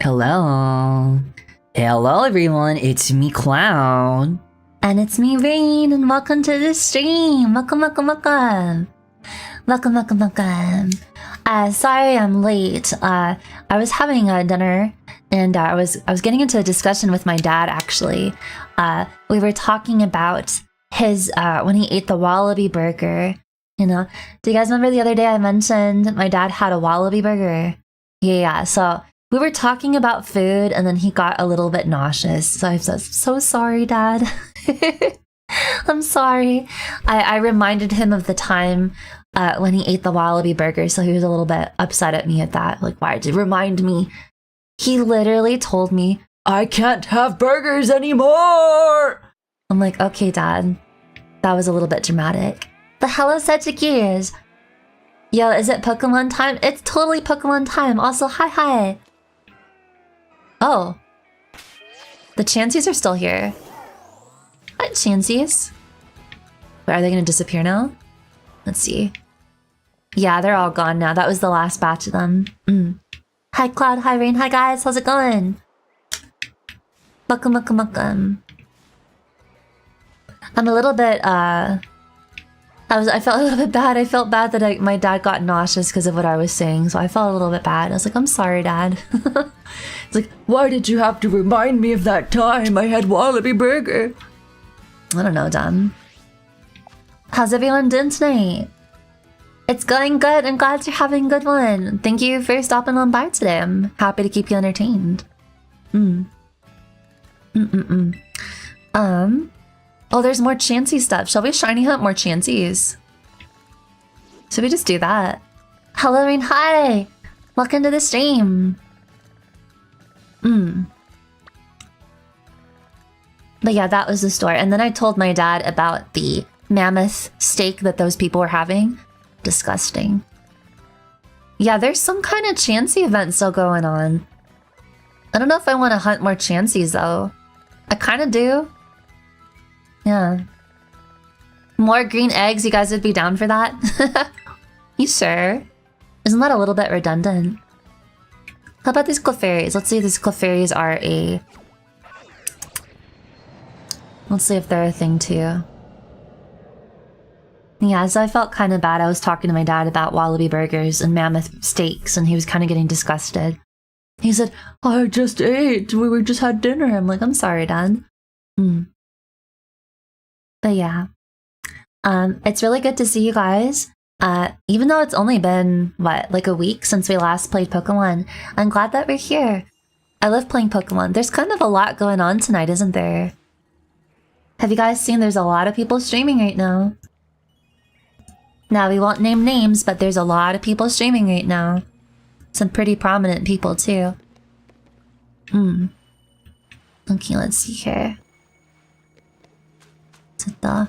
Hello. Hello everyone, it's me Cloud. And it's me Raein, and welcome to the stream. Welcome. Sorry I'm late. I was having dinner and I was getting into a discussion with my dad actually. We were talking about his when he ate the wallaby burger. You know, do you guys remember the other day I mentioned my dad had a wallaby burger? Yeah, so we were talking about food and then he got a little bit nauseous. So I said, so sorry, Dad. I'm sorry. I reminded him of the time when he ate the wallaby burger. So he was a little bit upset at me at that. Like, why did you remind me? He literally told me, I can't have burgers anymore. I'm like, okay, Dad. That was a little bit dramatic. The hello Sagittarius. Yo, is it Pokemon time? It's totally Pokemon time. Also, hi. Oh. The Chanseys are still here. Hi, Chanseys. Wait, are they gonna disappear now? Let's see. Yeah, they're all gone now. That was the last batch of them. Hi, Cloud. Hi, Rain. Hi, guys. How's it going? Welcome. I'm a little bit, I felt a little bit bad. I felt bad that my dad got nauseous because of what I was saying. So I felt a little bit bad. I was like, I'm sorry, Dad. It's like, why did you have to remind me of that time I had wallaby burger? I don't know, Dad. How's everyone doing tonight? It's going good. I'm glad you're having a good one. Thank you for stopping on by today. I'm happy to keep you entertained. Oh, there's more Chansey stuff. Shall we shiny hunt more Chanseys? Should we just do that? Hello, Rain. Hi. Welcome to the stream. But yeah, that was the story. And then I told my dad about the mammoth steak that those people were having. Disgusting. Yeah, there's some kind of Chansey event still going on. I don't know if I want to hunt more Chanseys though. I kind of do. Yeah. More green eggs, you guys would be down for that? You sure? Isn't that a little bit redundant? How about these Clefairies? Let's see if these Clefairies are a... Let's see if they're a thing too. Yeah, so I felt kind of bad. I was talking to my dad about wallaby burgers and mammoth steaks and he was kind of getting disgusted. He said, I just ate. We just had dinner. I'm like, I'm sorry, Dad. But yeah, it's really good to see you guys. Even though it's only been, what, like a week since we last played Pokemon, I'm glad that we're here. I love playing Pokemon. There's kind of a lot going on tonight, isn't there? Have you guys seen there's a lot of people streaming right now? Now, we won't name names, but there's a lot of people streaming right now. Some pretty prominent people, too. Okay, let's see here. I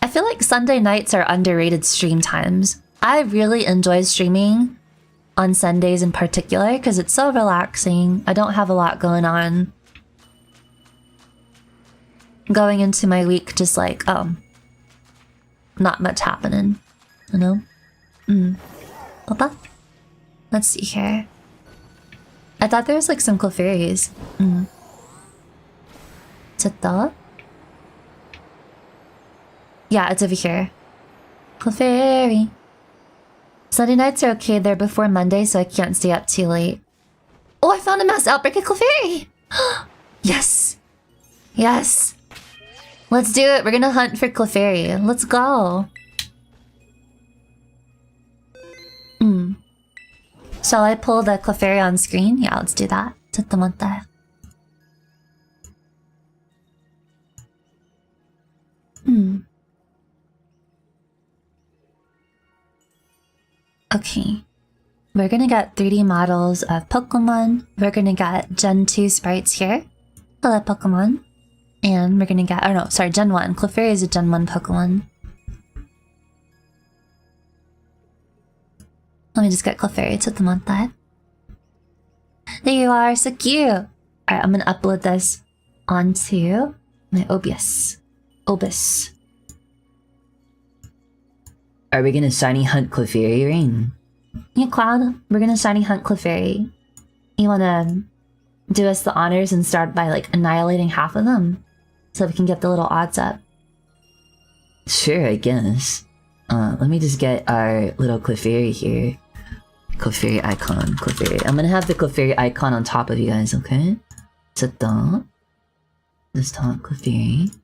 feel like Sunday nights are underrated stream times. I really enjoy streaming on Sundays in particular because it's so relaxing. I don't have a lot going on. Going into my week just like, not much happening, you know? Papa? Let's see here. I thought there was like some Clefairies. Tata? Yeah, it's over here. Clefairy. Sunday nights are okay. They're before Monday, so I can't stay up too late. Oh, I found a mass outbreak of Clefairy! Yes! Yes! Let's do it. We're gonna hunt for Clefairy. Let's go. Shall I pull the Clefairy on screen? Yeah, let's do that. Okay. We're gonna get 3D models of Pokemon. We're gonna get Gen 2 sprites here. Hello, Pokemon. And we're gonna get... Oh no, sorry, Gen 1. Clefairy is a Gen 1 Pokemon. Let me just get Clefairy to that. There you are, so cute! Alright, I'm gonna upload this onto my Obis. Are we gonna shiny hunt Clefairy, Rain? Yeah, Cloud, we're gonna shiny hunt Clefairy. You wanna do us the honors and start by like annihilating half of them? So we can get the little odds up. Sure, I guess. Let me just get our little Clefairy here. Clefairy icon, Clefairy. I'm gonna have the Clefairy icon on top of you guys, okay? So top. This top Clefairy.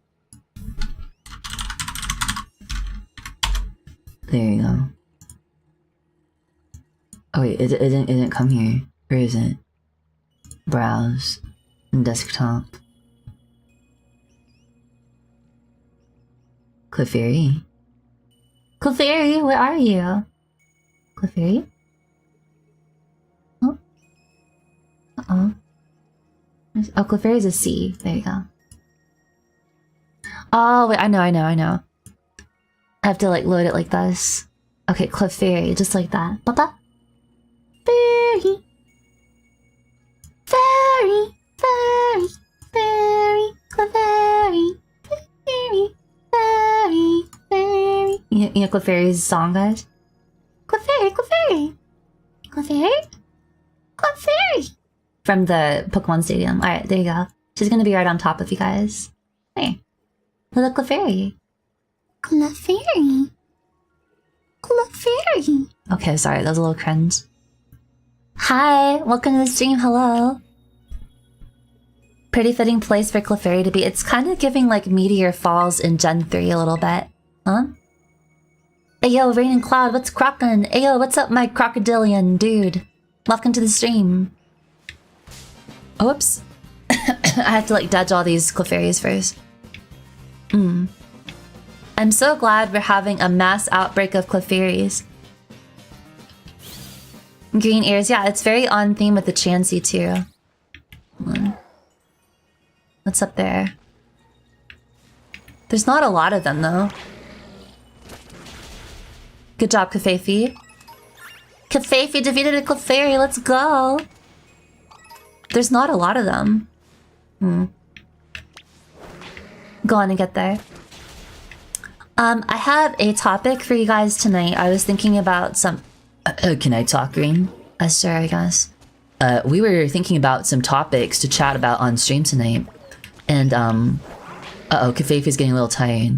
There you go. Oh wait, it didn't come here. Where is it? Browse. Desktop. Clefairy? Clefairy, where are you? Clefairy? Oh. Uh-oh. Oh, Clefairy's a C. There you go. Oh, wait, I know. I have to, like, load it like this. Okay, Clefairy, just like that. Papa? Fairy. Fairy. Fairy. Fairy. Clefairy. Fairy. Clefairy, Clefairy. You know Clefairy's song, guys? Clefairy, Clefairy. Clefairy? Clefairy. From the Pokemon Stadium. Alright, there you go. She's gonna be right on top of you guys. Hey. Little Clefairy. Clefairy. Clefairy. Okay, sorry, that was a little cringe. Hi, welcome to the stream, hello. Pretty fitting place for Clefairy to be. It's kind of giving like Meteor Falls in Gen 3 a little bit. Huh? Ayo, Raein Clowd, what's crockin'? Ayo, what's up, my crocodilian dude? Welcome to the stream. Oops. I have to like dodge all these Clefairies first. I'm so glad we're having a mass outbreak of Clefairies. Green ears, yeah, it's very on theme with the Chansey too. Hold on. What's up there? There's not a lot of them, though. Good job, Clefairy. Clefairy defeated a Clefairy, let's go! There's not a lot of them. Go on and get there. I have a topic for you guys tonight. I was thinking about some... Can I talk, Raein? Sure, I guess. We were thinking about some topics to chat about on stream tonight. And, uh-oh, Clefairy's getting a little tired.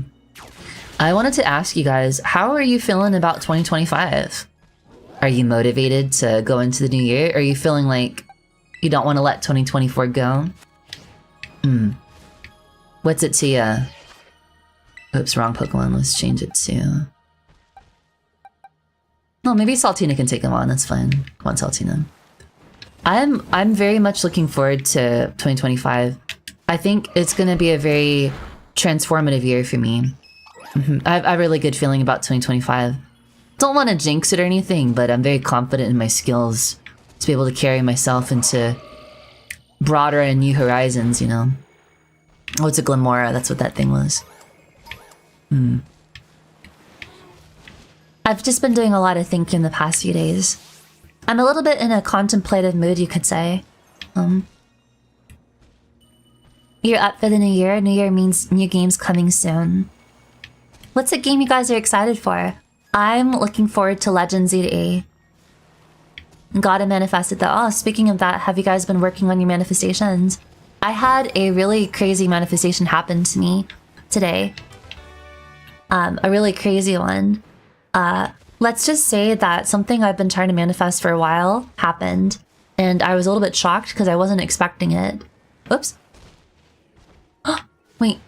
I wanted to ask you guys, how are you feeling about 2025? Are you motivated to go into the new year? Are you feeling like you don't want to let 2024 go? What's it to ya? Oops, wrong Pokemon. Let's change it to... No, maybe Saltina can take him on. That's fine. Come on, Saltina. I'm very much looking forward to 2025. I think it's going to be a very transformative year for me. I have a really good feeling about 2025. Don't want to jinx it or anything, but I'm very confident in my skills to be able to carry myself into broader and new horizons, you know? Oh, it's a Glamora. That's what that thing was. I've just been doing a lot of thinking the past few days. I'm a little bit in a contemplative mood, you could say. You're up for the new year. New year means new games coming soon. What's a game you guys are excited for? I'm looking forward to Legend Z. Gotta manifest it though. Oh, speaking of that, have you guys been working on your manifestations? I had a really crazy manifestation happen to me today. A really crazy one. Let's just say that something I've been trying to manifest for a while happened, and I was a little bit shocked because I wasn't expecting it. Oops. Wait.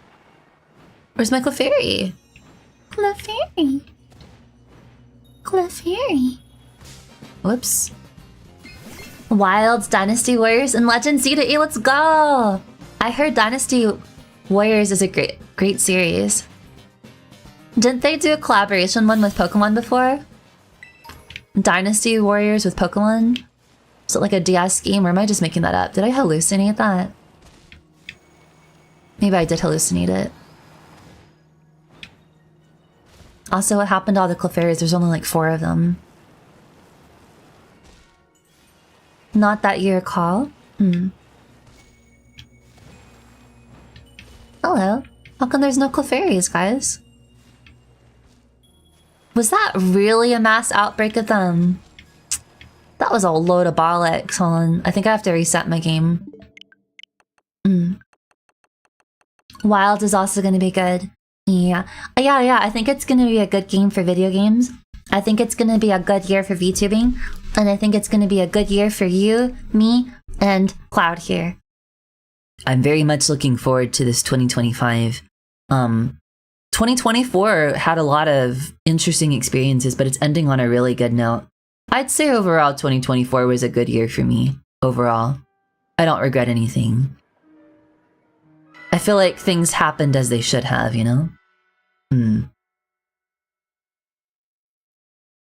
Where's my Clefairy? Clefairy. Clefairy. Whoops. Wilds, Dynasty Warriors, and Legend Z. Let's go! I heard Dynasty Warriors is a great series. Didn't they do a collaboration one with Pokemon before? Dynasty Warriors with Pokemon? Is it like a DS game, or am I just making that up? Did I hallucinate that? Maybe I did hallucinate it. Also, what happened to all the Clefairies? There's only like 4 of them. Not that you recall? Hello. How come there's no Clefairies, guys? Was that really a mass outbreak of them? The That was a load of bollocks. Hold on. I think I have to reset my game. Wild is also going to be good. Yeah. Yeah. I think it's going to be a good game for video games. I think it's going to be a good year for VTubing. And I think it's going to be a good year for you, me, and Cloud here. I'm very much looking forward to this 2025. 2024 had a lot of interesting experiences, but it's ending on a really good note. I'd say overall 2024 was a good year for me. Overall, I don't regret anything. I feel like things happened as they should have, you know?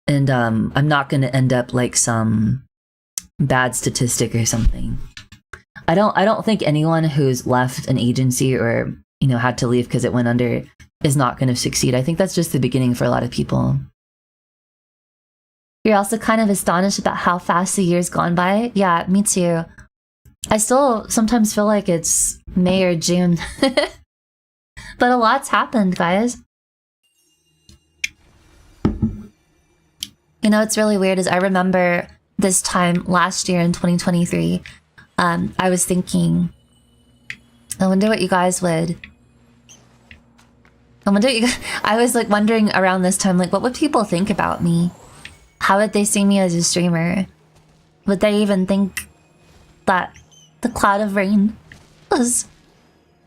And I'm not going to end up like some bad statistic or something. I don't think anyone who's left an agency or, you know, had to leave because it went under is not going to succeed. I think that's just the beginning for a lot of people. You're also kind of astonished about how fast the year's gone by. Yeah, me too. I still sometimes feel like it's May or June. But a lot's happened, guys. You know, what's really weird is I remember this time last year in 2023, I was thinking, I wonder what you guys would... I was like wondering around this time, like, what would people think about me? How would they see me as a streamer? Would they even think that the Cloud of Rain was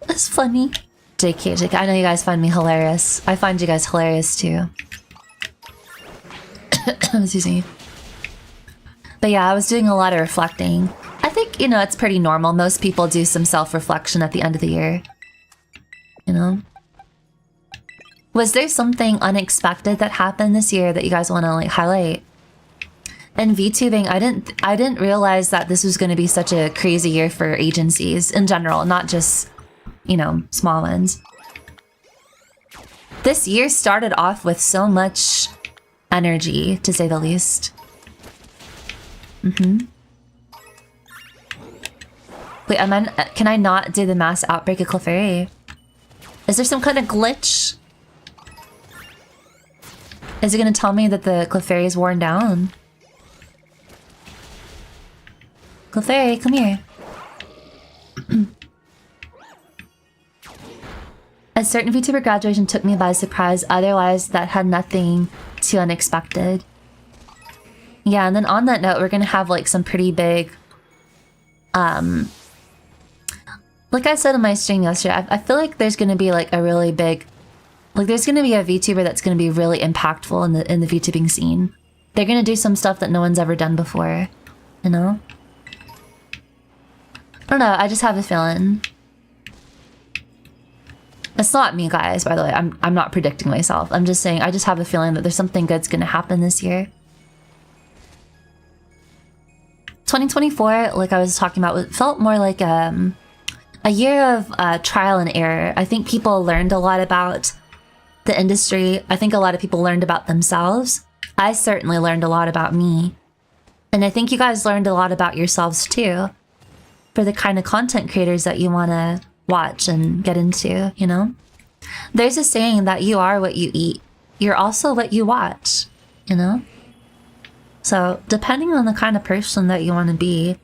funny? JK, I know you guys find me hilarious. I find you guys hilarious too. Excuse me. But yeah, I was doing a lot of reflecting. I think, you know, it's pretty normal. Most people do some self-reflection at the end of the year. You know? Was there something unexpected that happened this year that you guys want to like highlight? And VTubing, I didn't realize that this was going to be such a crazy year for agencies in general, not just, you know, small ones. This year started off with so much energy, to say the least. Wait, can I not do the mass outbreak of Clefairy? Is there some kind of glitch? Is it gonna tell me that the Clefairy is worn down? Clefairy, come here. A certain VTuber graduation took me by surprise, otherwise that had nothing too unexpected. Yeah, and then on that note, we're gonna have like some pretty big... like I said in my stream yesterday, I feel like there's gonna be like a really big... Like there's gonna be a VTuber that's gonna be really impactful in the VTubing scene. They're gonna do some stuff that no one's ever done before. You know? I don't know, I just have a feeling. It's not me, guys, by the way. I'm not predicting myself. I'm just saying I just have a feeling that there's something good's gonna happen this year. 2024, like I was talking about, it felt more like a year of trial and error. I think people learned a lot about the industry. I think a lot of people learned about themselves. I certainly learned a lot about me. And I think you guys learned a lot about yourselves too, for the kind of content creators that you want to watch and get into, you know? There's a saying that you are what you eat. You're also what you watch, you know? So depending on the kind of person that you want to be,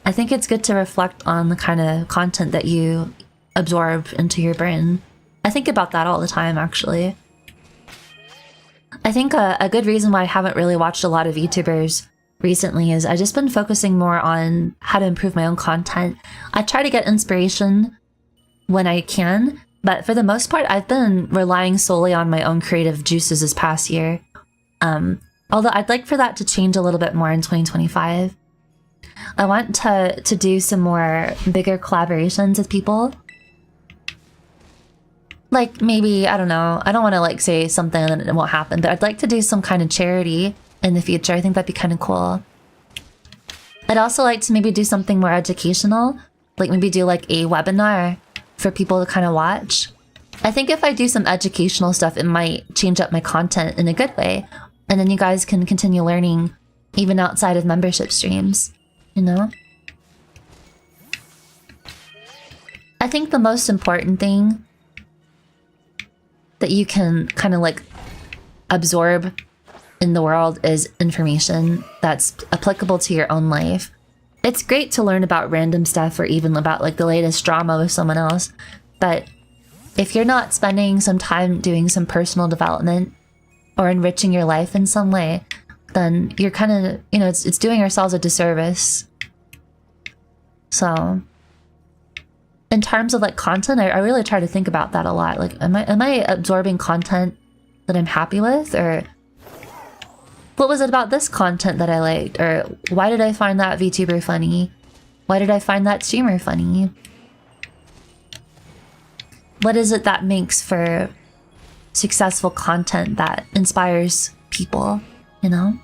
I think it's good to reflect on the kind of content that you absorb into your brain. I think about that all the time, actually. I think a good reason why I haven't really watched a lot of VTubers recently is I've just been focusing more on how to improve my own content. I try to get inspiration when I can, but for the most part, I've been relying solely on my own creative juices this past year. Although I'd like for that to change a little bit more in 2025. I want to do some more bigger collaborations with people. Like maybe, I don't know, I don't want to like say something and it won't happen, but I'd like to do some kind of charity in the future. I think that'd be kind of cool. I'd also like to maybe do something more educational, like maybe do like a webinar for people to kind of watch. I think if I do some educational stuff, it might change up my content in a good way. And then you guys can continue learning even outside of membership streams, you know? I think the most important thing that you can kind of like absorb in the world is information that's applicable to your own life. It's great to learn about random stuff or even about like the latest drama with someone else, but if you're not spending some time doing some personal development or enriching your life in some way, then you're kind of, you know, it's doing ourselves a disservice. So in terms of like content, I really try to think about that a lot. Like, am I absorbing content that I'm happy with, or what was it about this content that I liked, or why did I find that VTuber funny? Why did I find that streamer funny? What is it that makes for successful content that inspires people, you know?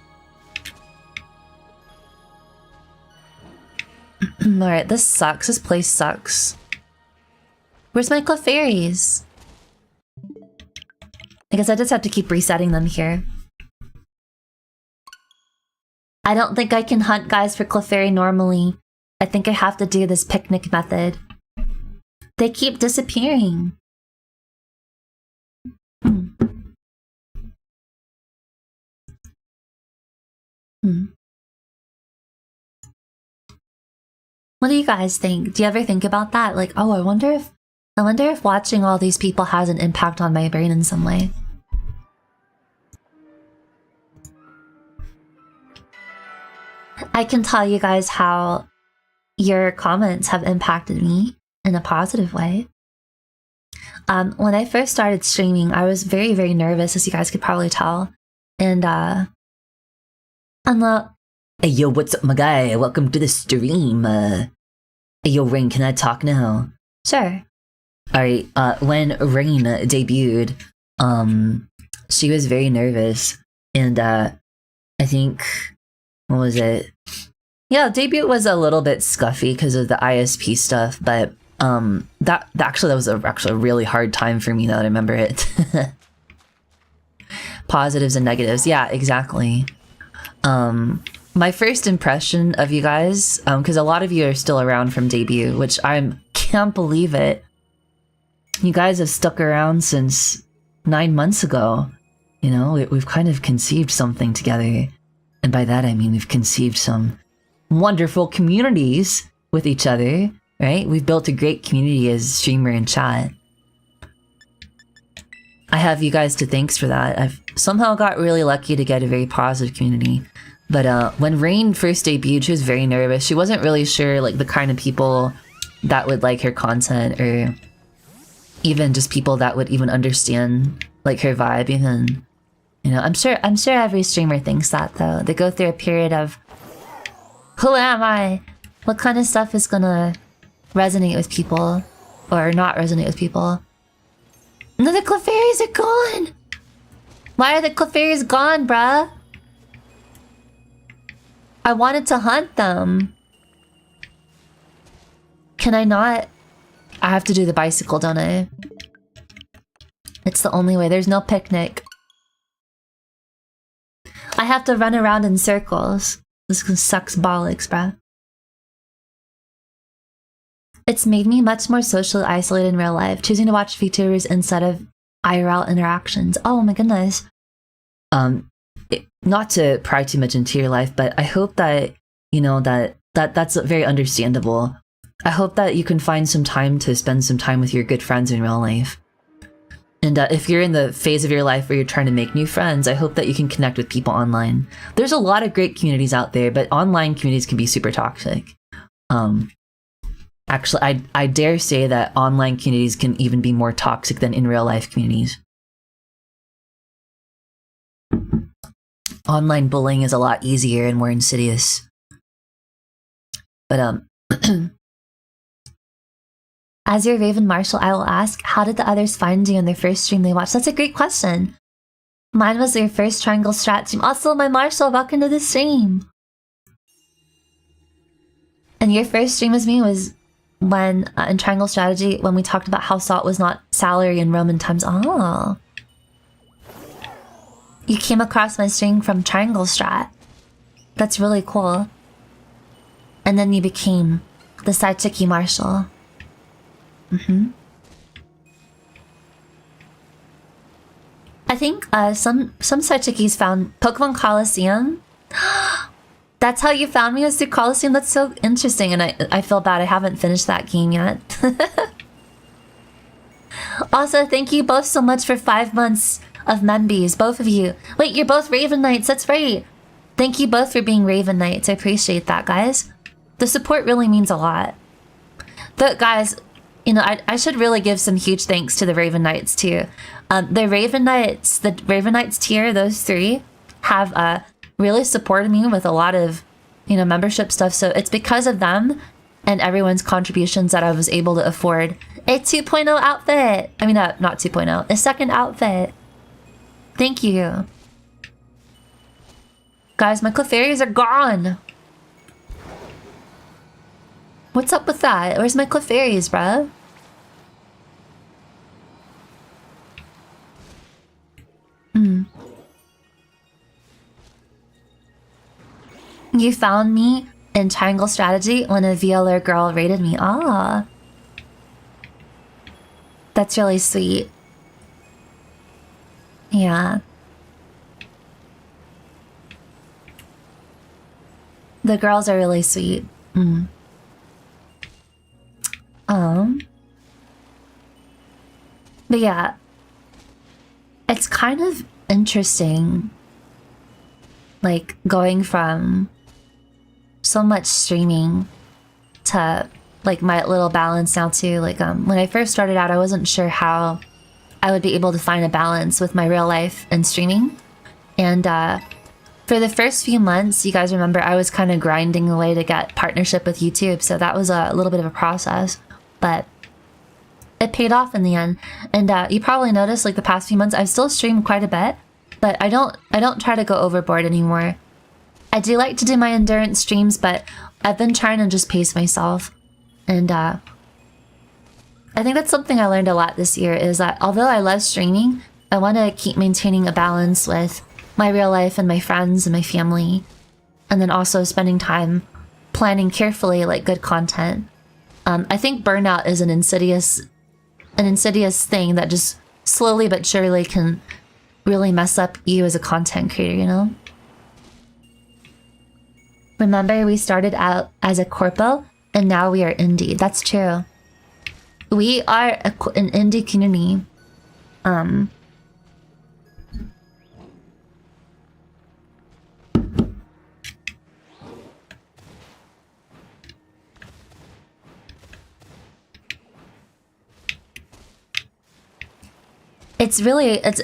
Alright, this sucks. This place sucks. Where's my Clefairies? I guess I just have to keep resetting them here. I don't think I can hunt guys for Clefairy normally. I think I have to do this picnic method. They keep disappearing. What do you guys think? Do you ever think about that? Like, oh, I wonder if watching all these people has an impact on my brain in some way. I can tell you guys how your comments have impacted me in a positive way. When I first started streaming, I was very, very nervous, as you guys could probably tell. And I'm the... Hey, yo, what's up, my guy? Welcome to the stream. Hey, yo, Rain, can I talk now? Sure. Alright, when Rain debuted, she was very nervous. And, I think... What was it? Yeah, debut was a little bit scuffy because of the ISP stuff, but that was actually a really hard time for me now that I remember it. Positives and negatives, yeah, exactly. My first impression of you guys, because a lot of you are still around from debut, which I can't believe it. You guys have stuck around since 9 months ago. You know, we've kind of conceived something together. And by that I mean we've conceived some wonderful communities with each other, right? We've built a great community as streamer and chat. I have you guys to thanks for that. I've somehow got really lucky to get a very positive community. But when Rain first debuted, she was very nervous. She wasn't really sure like the kind of people that would like her content, or even just people that would even understand like her vibe even. You know, I'm sure every streamer thinks that though. They go through a period of, who am I? What kind of stuff is gonna resonate with people or not resonate with people? No, the Clefairies are gone! Why are the Clefairies gone, bruh? I wanted to hunt them. Can I not? I have to do the bicycle, don't I? It's the only way. There's no picnic. I have to run around in circles. This sucks bollocks, bruh. It's made me much more socially isolated in real life, choosing to watch VTubers instead of IRL interactions. Oh my goodness. Not to pry too much into your life, but I hope that, you know, that's very understandable. I hope that you can find some time to spend some time with your good friends in real life. And if you're in the phase of your life where you're trying to make new friends, I hope that you can connect with people online. There's a lot of great communities out there, but online communities can be super toxic. Actually, I dare say that online communities can even be more toxic than in real life communities. Online bullying is a lot easier and more insidious. But as your Raven Marshal, I will ask, how did the others find you in their first stream they watched? That's a great question. Mine was their first Triangle Strat stream. Also, my Marshal, welcome to the stream. And your first stream with me was when, in Triangle Strategy, when we talked about how salt was not salary in Roman times. Oh. You came across my stream from Triangle Strat. That's really cool. And then you became the Saitsuki Marshal. I think some Saichikis found Pokemon Coliseum. That's how you found me, as through Coliseum? That's so interesting, and I feel bad I haven't finished that game yet. Also, thank you both so much for 5 months of Membies, both of you. Wait, you're both Raven Knights, that's right. Thank you both for being Raven Knights. I appreciate that, guys. The support really means a lot. But guys, you know, I should really give some huge thanks to the Raven Knights too. The Raven Knights tier, those 3, have really supported me with a lot of, you know, membership stuff. So it's because of them and everyone's contributions that I was able to afford a 2.0 outfit. I mean, not 2.0, a second outfit. Thank you. Guys, my Clefairies are gone. What's up with that? Where's my Clefairies, bruh? You found me in Triangle Strategy when a VLR girl rated me. Ah. That's really sweet. Yeah. The girls are really sweet. But yeah, it's kind of interesting, like going from so much streaming to like my little balance now too. Like when I first started out, I wasn't sure how I would be able to find a balance with my real life and streaming. And for the first few months, you guys remember, I was kind of grinding away to get partnership with YouTube, so that was a little bit of a process, but it paid off in the end. And you probably noticed, like the past few months, I've still streamed quite a bit, but I don't try to go overboard anymore. I do like to do my endurance streams, but I've been trying to just pace myself. And I think that's something I learned a lot this year, is that although I love streaming, I want to keep maintaining a balance with my real life and my friends and my family, and then also spending time planning carefully like good content. I think burnout is an insidious thing that just slowly but surely can really mess up you as a content creator, you know? Remember, we started out as a corpo and now we are indie. That's true. We are an indie community.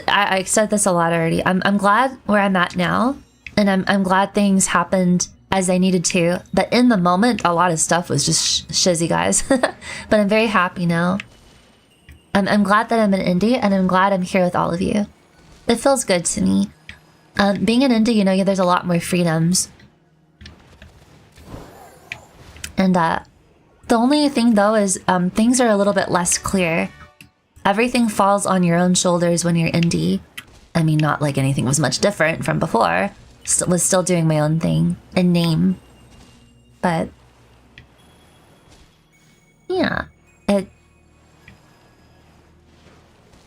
I said this a lot already. I'm glad where I'm at now, and I'm glad things happened as they needed to. But in the moment, a lot of stuff was just shizzy, guys. But I'm very happy now. I'm glad that I'm an indie, and I'm glad I'm here with all of you. It feels good to me. Being an indie, you know, there's a lot more freedoms. And the only thing though is things are a little bit less clear. Everything falls on your own shoulders when you're indie. I mean, not like anything was much different from before. Was still doing my own thing in name. But yeah,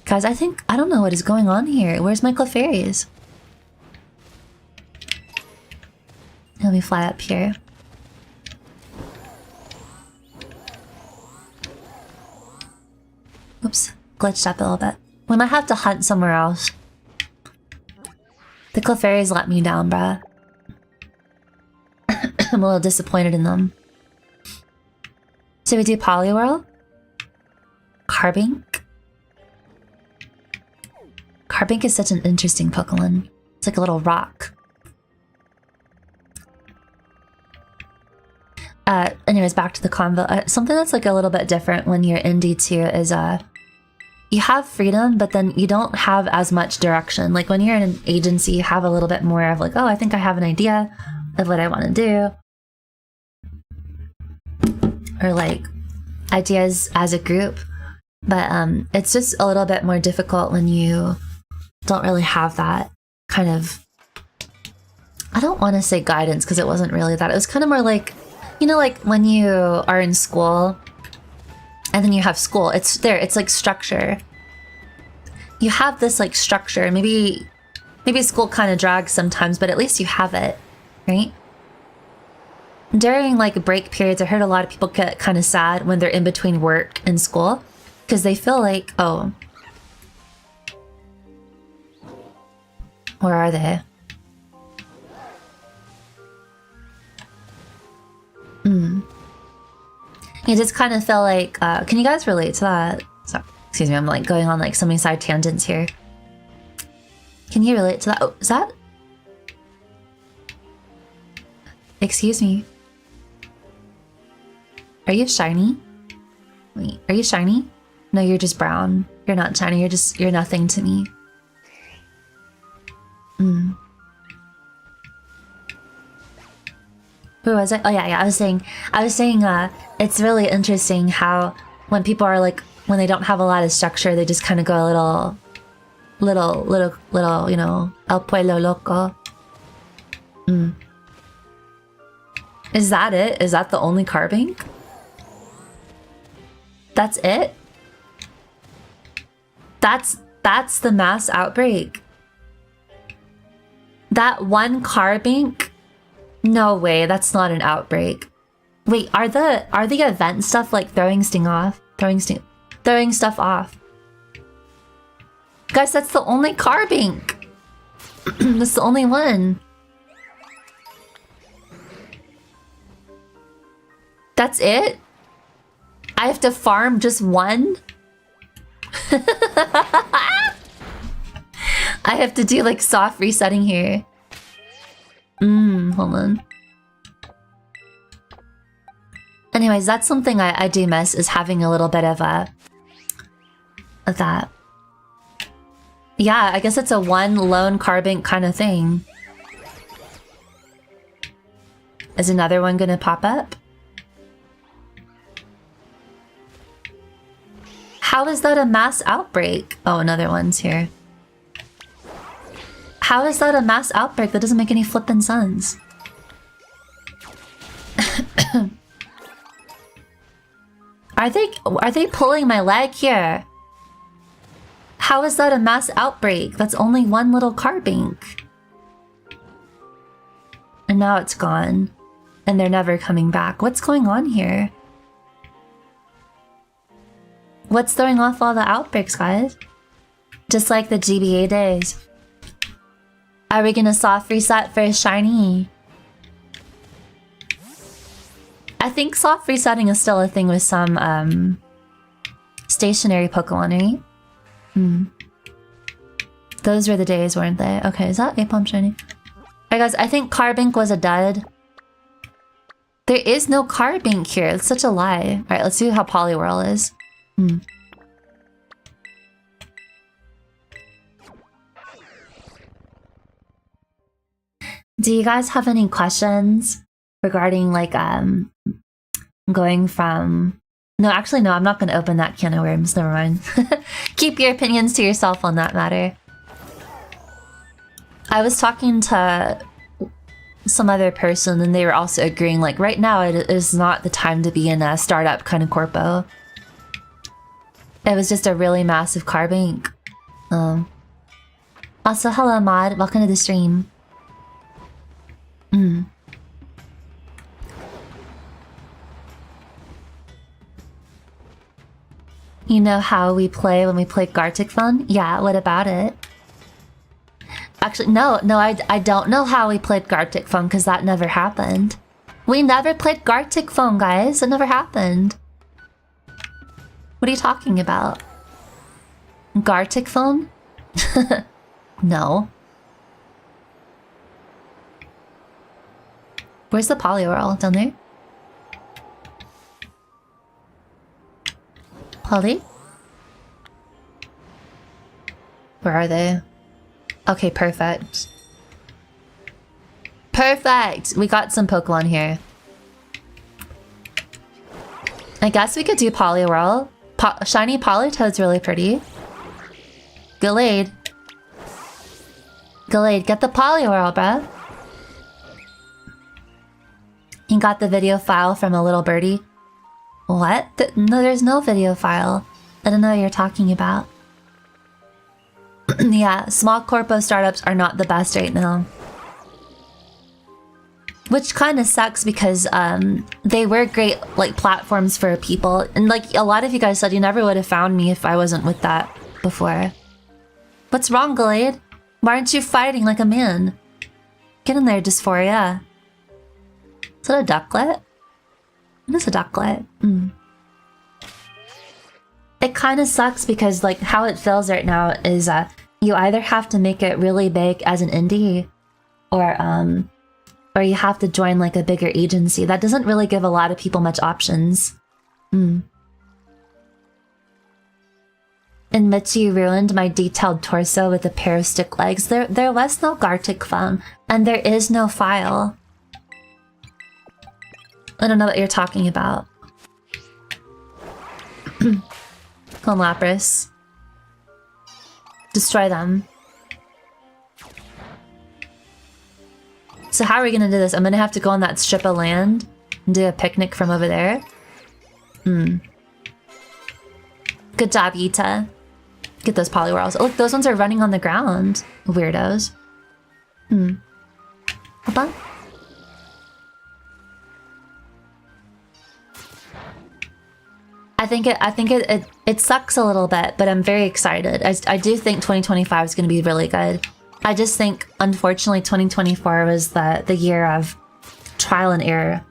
guys, I don't know what is going on here. Where's my Clefairies? Let me fly up here. Oops, glitched up a little bit. We might have to hunt somewhere else. The Clefairies let me down, bruh. I'm a little disappointed in them. So we do Poliwhirl? Carbink? Carbink is such an interesting Pokemon. It's like a little rock. Anyways, back to the convo. Something that's like a little bit different when you're indie too is you have freedom, but then you don't have as much direction. Like when you're in an agency, you have a little bit more of like, oh, I think I have an idea of what I want to do. Or like ideas as a group. But it's just a little bit more difficult when you don't really have that kind of, I don't want to say guidance because it wasn't really that. It was kind of more like, you know, like when you are in school and then you have school, it's there, it's like structure. you have this like structure. Maybe school kind of drags sometimes, but at least you have it, right? During like break periods, I heard a lot of people get kind of sad when they're in between work and school because they feel like, oh, where are they? You just kind of feel like, can you guys relate to that? Sorry, excuse me, I'm like going on like so many side tangents here. Can you relate to that? Oh, is that? Excuse me. Are you shiny? Wait, are you shiny? No, you're just brown. You're not shiny, you're nothing to me. Where was I? Oh yeah, I was saying, it's really interesting how when people are like, when they don't have a lot of structure, they just kind of go a little, you know, el pueblo loco. Is that it? Is that the only carbink? That's it? That's the mass outbreak. That one carbink? No way, that's not an outbreak. Wait, are the event stuff like throwing stuff off? Guys, that's the only carbink. That's the only one. That's it? I have to farm just one? I have to do like soft resetting here. Hold on. Anyways, that's something I do miss, is having a little bit of that. Yeah, I guess it's a one lone carbink kind of thing. Is another one gonna pop up? How is that a mass outbreak? Oh, another one's here. How is that a mass outbreak? That doesn't make any flippin' sense. Are they pulling my leg here? How is that a mass outbreak? That's only one little carbink. And now it's gone. And they're never coming back. What's going on here? What's throwing off all the outbreaks, guys? Just like the GBA days. Are we gonna soft reset for a shiny? I think soft resetting is still a thing with some stationary Pokemon, right? Those were the days, weren't they? Okay, is that Apom shiny? Alright guys, I think Carbink was a dud. There is no Carbink here. It's such a lie. Alright, let's see how Poliwhirl is. Do you guys have any questions regarding like going from... No, actually no, I'm not going to open that can of worms. Never mind. Keep your opinions to yourself on that matter. I was talking to some other person and they were also agreeing like right now it is not the time to be in a startup kind of corpo. It was just a really massive carbink. Also, hello Mod, welcome to the stream. You know how we play when we play Gartic Phone? Yeah, what about it? Actually, no, I don't know how we played Gartic Phone because that never happened. We never played Gartic Phone, guys. It never happened. What are you talking about? Gartic Phone? No. Where's the Poliwhirl? Down there? Polly? Where are they? Okay, perfect. Perfect! We got some Pokemon here. I guess we could do Poliwhirl. Shiny Politoed's really pretty. Gallade. Gallade, get the Poliwhirl, bruh. You got the video file from a little birdie. What? No, there's no video file. I don't know what you're talking about. Yeah, small corpo startups are not the best right now. Which kind of sucks because they were great like platforms for people, and like a lot of you guys said you never would have found me if I wasn't with that before. What's wrong, Glade? Why aren't you fighting like a man? Get in there, Dysphoria. Is that a ducklet? It is a ducklet. It kind of sucks because like how it feels right now is you either have to make it really big as an indie, or you have to join like a bigger agency. That doesn't really give a lot of people much options. And Mitzi ruined my detailed torso with a pair of stick legs. There was no Gartic phone, and there is no file. I don't know what you're talking about. Come on, Lapras. Destroy them. So how are we gonna do this? I'm gonna have to go on that strip of land and do a picnic from over there. Good job, Ita. Get those polywhirls. Oh, look, those ones are running on the ground. Weirdos. Hold on. I think it sucks a little bit, but I'm very excited. I do think 2025 is gonna be really good. I just think, unfortunately, 2024 was the year of trial and error.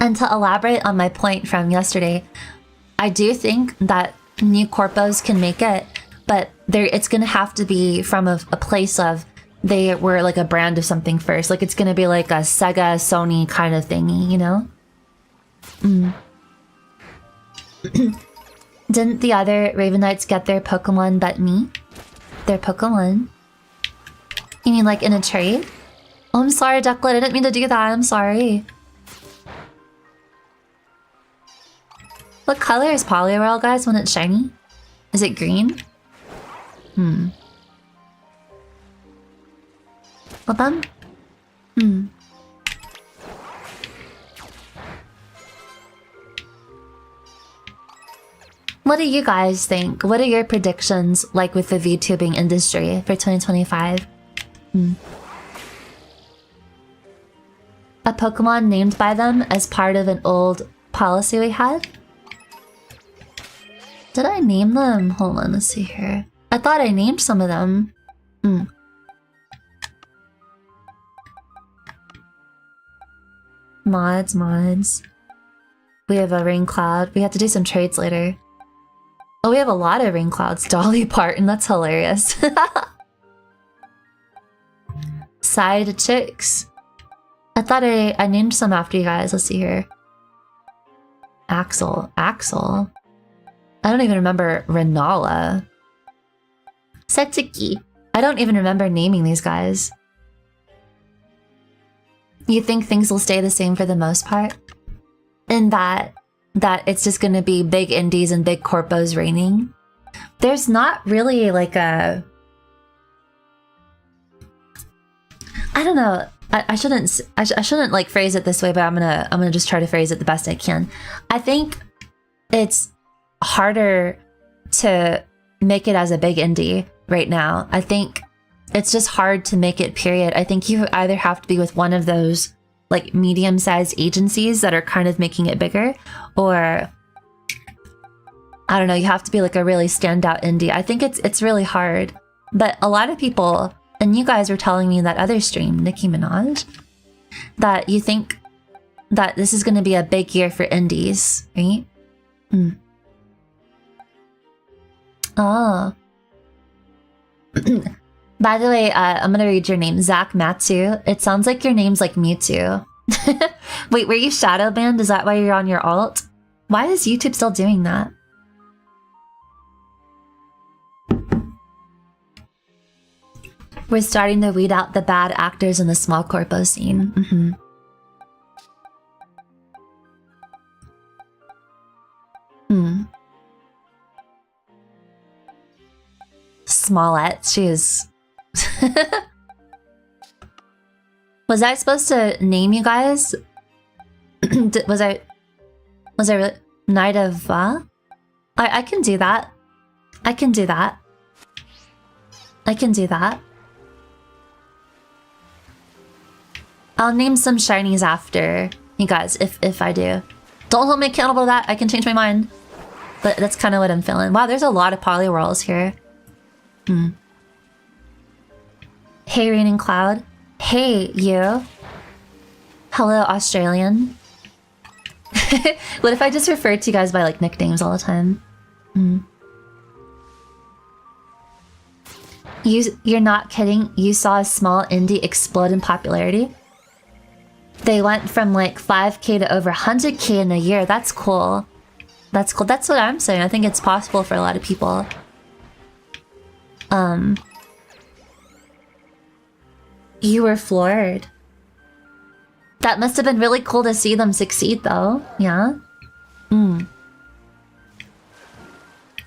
And to elaborate on my point from yesterday, I do think that new corpos can make it, but it's going to have to be from a place of they were like a brand of something first. Like it's going to be like a Sega, Sony kind of thingy, you know? Didn't the other Raven Knights get their Pokemon but me? Their Pokemon? You mean like in a trade? Oh, I'm sorry, Ducklet. I didn't mean to do that. I'm sorry. What color is Poliwhirl, guys, when it's shiny? Is it green? Hold on. What do you guys think? What are your predictions like with the VTubing industry for 2025? A Pokemon named by them as part of an old policy we had? Did I name them? Hold on, let's see here. I thought I named some of them. Mods. We have a Raein Clowd. We have to do some trades later. Oh, we have a lot of Raein Clouds. Dolly Parton, that's hilarious. Side chicks. I thought I named some after you guys. Let's see here. Axel. I don't even remember Renala. Setsuki. I don't even remember naming these guys. You think things will stay the same for the most part? In that it's just gonna be big indies and big corpos reigning? There's not really like a... I don't know. I shouldn't like phrase it this way, but I'm gonna just try to phrase it the best I can. I think it's harder to make it as a big indie right now. I think it's just hard to make it, period. I think you either have to be with one of those like medium-sized agencies that are kind of making it bigger, or I don't know, you have to be like a really standout indie. I think it's really hard. But a lot of people, and you guys were telling me in that other stream, Nicki Minaj, that you think that this is going to be a big year for indies, right? Oh. By the way, I'm gonna read your name, Zach Matsu. It sounds like your name's like Mewtwo. Wait, were you shadow banned? Is that why you're on your alt? Why is YouTube still doing that? We're starting to weed out the bad actors in the small corpo scene. Smollett, she is... Was I supposed to name you guys? Was I really... Night of... I can do that. I can do that. I can do that. I'll name some shinies after you guys, if I do. Don't hold me accountable to that. I can change my mind. But that's kind of what I'm feeling. Wow, there's a lot of Poliwhirls here. Hey, Raein Clowd. Hey, you. Hello, Australian. What if I just referred to you guys by like nicknames all the time? You're not kidding? You saw a small indie explode in popularity? They went from like 5k to over 100k in a year. That's cool. That's cool. That's what I'm saying. I think it's possible for a lot of people. You were floored. That must have been really cool to see them succeed though. Yeah?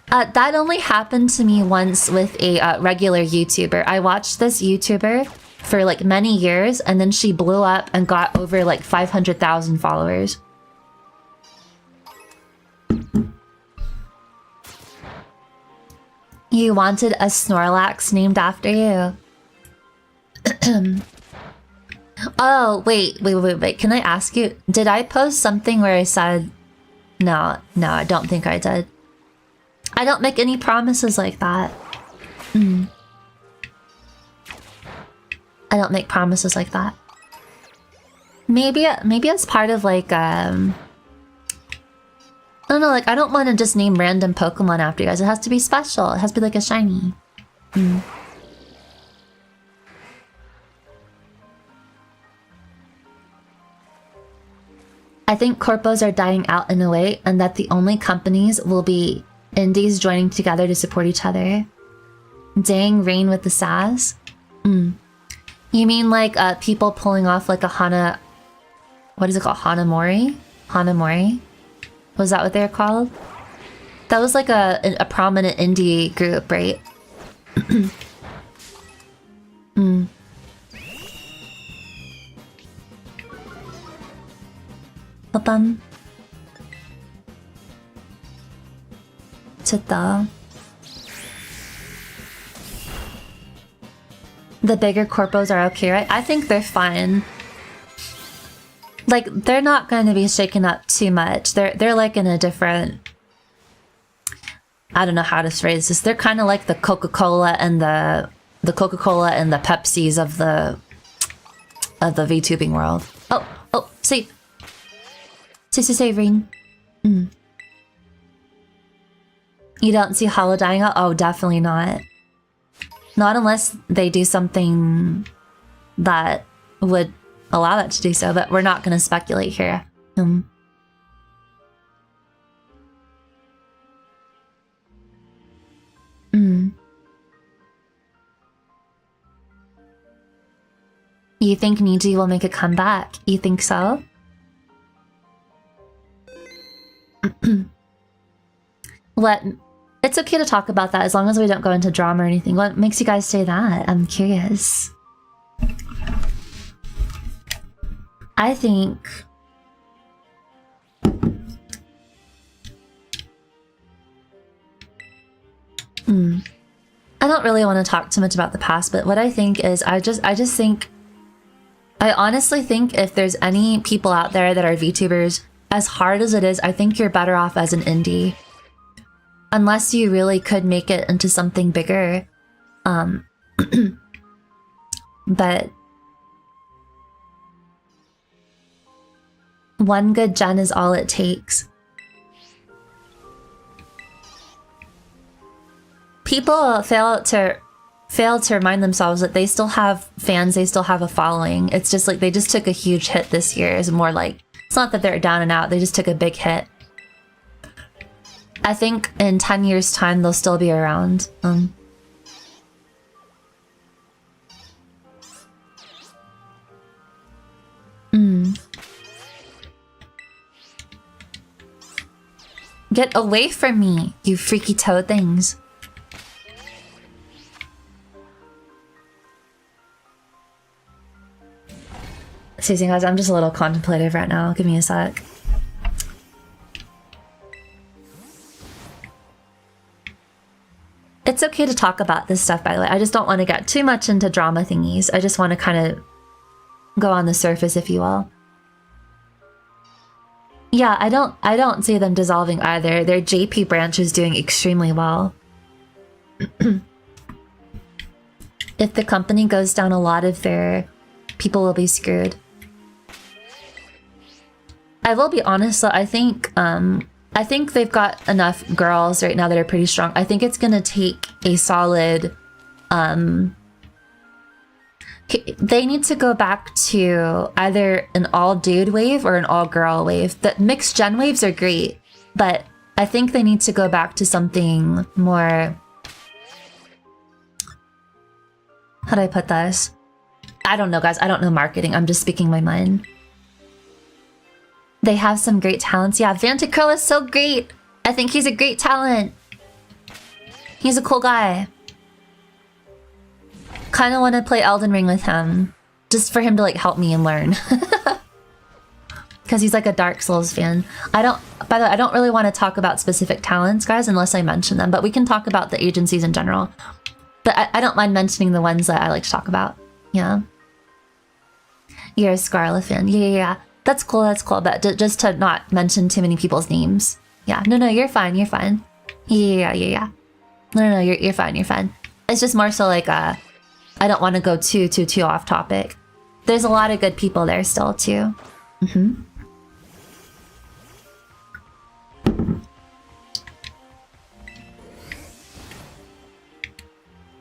That only happened to me once with a regular YouTuber. I watched this YouTuber for like many years and then she blew up and got over like 500,000 followers. You wanted a Snorlax named after you. Oh, wait. Can I ask you, did I post something where I said... No, I don't think I did. I don't make any promises like that. I don't make promises like that. Maybe it's part of like, I don't know, like I don't want to just name random Pokemon after you guys. It has to be special. It has to be like a shiny. I think corpos are dying out in a way, and that the only companies will be indies joining together to support each other. Dang, Rain with the sass. You mean like people pulling off like a Hana... What is it called? Hanamori? Hanamori? Was that what they're called? That was like a prominent indie group, right? Bum. The bigger corpos are okay, right? I think they're fine. Like, they're not going to be shaken up too much. They're like in a different... I don't know how to phrase this. They're kind of like the Coca-Cola and the Coca-Cola and the Pepsis of the VTubing world. Oh, see. See, Rain. You don't see Hollow dying out? Oh, definitely not. Not unless they do something that would allow that to do so, but we're not going to speculate here. You think Niji will make a comeback? You think so? What? It's okay to talk about that as long as we don't go into drama or anything. What makes you guys say that? I'm curious. I think... I don't really want to talk too much about the past, but what I think is I honestly think if there's any people out there that are VTubers, as hard as it is, I think you're better off as an indie. Unless you really could make it into something bigger. But one good gen is all it takes. People fail to remind themselves that they still have fans, they still have a following. It's just like they just took a huge hit this year. It's more like, it's not that they're down and out, they just took a big hit. I think in 10 years' time, they'll still be around. Get away from me, you freaky toad things. Excuse me, guys, I'm just a little contemplative right now. Give me a sec. It's okay to talk about this stuff, by the way. I just don't want to get too much into drama thingies. I just want to kind of go on the surface, if you will. Yeah, I don't see them dissolving either. Their JP branch is doing extremely well. If the company goes down, a lot of their people will be screwed. I will be honest though, I think they've got enough girls right now that are pretty strong. I think it's gonna take a solid they need to go back to either an all-dude wave or an all-girl wave. The mixed gen waves are great, but I think they need to go back to something more... How do I put this? I don't know, guys. I don't know marketing. I'm just speaking my mind. They have some great talents. Yeah, Vanticurl is so great. I think he's a great talent. He's a cool guy. Kind of want to play Elden Ring with him, just for him to like help me and learn. Because he's like a Dark Souls fan. By the way, I don't really want to talk about specific talents, guys, unless I mention them. But we can talk about the agencies in general. But I don't mind mentioning the ones that I like to talk about. Yeah. You're a Scarlet fan. Yeah. That's cool, that's cool. But just to not mention too many people's names. Yeah. No, you're fine, you're fine. Yeah. No, you're fine, you're fine. It's just more so like, I don't want to go too off topic. There's a lot of good people there still, too.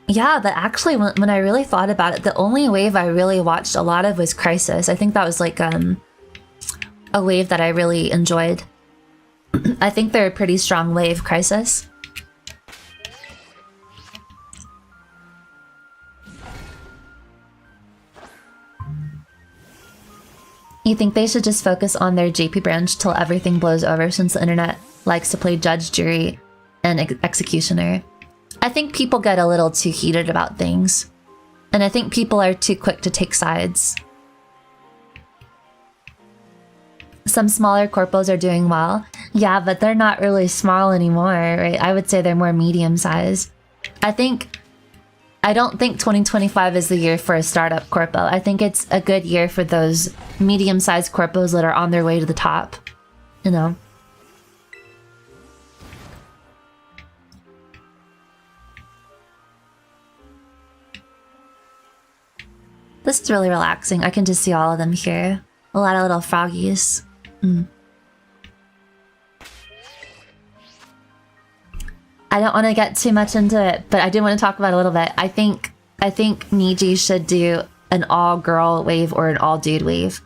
Yeah, but actually, when I really thought about it, the only wave I really watched a lot of was Crisis. I think that was like a wave that I really enjoyed. I think they're a pretty strong wave, Crisis. You think they should just focus on their JP branch till everything blows over, since the internet likes to play judge, jury, and executioner? I think people get a little too heated about things. And I think people are too quick to take sides. Some smaller corpos are doing well. Yeah, but they're not really small anymore, right? I would say they're more medium size. I don't think 2025 is the year for a startup corpo. I think it's a good year for those medium-sized corpos that are on their way to the top. You know? This is really relaxing. I can just see all of them here. A lot of little froggies. I don't want to get too much into it, but I do want to talk about it a little bit. I think Niji should do an all-girl wave or an all-dude wave.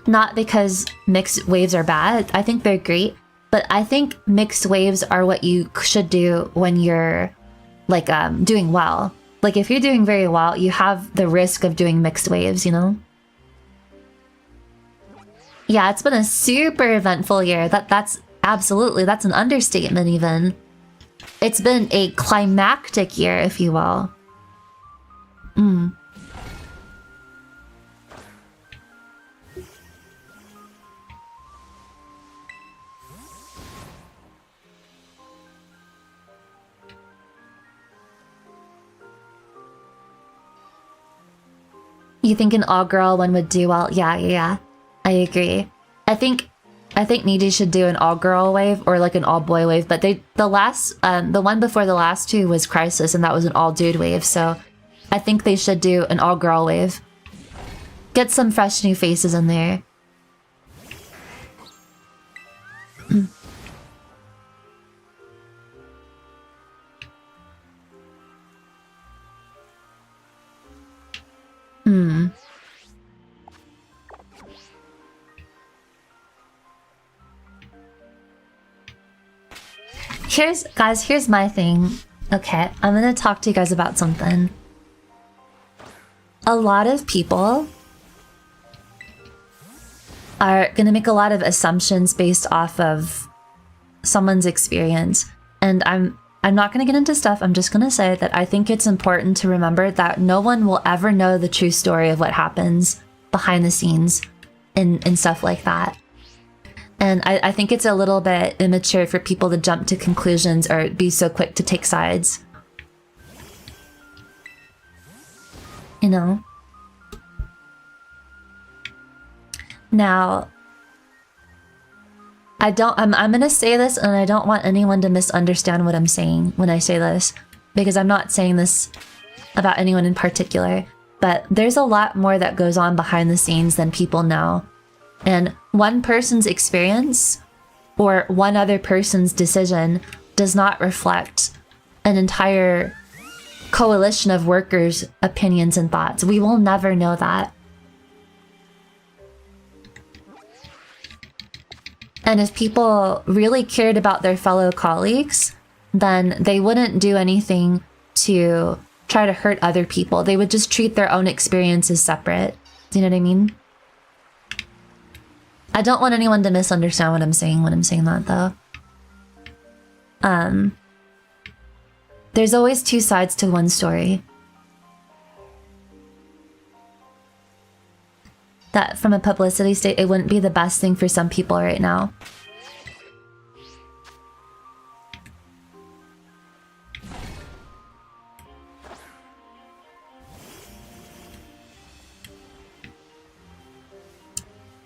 Not because mixed waves are bad. I think they're great, but I think mixed waves are what you should do when you're like doing well. Like if you're doing very well, you have the risk of doing mixed waves, you know? Yeah, it's been a super eventful year. That's absolutely, that's an understatement even. It's been a climactic year, if you will. You think an all-girl one would do well? Yeah. I agree. I think Niji should do an all-girl wave or like an all-boy wave, but the one before the last two was Crisis, and that was an all-dude wave, so I think they should do an all-girl wave. Get some fresh new faces in there. Here's my thing. Okay, I'm gonna talk to you guys about something. A lot of people are gonna make a lot of assumptions based off of someone's experience, and I'm not gonna get into stuff. I'm just gonna say that I think it's important to remember that no one will ever know the true story of what happens behind the scenes and stuff like that. And I think it's a little bit immature for people to jump to conclusions or be so quick to take sides You know? Now, I'm gonna say this, and I don't want anyone to misunderstand what I'm saying when I say this, because I'm not saying this about anyone in particular, but there's a lot more that goes on behind the scenes than people know. And one person's experience or one other person's decision does not reflect an entire coalition of workers' opinions and thoughts. We will never know that. And if people really cared about their fellow colleagues, then they wouldn't do anything to try to hurt other people. They would just treat their own experiences separate. Do you know what I mean? I don't want anyone to misunderstand what I'm saying when I'm saying that, though. There's always two sides to one story. That from a publicity state, it wouldn't be the best thing for some people right now.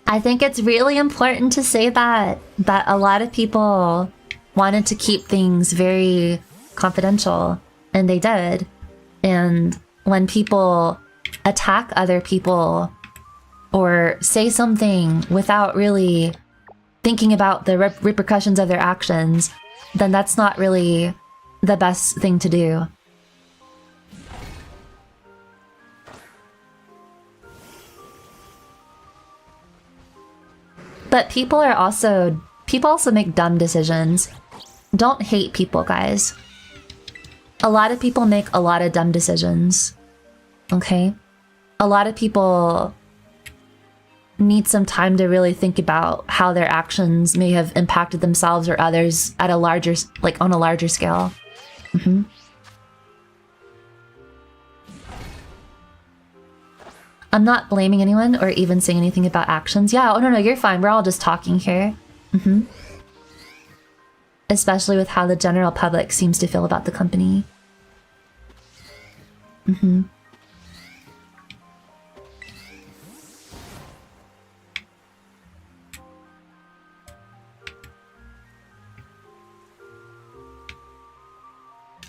I think it's really important to say that a lot of people wanted to keep things very confidential, and they did. And when people attack other people or say something without really thinking about the repercussions of their actions, then that's not really the best thing to do. But people also make dumb decisions. Don't hate people, guys. A lot of people make a lot of dumb decisions. Okay? A lot of people need some time to really think about how their actions may have impacted themselves or others at a larger, like on a larger scale. Mm-hmm. I'm not blaming anyone or even saying anything about actions. Yeah, oh no, you're fine. We're all just talking here. Mm-hmm. Especially with how the general public seems to feel about the company. Mm-hmm.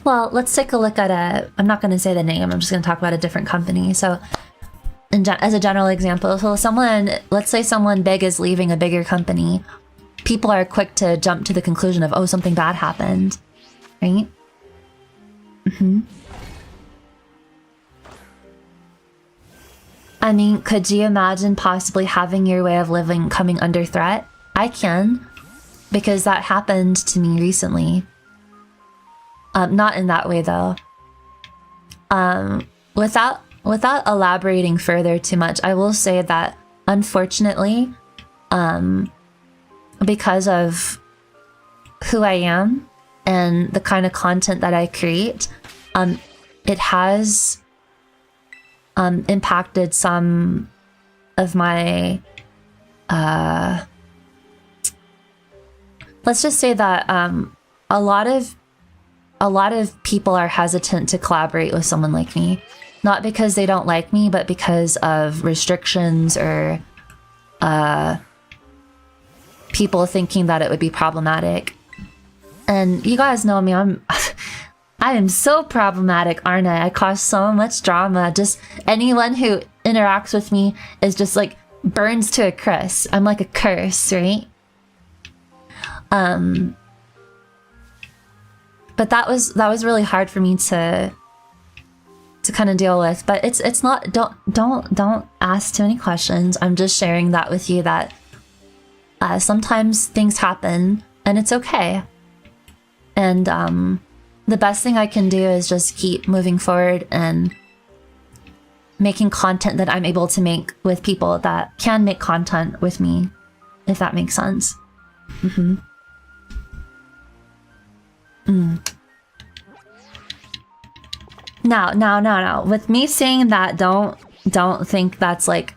Well, let's take a look at I'm not going to say the name, I'm just going to talk about a different company. So, as a general example, so let's say someone big is leaving a bigger company. People are quick to jump to the conclusion of, oh, something bad happened, right? Mm-hmm. I mean, could you imagine possibly having your way of living coming under threat? I can, because that happened to me recently. Not in that way, though. Without elaborating further too much, I will say that, unfortunately, because of who I am and the kind of content that I create, it has impacted some of my... let's just say that a lot of people are hesitant to collaborate with someone like me. Not because they don't like me, but because of restrictions or people thinking that it would be problematic. And you guys know me, I am so problematic, aren't I? I cause so much drama. Just anyone who interacts with me is just like burns to a crisp. I'm like a curse, right? But that was really hard for me to kind of deal with. But it's not, don't ask too many questions. I'm just sharing that with you, that sometimes things happen and it's okay. And the best thing I can do is just keep moving forward and making content that I'm able to make with people that can make content with me, if that makes sense. Mm-hmm. No. With me saying that, don't think that's like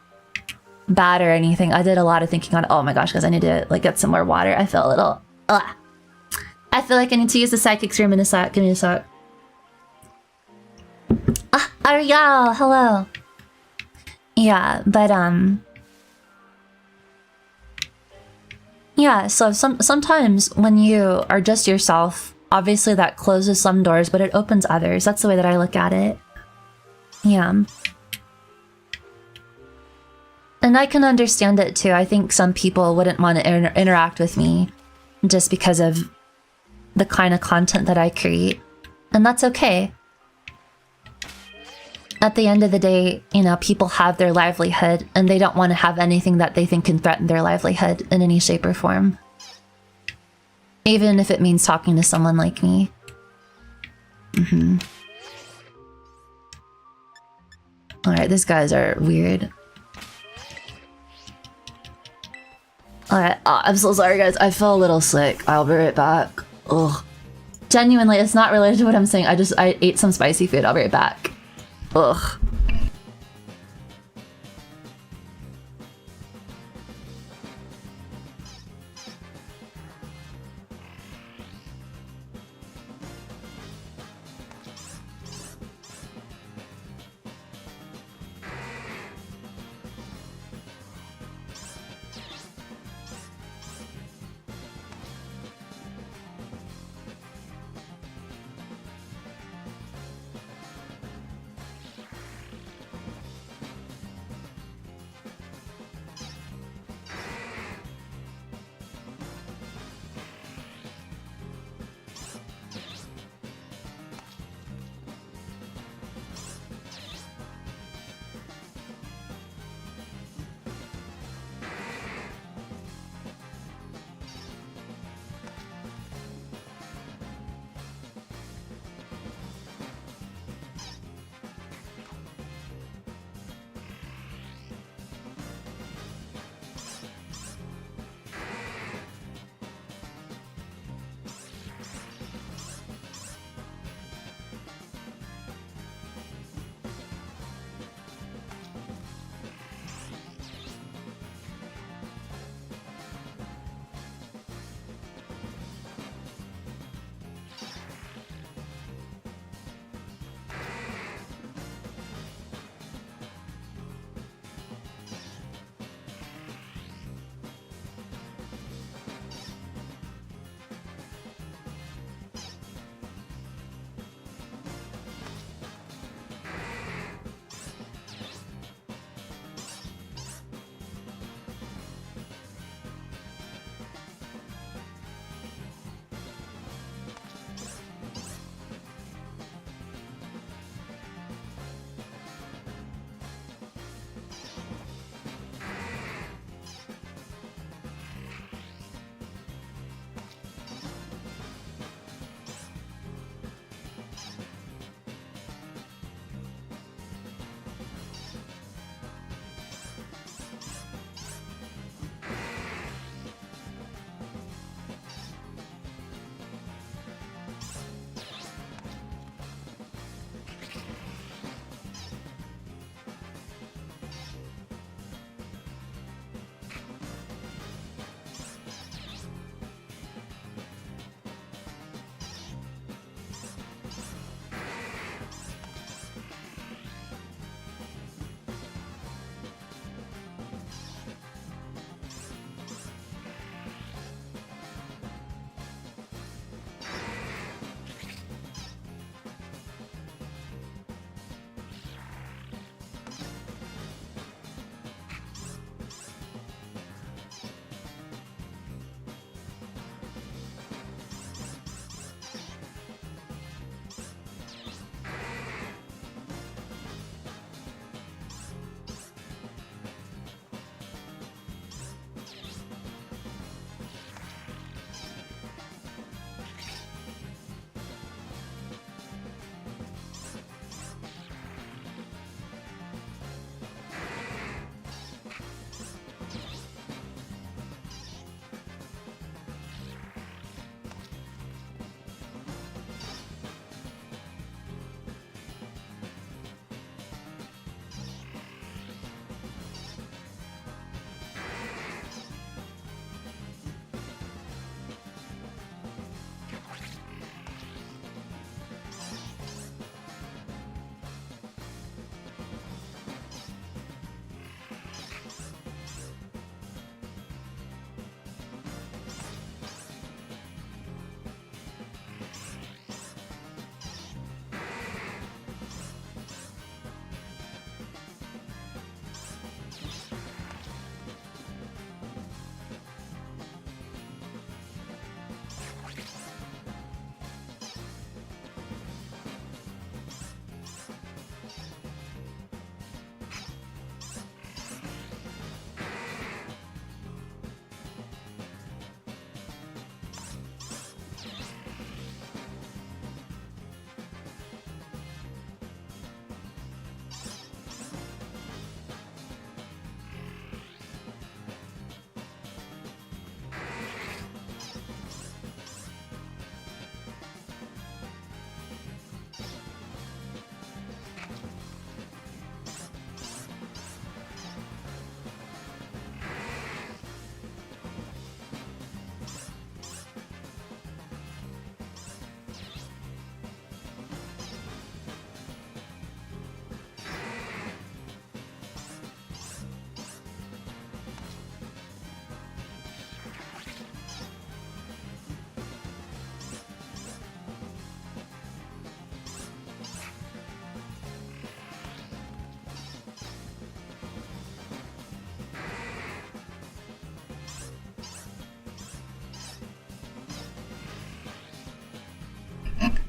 bad or anything. I did a lot of thinking on, oh my gosh, because I need to like get some more water. I feel a little, I feel like I need to use the psychic room in a sec. Give me a sec. Ariel, hello. Yeah, but yeah, so sometimes when you are just yourself, obviously that closes some doors, but it opens others. That's the way that I look at it. Yeah. And I can understand it too. I think some people wouldn't want to interact with me just because of the kind of content that I create. And that's okay. At the end of the day, you know, people have their livelihood and they don't want to have anything that they think can threaten their livelihood in any shape or form. Even if it means talking to someone like me. Alright, these guys are weird. Alright, I'm so sorry guys, I feel a little sick. I'll be right back. Ugh. Genuinely, it's not related to what I'm saying. I ate some spicy food. I'll be right back. Ugh.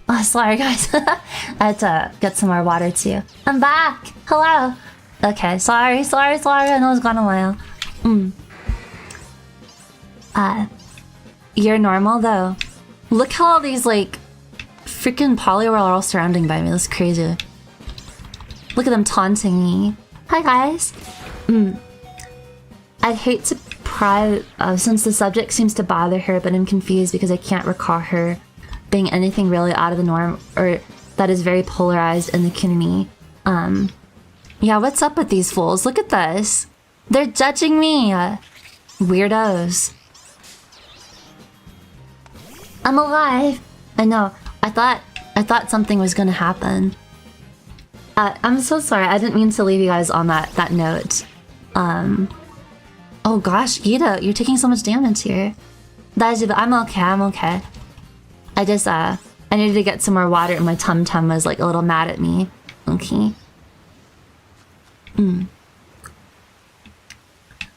Oh, sorry guys. I had to get some more water too. I'm back. Hello. Okay, sorry. I know it's gone a while. You're normal though. Look how all these like freaking Poliwhirl are all surrounding by me. That's crazy. Look at them taunting me. Hi guys. I'd hate to pry since the subject seems to bother her, but I'm confused because I can't recall her being anything really out of the norm or that is very polarized in the community. Yeah, what's up with these fools? Look at this. They're judging me. Weirdos. I'm alive. I know. I thought something was gonna happen. I'm so sorry. I didn't mean to leave you guys on that note. Oh gosh, Ida, you're taking so much damage here. I'm okay. I just I needed to get some more water and my tum-tum was like a little mad at me. Okay.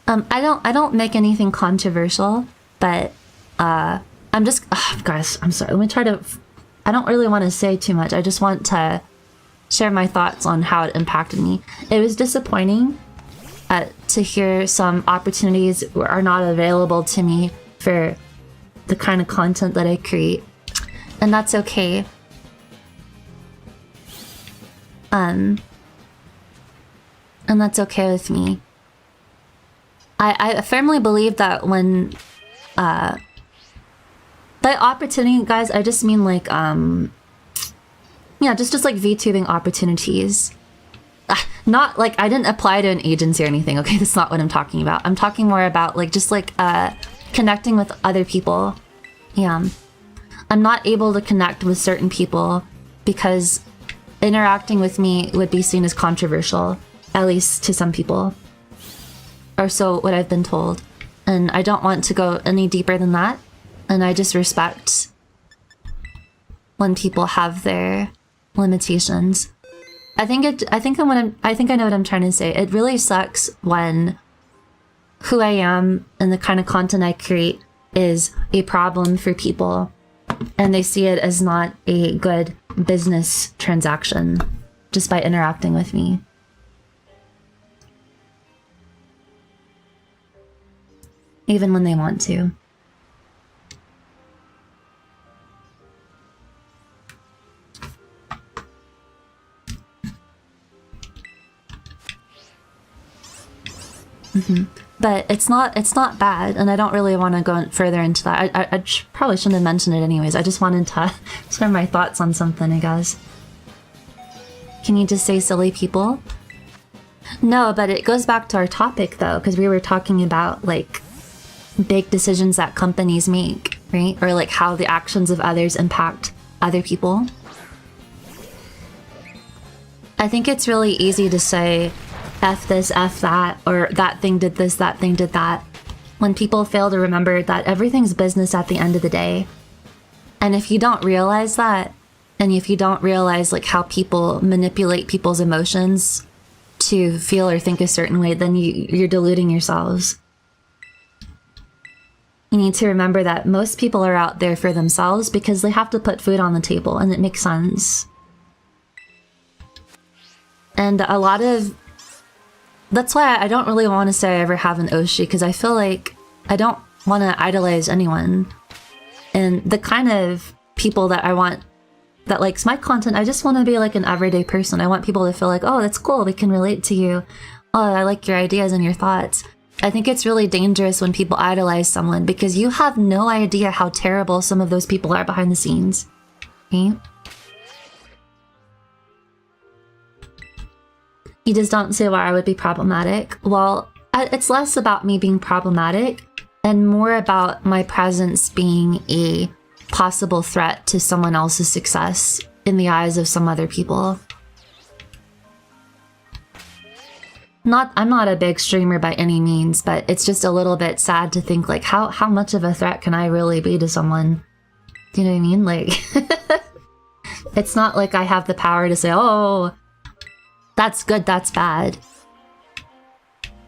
I don't make anything controversial, but I'm just guys, I'm sorry. Let me try to I don't really want to say too much. I just want to share my thoughts on how it impacted me. It was disappointing to hear some opportunities are not available to me for the kind of content that I create. And that's okay. And that's okay with me. I firmly believe that when by opportunity, guys, I just mean like yeah, just like VTubing opportunities. Not like I didn't apply to an agency or anything, okay? That's not what I'm talking about. I'm talking more about like just like connecting with other people. Yeah. I'm not able to connect with certain people because interacting with me would be seen as controversial, at least to some people. Or so what I've been told. And I don't want to go any deeper than that. And I just respect when people have their limitations. I think I know what I'm trying to say. It really sucks when who I am and the kind of content I create is a problem for people and they see it as not a good business transaction just by interacting with me. Even when they want to. But it's not bad, and I don't really want to go further into that. I probably shouldn't have mentioned it anyways. I just wanted to share my thoughts on something, I guess. Can you just say silly people? No, but it goes back to our topic though, because we were talking about like big decisions that companies make, right? Or like how the actions of others impact other people. I think it's really easy to say F this, F that, or that thing did this, that thing did that, when people fail to remember that everything's business at the end of the day. And if you don't realize that, and if you don't realize like how people manipulate people's emotions to feel or think a certain way, then you're deluding yourselves. You need to remember that most people are out there for themselves because they have to put food on the table, and it makes sense. And a lot of that's why I don't really want to say I ever have an Oshi, because I feel like I don't want to idolize anyone. And the kind of people that I want that likes my content, I just want to be like an everyday person. I want people to feel like, oh, that's cool, we can relate to you. Oh, I like your ideas and your thoughts. I think it's really dangerous when people idolize someone because you have no idea how terrible some of those people are behind the scenes. Okay? You just don't see why I would be problematic. Well, it's less about me being problematic and more about my presence being a possible threat to someone else's success in the eyes of some other people. I'm not a big streamer by any means, but it's just a little bit sad to think like how much of a threat can I really be to someone? Do you know what I mean? Like it's not like I have the power to say, oh, that's good, that's bad.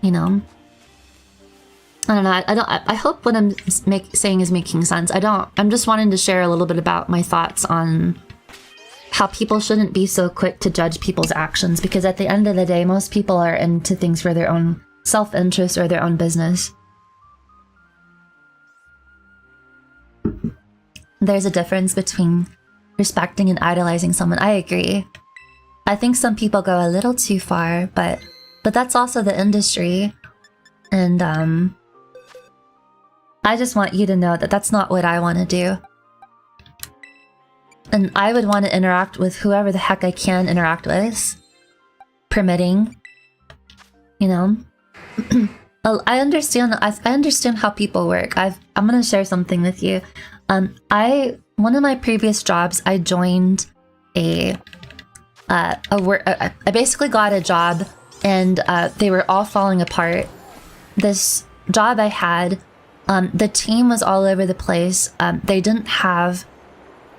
You know? I don't know. I hope what I'm saying is making sense. I'm just wanting to share a little bit about my thoughts on how people shouldn't be so quick to judge people's actions, because at the end of the day, most people are into things for their own self-interest or their own business. There's a difference between respecting and idolizing someone. I agree. I think some people go a little too far, but that's also the industry. And I just want you to know that that's not what I want to do. And I would want to interact with whoever the heck I can interact with, permitting, you know. I understand how people work. I'm gonna share something with you. One of my previous jobs, I joined I basically got a job, and they were all falling apart. This job I had, the team was all over the place. They didn't have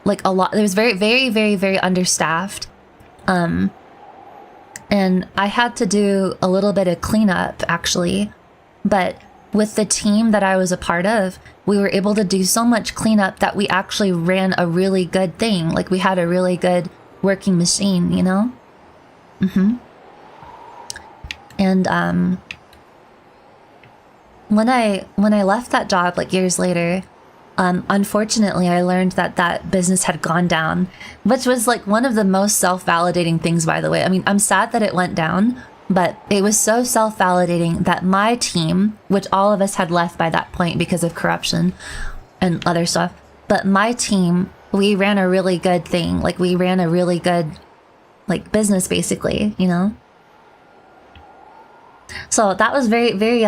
like a lot. It was very, very, very, very understaffed. And I had to do a little bit of cleanup, actually. But with the team that I was a part of, we were able to do so much cleanup that we actually ran a really good thing. Like, we had a really good working machine, you know? And when I left that job, like, years later, unfortunately, I learned that business had gone down, which was like one of the most self-validating things, by the way. I mean, I'm sad that it went down, but it was so self-validating that my team, which all of us had left by that point because of corruption and other stuff, but my team, we ran a really good thing. Like, we ran a really good, like, business, basically, you know? So that was very, very,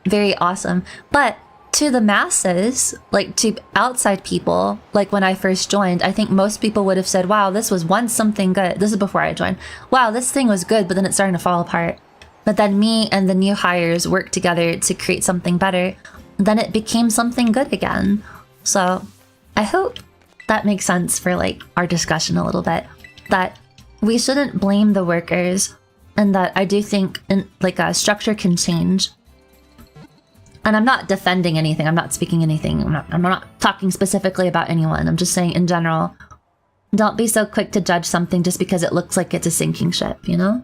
very awesome. But to the masses, like to outside people, like when I first joined, I think most people would have said, wow, this was once something good. This is before I joined. Wow, this thing was good, but then it's starting to fall apart. But then me and the new hires worked together to create something better. Then it became something good again. So I hope that makes sense for like our discussion a little bit, that we shouldn't blame the workers, and that I do think like a structure can change. And I'm not defending anything. I'm not speaking anything. I'm not talking specifically about anyone. I'm just saying in general, don't be so quick to judge something just because it looks like it's a sinking ship, you know?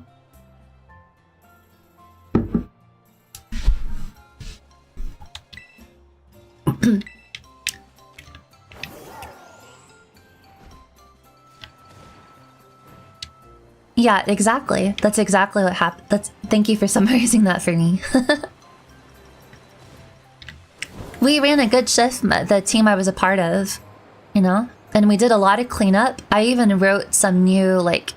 Yeah, exactly. That's exactly what happened. Thank you for summarizing that for me. We ran a good shift, the team I was a part of, you know? And we did a lot of cleanup. I even wrote some new, like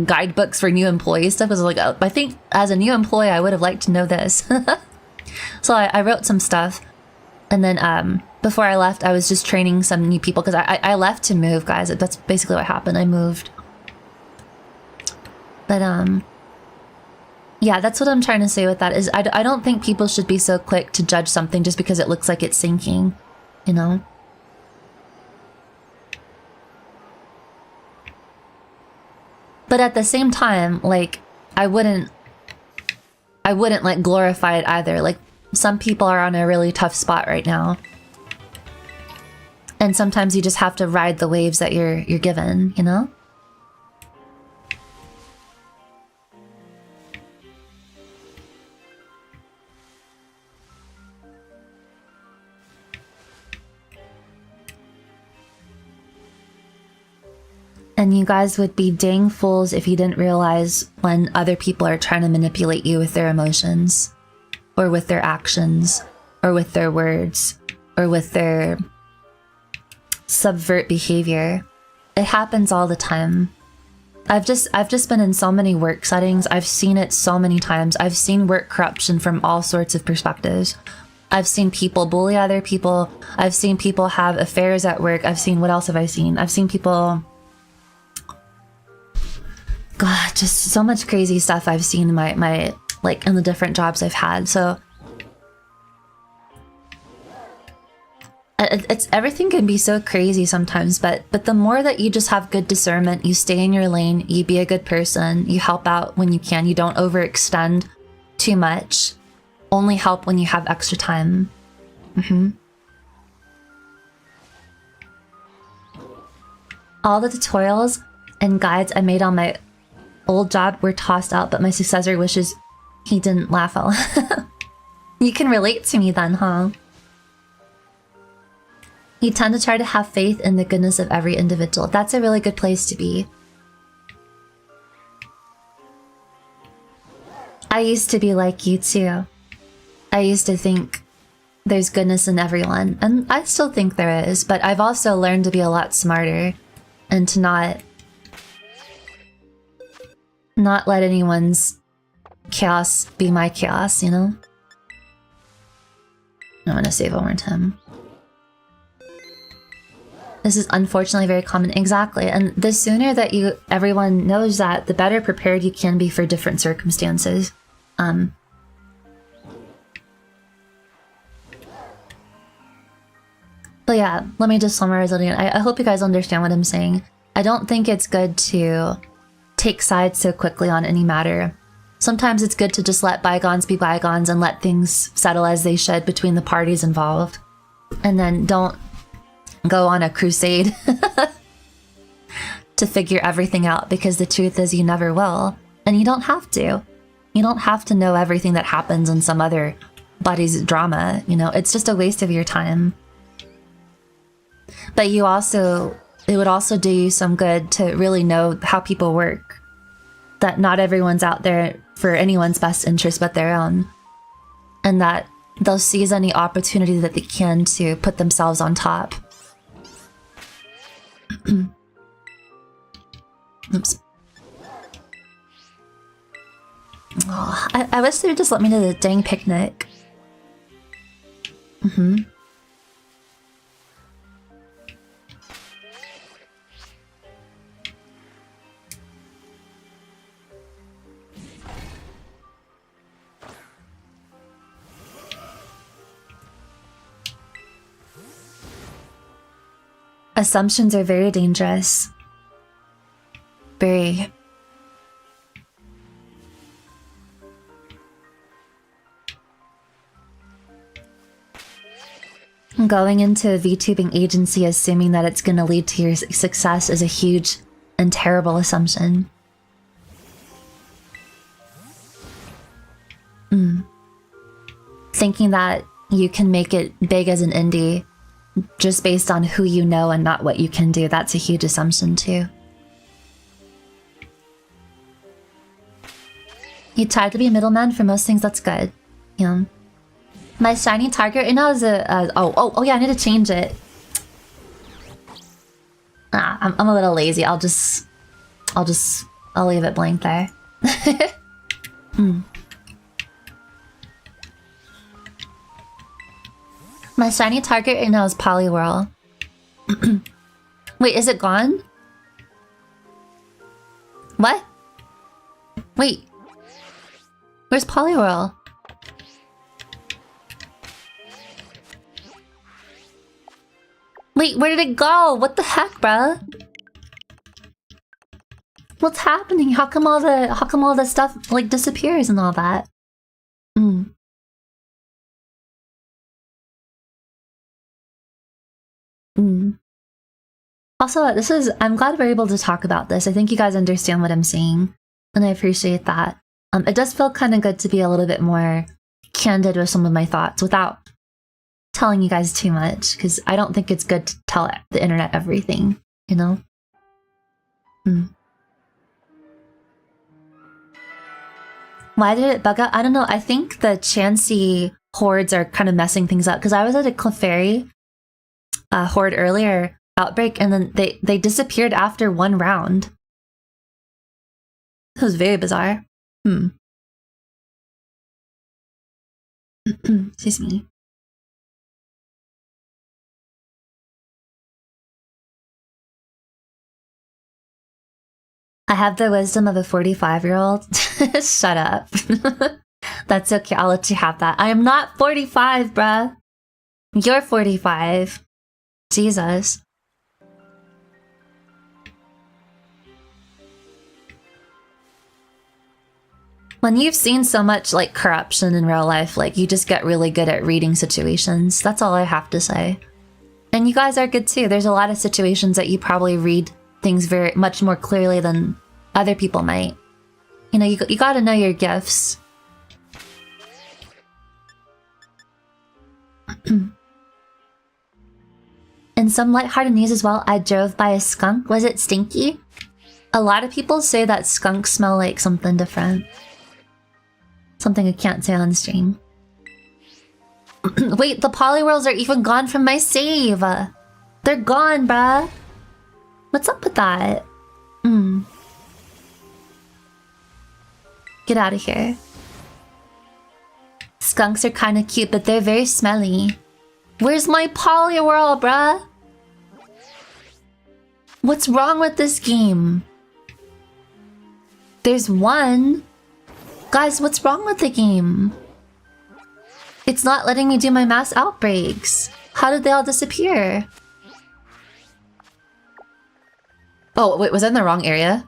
guidebooks for new employees stuff. It was like, I think as a new employee, I would have liked to know this. So I wrote some stuff. And then before I left, I was just training some new people, because I left to move, guys. That's basically what happened. I moved. But, yeah, that's what I'm trying to say with that, is I don't think people should be so quick to judge something just because it looks like it's sinking, you know? But at the same time, like, I wouldn't like glorify it either. Like, some people are on a really tough spot right now. And sometimes you just have to ride the waves that you're given, you know? And you guys would be dang fools if you didn't realize when other people are trying to manipulate you with their emotions, or with their actions, or with their words, or with their subvert behavior. It happens all the time. I've just been in so many work settings. I've seen it so many times. I've seen work corruption from all sorts of perspectives. I've seen people bully other people. I've seen people have affairs at work. What else have I seen? I've seen people... God, just so much crazy stuff I've seen in my like in the different jobs I've had. So it's everything can be so crazy sometimes, but the more that you just have good discernment, you stay in your lane, you be a good person, you help out when you can, you don't overextend too much, only help when you have extra time. All the tutorials, and guides I made on my old job were tossed out, but my successor wishes he didn't laugh out loud. You can relate to me then, huh? You tend to try to have faith in the goodness of every individual. That's a really good place to be. I used to be like you too. I used to think there's goodness in everyone, and I still think there is, but I've also learned to be a lot smarter and to not let anyone's chaos be my chaos, you know? I'm gonna save one more time. This is unfortunately very common. Exactly. And the sooner that everyone knows that, the better prepared you can be for different circumstances. But yeah, let me just summarize it again. I hope you guys understand what I'm saying. I don't think it's good to take sides so quickly on any matter. Sometimes it's good to just let bygones be bygones and let things settle as they should between the parties involved. And then don't go on a crusade to figure everything out, because the truth is you never will. And you don't have to. You don't have to know everything that happens in some other body's drama, you know? It's just a waste of your time. But it would also do you some good to really know how people work. That not everyone's out there for anyone's best interest but their own. And that they'll seize any opportunity that they can to put themselves on top. Oops. Oh, I wish they would just let me to the dang picnic. Assumptions are very dangerous. Very. Going into a VTubing agency assuming that it's going to lead to your success is a huge and terrible assumption. Thinking that you can make it big as an indie just based on who you know and not what you can do, that's a huge assumption too. You try to be a middleman for most things, that's good. Yeah. My shiny target right now is oh yeah, I need to change it. I'm a little lazy. I'll leave it blank there. My shiny target right now is Poliwhirl. Wait, is it gone? What? Wait. Where's Poliwhirl? Wait, where did it go? What the heck, bruh? What's happening? How come all the stuff like disappears and all that? Also, I'm glad we're able to talk about this. I think you guys understand what I'm saying, and I appreciate that. It does feel kind of good to be a little bit more candid with some of my thoughts without telling you guys too much, because I don't think it's good to tell the internet everything, you know? Why did it bug out? I don't know. I think the Chansey hordes are kind of messing things up, because I was at a Clefairy horde earlier outbreak, and then they disappeared after one round. It was very bizarre. Excuse me. I have the wisdom of a 45-year-old. Shut up. That's okay, I'll let you have that. I am not 45, bruh. You're 45. Jesus. When you've seen so much like corruption in real life, like you just get really good at reading situations. That's all I have to say. And you guys are good too. There's a lot of situations that you probably read things very much more clearly than other people might. You know, you gotta know your gifts. In some lighthearted news as well, I drove by a skunk. Was it stinky? A lot of people say that skunks smell like something different. Something I can't say on stream. Wait, the polywhirls are even gone from my save. They're gone, bruh. What's up with that? Get out of here. Skunks are kind of cute, but they're very smelly. Where's my polywhirl, bruh? What's wrong with this game? There's one. Guys, what's wrong with the game? It's not letting me do my mass outbreaks. How did they all disappear? Oh, wait, was I in the wrong area?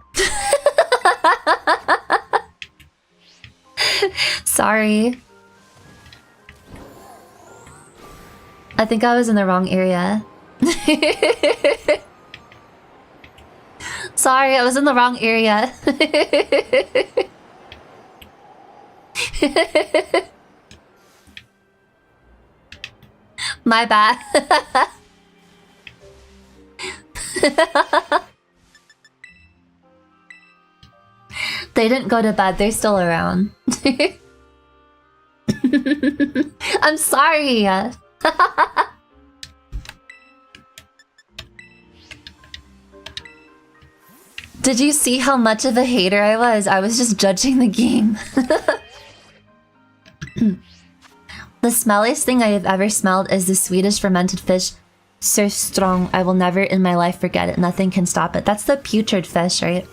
Sorry. I think I was in the wrong area. Sorry, I was in the wrong area. My bad. They didn't go to bed, they're still around. I'm sorry. Did you see how much of a hater I was? I was just judging the game. The smelliest thing I have ever smelled is the Swedish fermented fish. So strong, I will never in my life forget it. Nothing can stop it. That's the putrid fish, right?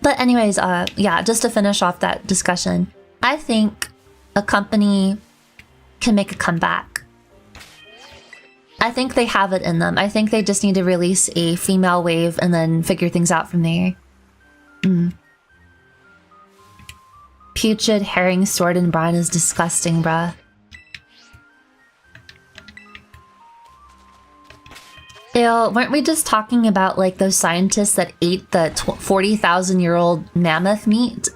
But anyways, yeah, just to finish off that discussion, I think a company can make a comeback. I think they have it in them. I think they just need to release a female wave and then figure things out from there. Putrid herring sword and brine is disgusting, bruh. Ew, weren't we just talking about like those scientists that ate the 40,000-year-old mammoth meat?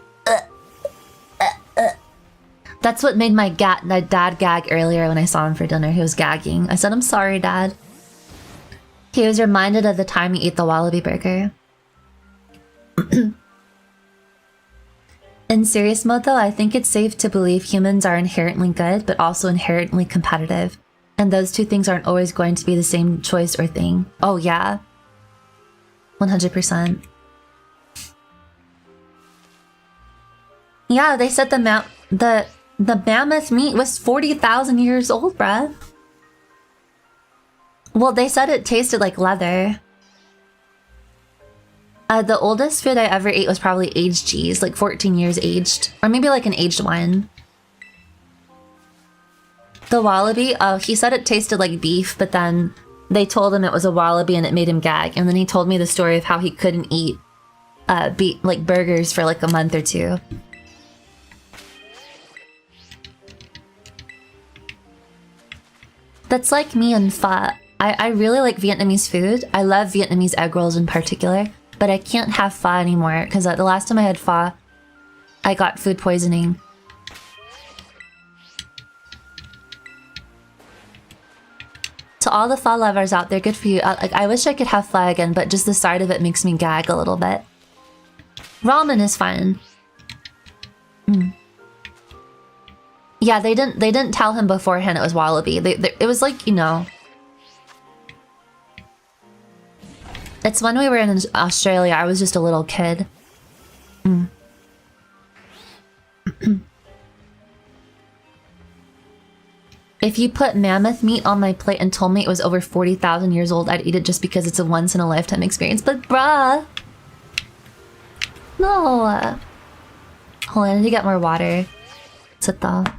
That's what made my dad gag earlier when I saw him for dinner. He was gagging. I said, I'm sorry, Dad. He was reminded of the time he ate the wallaby burger. In serious mode though, I think it's safe to believe humans are inherently good, but also inherently competitive. And those two things aren't always going to be the same choice or thing. Oh yeah. 100%. Yeah, they said the mammoth meat was 40,000 years old, bruh. Well, they said it tasted like leather. The oldest food I ever ate was probably aged cheese, like 14 years aged. Or maybe like an aged wine. The wallaby, oh, he said it tasted like beef, but then they told him it was a wallaby and it made him gag. And then he told me the story of how he couldn't eat like burgers for like a month or two. That's like me and pho. I really like Vietnamese food. I love Vietnamese egg rolls in particular, but I can't have pho anymore because the last time I had pho, I got food poisoning. To all the pho lovers out there, good for you. I wish I could have pho again, but just the sight of it makes me gag a little bit. Ramen is fine. Yeah, they didn't tell him beforehand it was wallaby. It was like, you know. It's when we were in Australia. I was just a little kid. If you put mammoth meat on my plate and told me it was over 40,000 years old, I'd eat it just because it's a once-in-a-lifetime experience. But bruh! No! Hold on, I need to get more water. Sit down.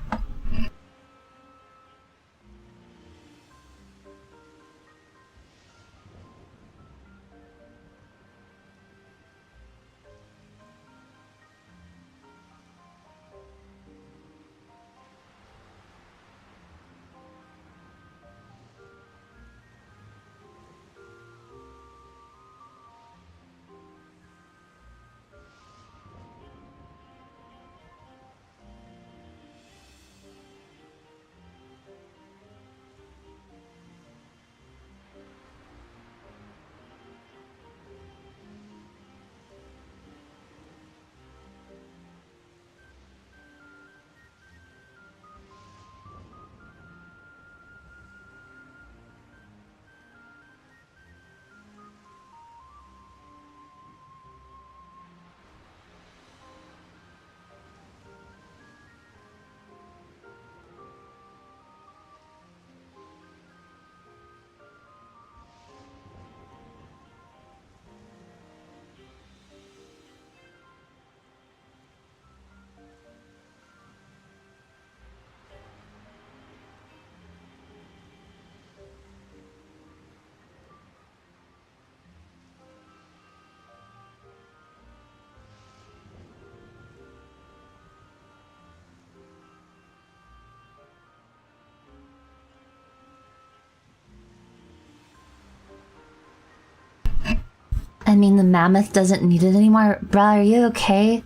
I mean, the mammoth doesn't need it anymore. Bruh, are you okay?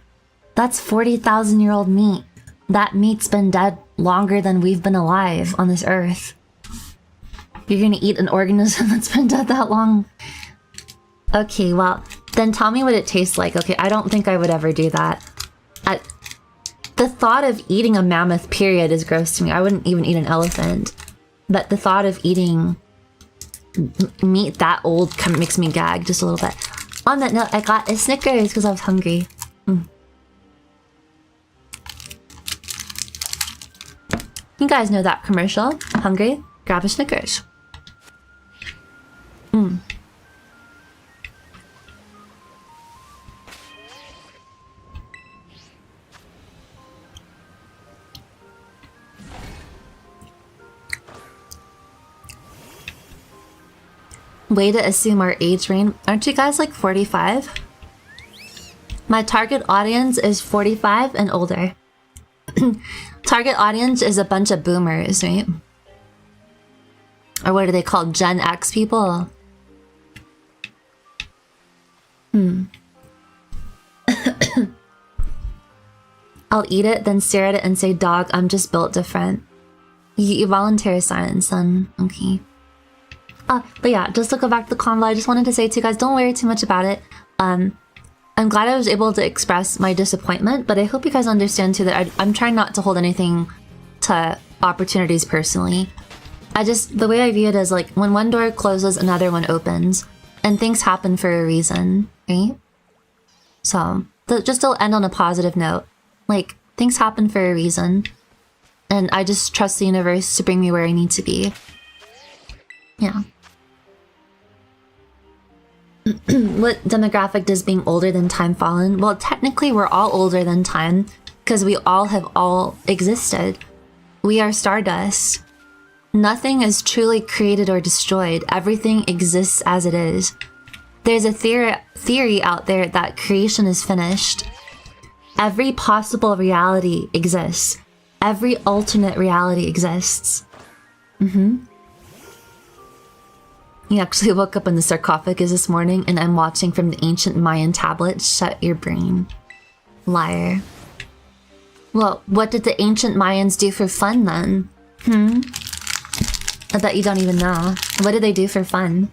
That's 40,000-year-old meat. That meat's been dead longer than we've been alive on this earth. You're gonna eat an organism that's been dead that long? Okay, well, then tell me what it tastes like. Okay, I don't think I would ever do that. The thought of eating a mammoth, period, is gross to me. I wouldn't even eat an elephant. But the thought of eating meat that old makes me gag just a little bit. On that note, I got a Snickers because I was hungry. You guys know that commercial. Hungry? Grab a Snickers. Way to assume our age range. Aren't you guys like 45? My target audience is 45 and older. Target audience is a bunch of boomers, right? Or what are they called? Gen X people? I'll eat it, then stare at it and say, dog, I'm just built different. You voluntary silence, son. Okay. But yeah, just to go back to the convo, I just wanted to say to you guys, don't worry too much about it. I'm glad I was able to express my disappointment, but I hope you guys understand too that I'm trying not to hold anything to opportunities personally. The way I view it is like, when one door closes, another one opens. And things happen for a reason, right? So, just to end on a positive note. Like, things happen for a reason. And I just trust the universe to bring me where I need to be. Yeah. What demographic does being older than time fall in? Well, technically we're all older than time because we all have existed. We are stardust. Nothing is truly created or destroyed. Everything exists as it is. There's a theory out there that creation is finished. Every possible reality exists. Every alternate reality exists. You actually woke up in the sarcophagus this morning and I'm watching from the ancient Mayan tablets. Shut your brain. Liar. Well, what did the ancient Mayans do for fun then? I bet you don't even know. What did they do for fun?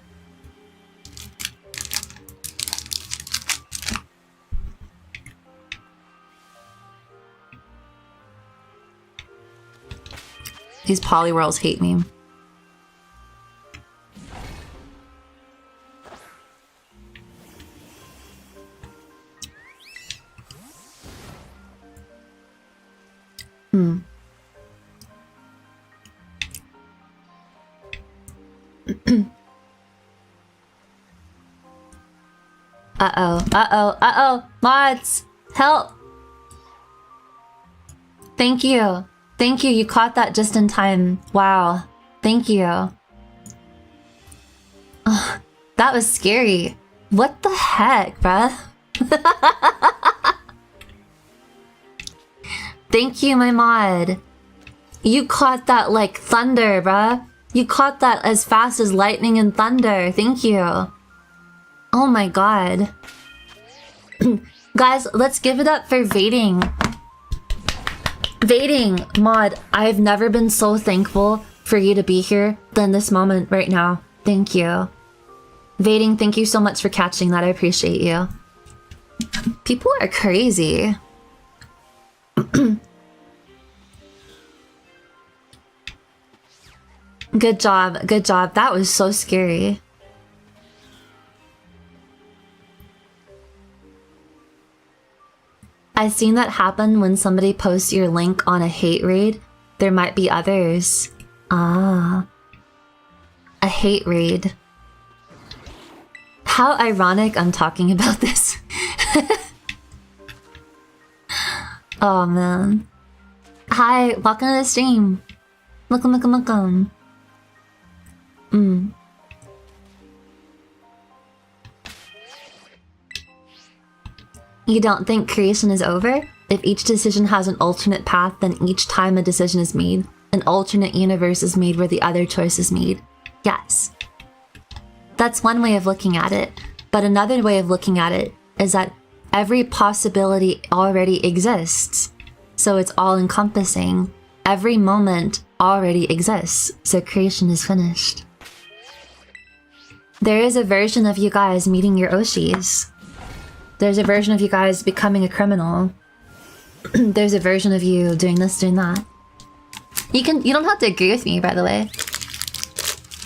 These polywhirls hate me. Uh-oh. Mods! Help! Thank you. Thank you, you caught that just in time. Wow. Thank you. Oh, that was scary. What the heck, bruh? Thank you, my mod. You caught that like thunder, bruh. You caught that as fast as lightning and thunder. Thank you. Oh my god. Guys, let's give it up for Vading. Vading, mod, I've never been so thankful for you to be here than this moment right now. Thank you. Vading, thank you so much for catching that. I appreciate you. People are crazy. Good job, good job. That was so scary. I've seen that happen when somebody posts your link on a hate raid. There might be others. Ah. A hate raid. How ironic I'm talking about this. Oh man. Hi, welcome to the stream. Welcome. You don't think creation is over? If each decision has an alternate path, then each time a decision is made, an alternate universe is made where the other choice is made. Yes. That's one way of looking at it. But another way of looking at it is that every possibility already exists. So it's all encompassing. Every moment already exists. So creation is finished. There is a version of you guys meeting your Oshis. There's a version of you guys becoming a criminal. There's a version of you doing this, doing that. You don't have to agree with me, by the way.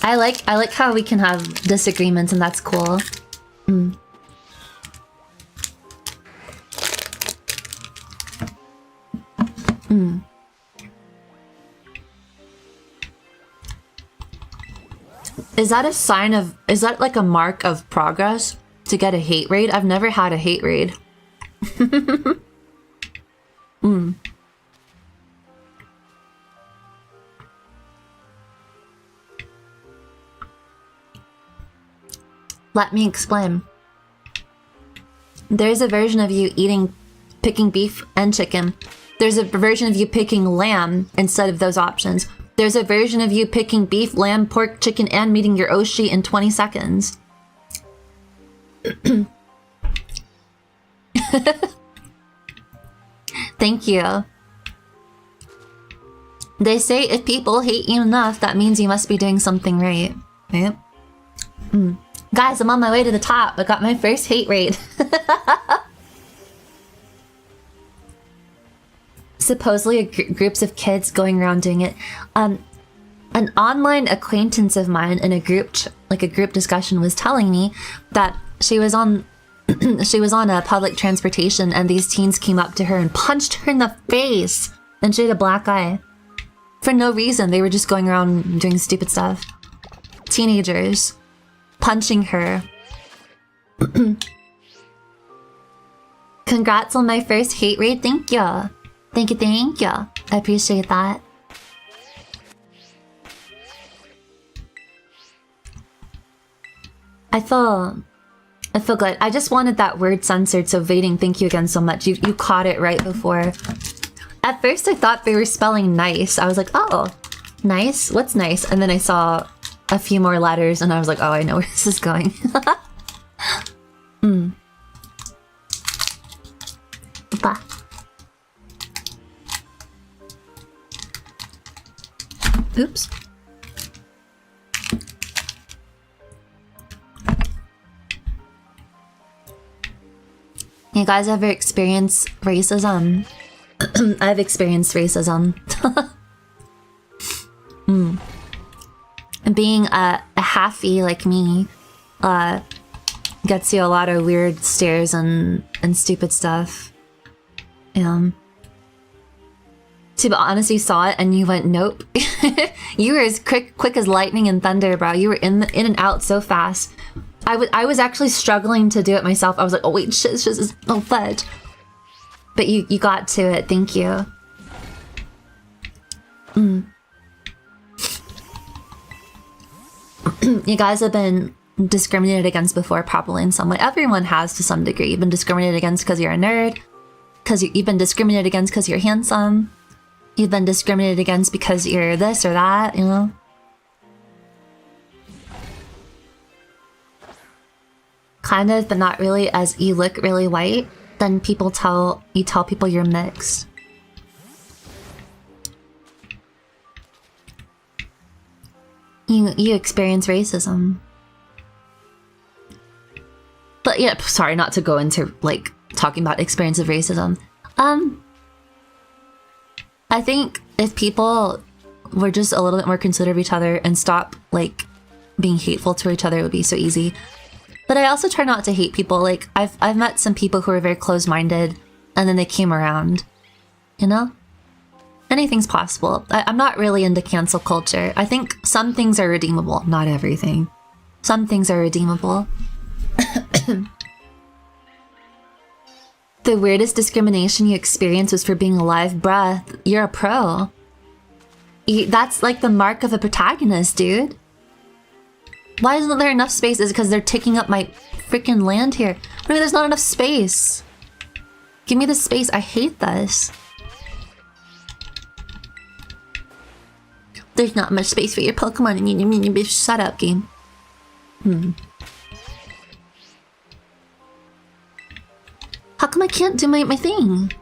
I like how we can have disagreements, and that's cool. Is that a sign of, is that like a mark of progress to get a hate raid? I've never had a hate raid. Let me explain. There's a version of you picking beef and chicken. There's a version of you picking lamb instead of those options. There's a version of you picking beef, lamb, pork, chicken, and meeting your Oshi in 20 seconds. Thank you. They say if people hate you enough, that means you must be doing something right. Right? Guys, I'm on my way to the top. I got my first hate raid. Supposedly groups of kids going around doing it. An online acquaintance of mine in a group discussion was telling me that she was on a public transportation and these teens came up to her and punched her in the face, and she had a black eye for no reason. They were just going around doing stupid stuff. Teenagers punching her. Congrats on my first hate raid. Thank you. Thank you. I appreciate that. I feel good. I just wanted that word censored, so Vading, thank you again so much. You caught it right before. At first I thought they were spelling nice. I was like, oh, nice? What's nice? And then I saw a few more letters and I was like, oh, I know where this is going. Bah. Oops. You guys ever experienced racism? I've experienced racism. Being a halfie like me gets you a lot of weird stares and stupid stuff. To be honest, you saw it and you went, nope. You were as quick as lightning and thunder, bro. You were in and out so fast. I was actually struggling to do it myself. I was like, oh wait, shit, oh fudge. But you got to it. Thank you. You guys have been discriminated against before, probably in some way. Everyone has to some degree. You've been discriminated against because you're a nerd. Because you've been discriminated against because you're handsome. You've been discriminated against because you're this or that, you know? Kind of, but not really. As you look really white, then people tell people you're mixed. You experience racism. But yeah, sorry, not to go into like talking about experience of racism. I think if people were just a little bit more considerate of each other and stop like being hateful to each other, it would be so easy. But I also try not to hate people. Like I've met some people who are very closed-minded and then they came around, you know? Anything's possible. I'm not really into cancel culture. I think some things are redeemable, not everything. Some things are redeemable. The weirdest discrimination you experienced was for being alive, bruh. You're a pro. That's like the mark of a protagonist, dude. Why isn't there enough space? Is it because they're taking up my freaking land here? I mean, there's not enough space. Give me the space. I hate this. There's not much space for your Pokemon and you shut up, game. How come I can't do my thing?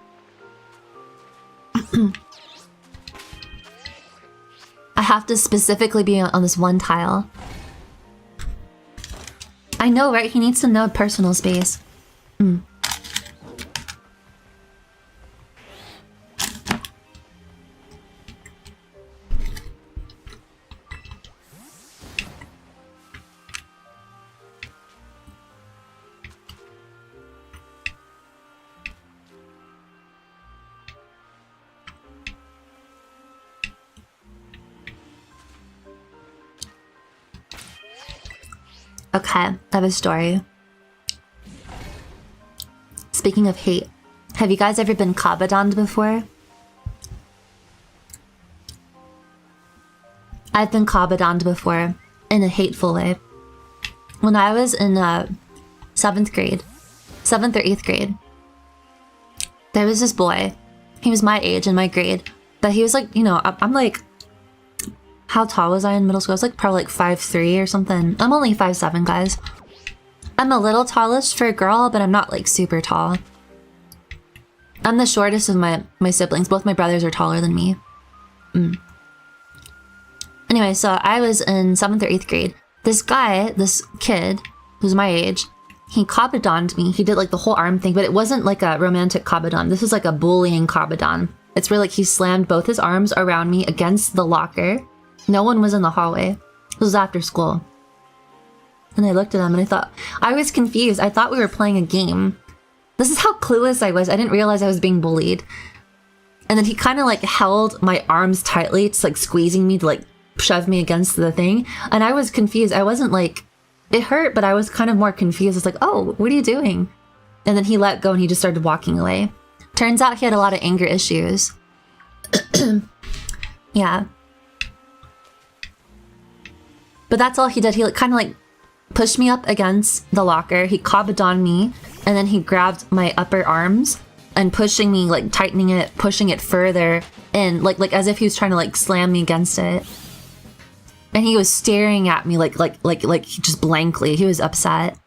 I have to specifically be on this one tile. I know, right? He needs to know personal space. Okay, I have a story. Speaking of hate, have you guys ever been kabadoned before? I've been kabadoned before in a hateful way. When I was in 7th or 8th grade, there was this boy. He was my age in my grade, but he was like, you know, I'm like, how tall was I in middle school? I was like probably like 5'3" or something. I'm only 5'7", guys. I'm a little tallish for a girl, but I'm not like super tall. I'm the shortest of my siblings. Both my brothers are taller than me. Anyway, so I was in 7th or 8th grade. This guy, this kid, who's my age, he kabadoned me. He did like the whole arm thing, but it wasn't like a romantic kabadon. This was like a bullying kabadon. It's where like he slammed both his arms around me against the locker. No one was in the hallway. It was after school. And I looked at him and I thought, I was confused. I thought we were playing a game. This is how clueless I was. I didn't realize I was being bullied. And then he kind of like held my arms tightly. It's like squeezing me to like shove me against the thing. And I was confused. I wasn't like, it hurt, but I was kind of more confused. It's like, oh, what are you doing? And then he let go and he just started walking away. Turns out he had a lot of anger issues. Yeah. But that's all he did. He like, kind of like pushed me up against the locker. He kabadoned me, and then he grabbed my upper arms and pushing me, like tightening it, pushing it further in, like as if he was trying to like slam me against it. And he was staring at me like just blankly. He was upset.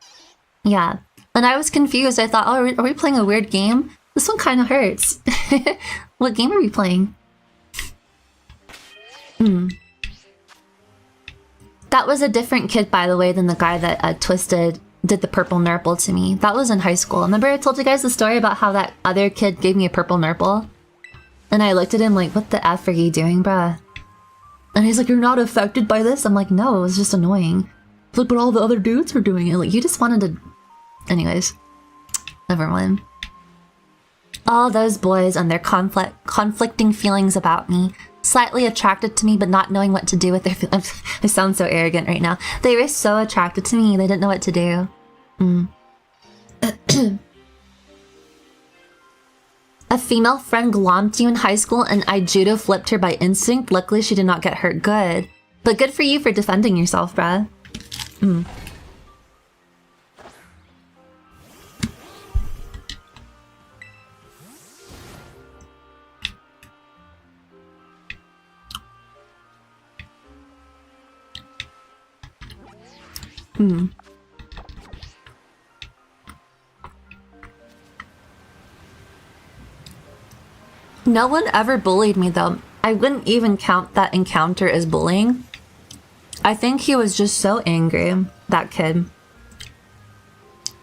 Yeah. And I was confused. I thought, oh, are we playing a weird game? This one kind of hurts. What game are we playing? That was a different kid, by the way, than the guy that did the purple nurple to me. That was in high school. Remember I told you guys the story about how that other kid gave me a purple nurple? And I looked at him like, what the F are you doing, bruh? And he's like, you're not affected by this? I'm like, no, it was just annoying. Look, but all the other dudes were doing it. Like, you just wanted to... Anyways. Never mind. All those boys and their conflicting feelings about me. Slightly attracted to me, but not knowing what to do with their feelings. I sound so arrogant right now. They were so attracted to me, they didn't know what to do. A female friend glomped you in high school and I judo flipped her by instinct. Luckily, she did not get hurt. Good. But good for you for defending yourself, bruh. No one ever bullied me though. I wouldn't even count that encounter as bullying. I think he was just so angry, that kid.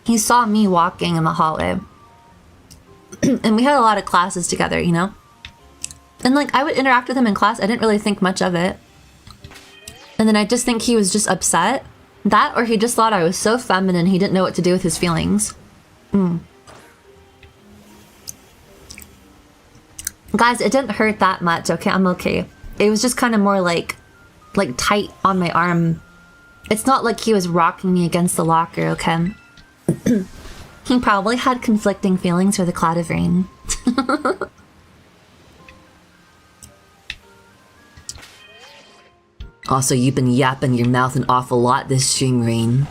He saw me walking in the hallway. And we had a lot of classes together, you know? And like, I would interact with him in class. I didn't really think much of it. And then I just think he was just upset. That, or he just thought I was so feminine he didn't know what to do with his feelings. Guys, it didn't hurt that much, okay? I'm okay. It was just kind of more like tight on my arm. It's not like he was rocking me against the locker, okay? He probably had conflicting feelings for the cloud of rain. Also, you've been yapping your mouth an awful lot this stream, Raein.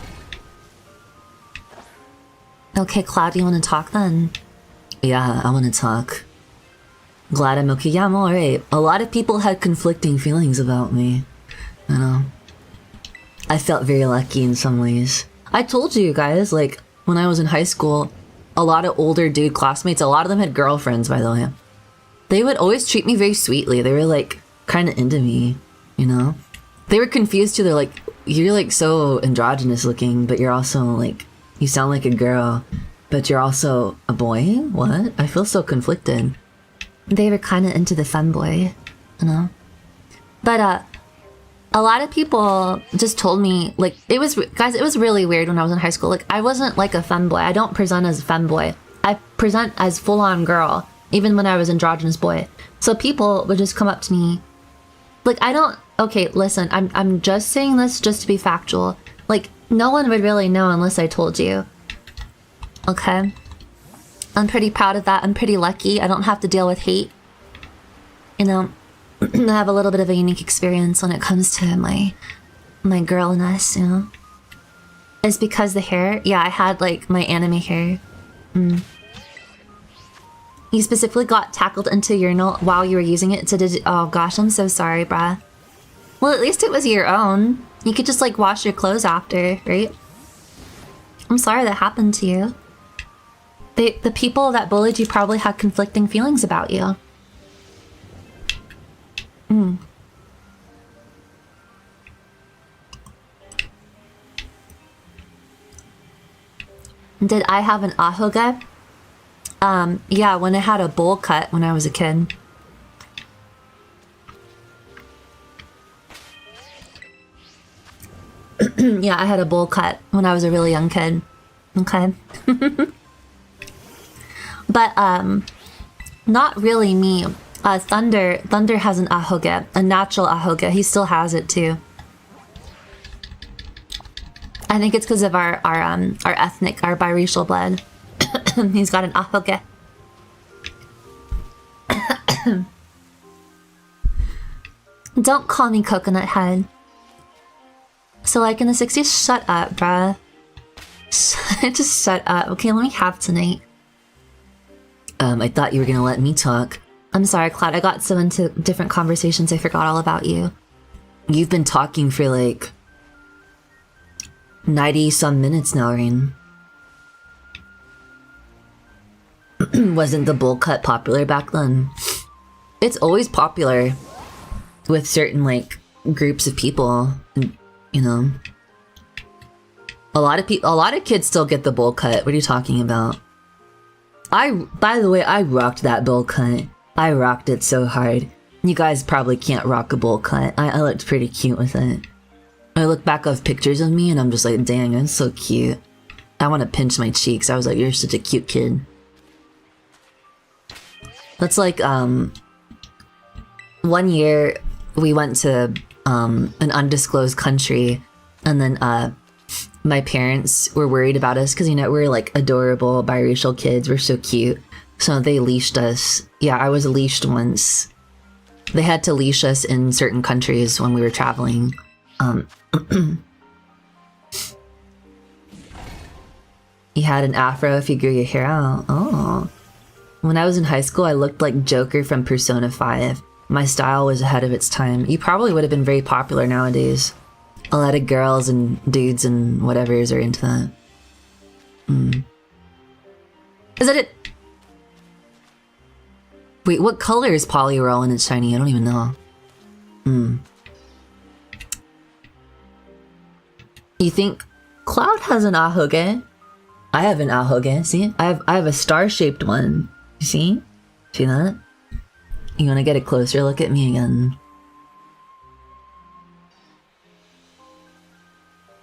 Okay, Cloud, you want to talk then? Yeah, I want to talk. Glad I'm okay. Yeah, I'm alright. A lot of people had conflicting feelings about me. You know. I felt very lucky in some ways. I told you guys, like, when I was in high school, a lot of older dude classmates. A lot of them had girlfriends, by the way. They would always treat me very sweetly. They were like kind of into me, you know? They were confused too. They're like, you're like so androgynous looking, but you're also like, you sound like a girl, but you're also a boy? What? I feel so conflicted. They were kind of into the femboy, you know? But, a lot of people just told me, like, it was, guys, it was really weird when I was in high school. Like, I wasn't like a femboy. I don't present as a femboy. I present as full-on girl, even when I was androgynous boy. So people would just come up to me. Like, I don't, okay, listen, I'm just saying this just to be factual. Like, no one would really know unless I told you. Okay? I'm pretty proud of that. I'm pretty lucky. I don't have to deal with hate. You know? I have a little bit of a unique experience when it comes to my girlness, you know? It's because the hair, yeah, I had like my anime hair. You specifically got tackled into urinal while you were using it to oh gosh, I'm so sorry, bruh. Well, at least it was your own. You could just like wash your clothes after, right? I'm sorry that happened to you. The people that bullied you probably had conflicting feelings about you. Did I have an ahoge? Yeah, when I had a bowl cut when I was a kid. Yeah, I had a bowl cut when I was a really young kid. Okay. But, not really me. Thunder has an ahoge, a natural ahoge. He still has it too. I think it's because of our ethnic, our biracial blood. He's got an ahoge. Don't call me coconut head. So like in the 60s, shut up, bruh. Just shut up. Okay, let me have tonight. I thought you were gonna let me talk. I'm sorry, Cloud. I got so into different conversations I forgot all about you. You've been talking for like 90-some minutes now, Raein. Wasn't the bowl cut popular back then? It's always popular with certain like groups of people, you know. A lot of kids still get the bowl cut. What are you talking about? By the way, I rocked that bowl cut. I rocked it so hard. You guys probably can't rock a bowl cut. I looked pretty cute with it. I look back of pictures of me and I'm just like, dang, I'm so cute. I want to pinch my cheeks. I was like, you're such a cute kid. That's like, 1 year we went to, an undisclosed country and then, my parents were worried about us because, you know, we're like adorable biracial kids. We're so cute. So they leashed us. Yeah, I was leashed once. They had to leash us in certain countries when we were traveling. You had an afro if you grew your hair out. Oh. When I was in high school, I looked like Joker from Persona 5. My style was ahead of its time. You probably would have been very popular nowadays. A lot of girls and dudes and whatevers are into that. Is that it? Wait, what color is Polyroll when it's shiny? I don't even know. You think Cloud has an ahoge? I have an ahoge. See, I have a star-shaped one. You see? See that? You want to get a closer look at me again?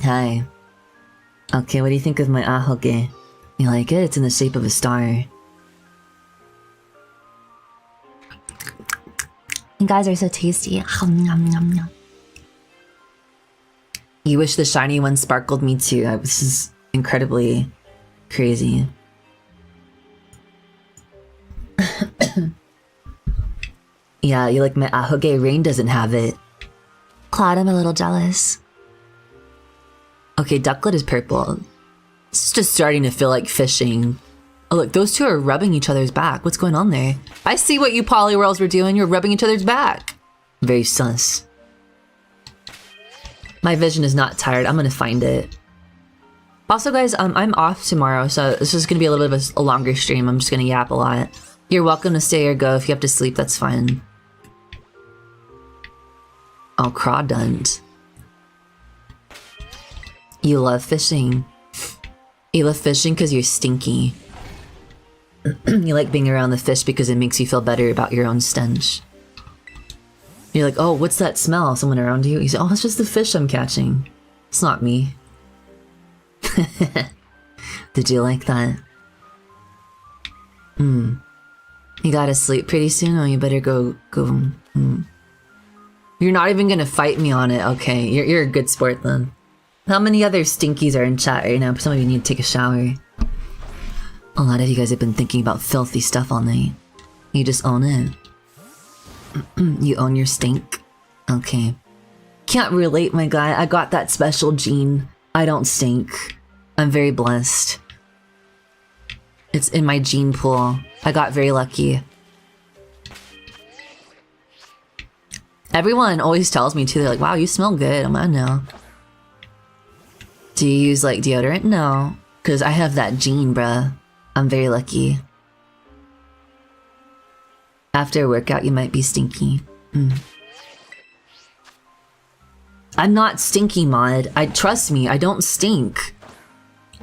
Hi. Okay, what do you think of my ahoge? You like it? It's in the shape of a star. You guys are so tasty. You wish the shiny one sparkled me too. This is incredibly crazy. Yeah, you like my ahoge? Raein doesn't have it. Cloud, I'm a little jealous. Okay, Ducklet is purple. It's just starting to feel like fishing. Oh look, those two are rubbing each other's back. What's going on there? I see what you Polyrolls were doing. You're rubbing each other's back. Very sus. My vision is not tired. I'm gonna find it. Also, guys, I'm off tomorrow, so this is gonna be a little bit of a longer stream. I'm just gonna yap a lot. You're welcome to stay or go. If you have to sleep, that's fine. Oh, crawdunt. You love fishing. You love fishing because you're stinky. You like being around the fish because it makes you feel better about your own stench. You're like, oh, what's that smell? Someone around you? You say, oh, it's just the fish I'm catching. It's not me. Did you like that? You gotta sleep pretty soon? Oh, you better go. You're not even gonna fight me on it. Okay, you're a good sport then. How many other stinkies are in chat right now? Some of you need to take a shower. A lot of you guys have been thinking about filthy stuff all night. You just own it. You own your stink. Okay. Can't relate, my guy. I got that special gene. I don't stink. I'm very blessed. It's in my gene pool. I got very lucky. Everyone always tells me too, they're like, wow, you smell good. I'm like, I know. Do you use like deodorant? No. Because I have that gene, bruh. I'm very lucky. After a workout, you might be stinky. I'm not stinky, Mod. Trust me, I don't stink.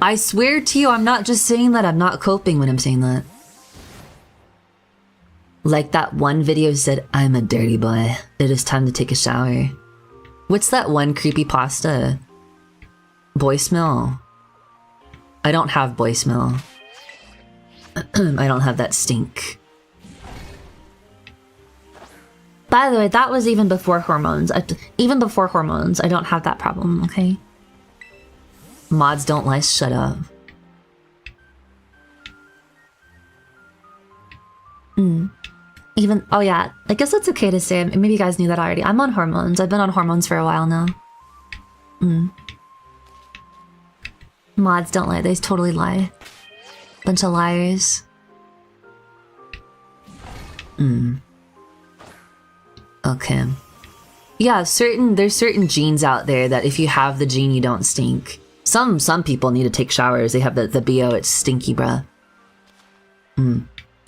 I swear to you, I'm not just saying that. I'm not coping when I'm saying that. Like that one video said, I'm a dirty boy. It is time to take a shower. What's that one creepypasta? Boy smell. I don't have boy smell. I don't have that stink. By the way, that was even before hormones. Even before hormones, I don't have that problem, okay? Mods don't lie, shut up. Even, oh yeah, I guess that's okay to say. Maybe you guys knew that already. I'm on hormones. I've been on hormones for a while now. Mods don't lie, they totally lie. Bunch of liars. Okay. Yeah, there's certain genes out there that if you have the gene, you don't stink. Some people need to take showers. They have the BO, it's stinky, bruh.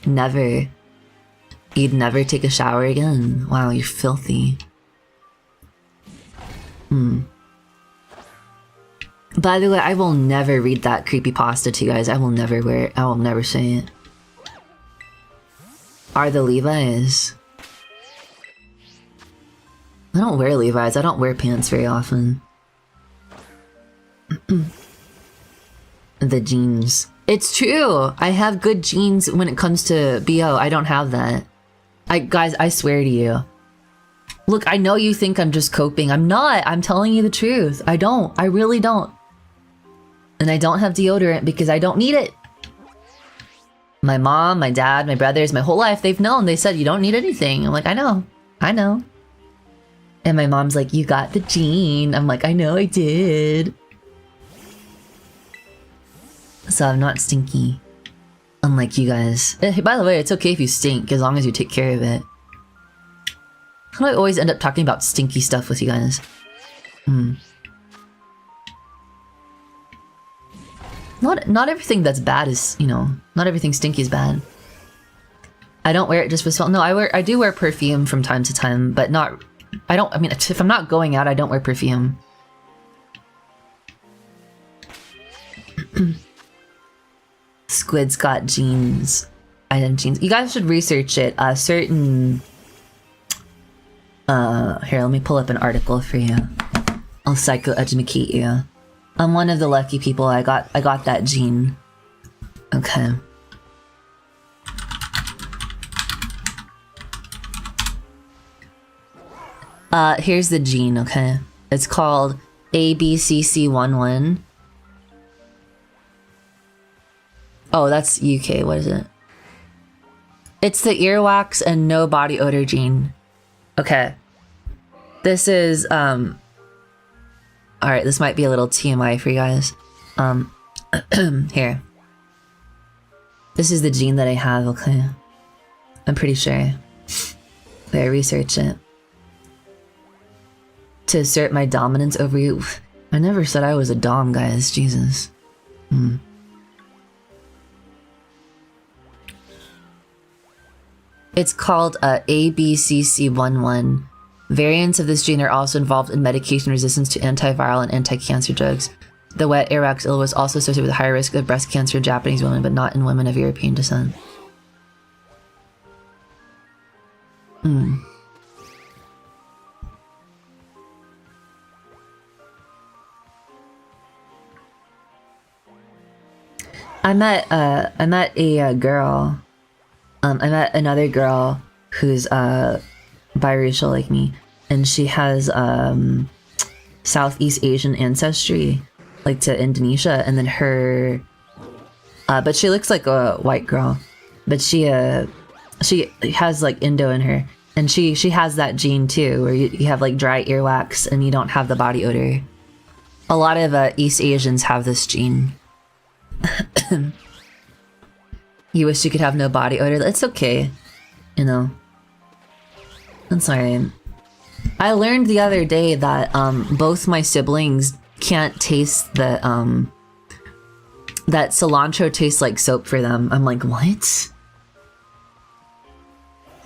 Never. You'd never take a shower again? Wow, you're filthy. By the way, I will never read that creepypasta to you guys. I will never wear it. I will never say it. Are the Levi's? I don't wear Levi's. I don't wear pants very often. The jeans. It's true! I have good genes when it comes to BO. I don't have that. Guys, I swear to you. Look, I know you think I'm just coping. I'm not. I'm telling you the truth. I don't. I really don't. And I don't have deodorant because I don't need it. My mom, my dad, my brothers, my whole life, they've known. They said, you don't need anything. I'm like, I know. I know. And my mom's like, you got the gene. I'm like, I know I did. So I'm not stinky. Unlike you guys. By the way, it's okay if you stink as long as you take care of it. How do I always end up talking about stinky stuff with you guys? Not everything that's bad is, you know, not everything stinky is bad. I don't wear it just for smell. No, I do wear perfume from time to time, but not, I mean, if I'm not going out, I don't wear perfume. Squid's got genes. I have genes. You guys should research it. Certain... here, let me pull up an article for you. I'll psycho-educate you. I'm one of the lucky people. I got that gene. Okay. Here's the gene, okay? It's called ABCC11. Oh, that's UK. What is it? It's the earwax and no body odor gene. Okay. This is, alright, this might be a little TMI for you guys. Here. This is the gene that I have, okay? I'm pretty sure. Wait, I research it. To assert my dominance over you. I never said I was a dom, guys. Jesus. It's called ABCC11. Variants of this gene are also involved in medication resistance to antiviral and anti-cancer drugs. The wet earwax ill was also associated with a higher risk of breast cancer in Japanese women, but not in women of European descent. I met a girl. I met another girl who's biracial like me, and she has Southeast Asian ancestry, like to Indonesia, and then her, but she looks like a white girl, but she has like Indo in her, and she has that gene too, where you have like dry earwax and you don't have the body odor. A lot of East Asians have this gene. You wish you could have no body odor. It's okay, you know. That's alright. I learned the other day that both my siblings can't taste the that cilantro tastes like soap for them. I'm like, what?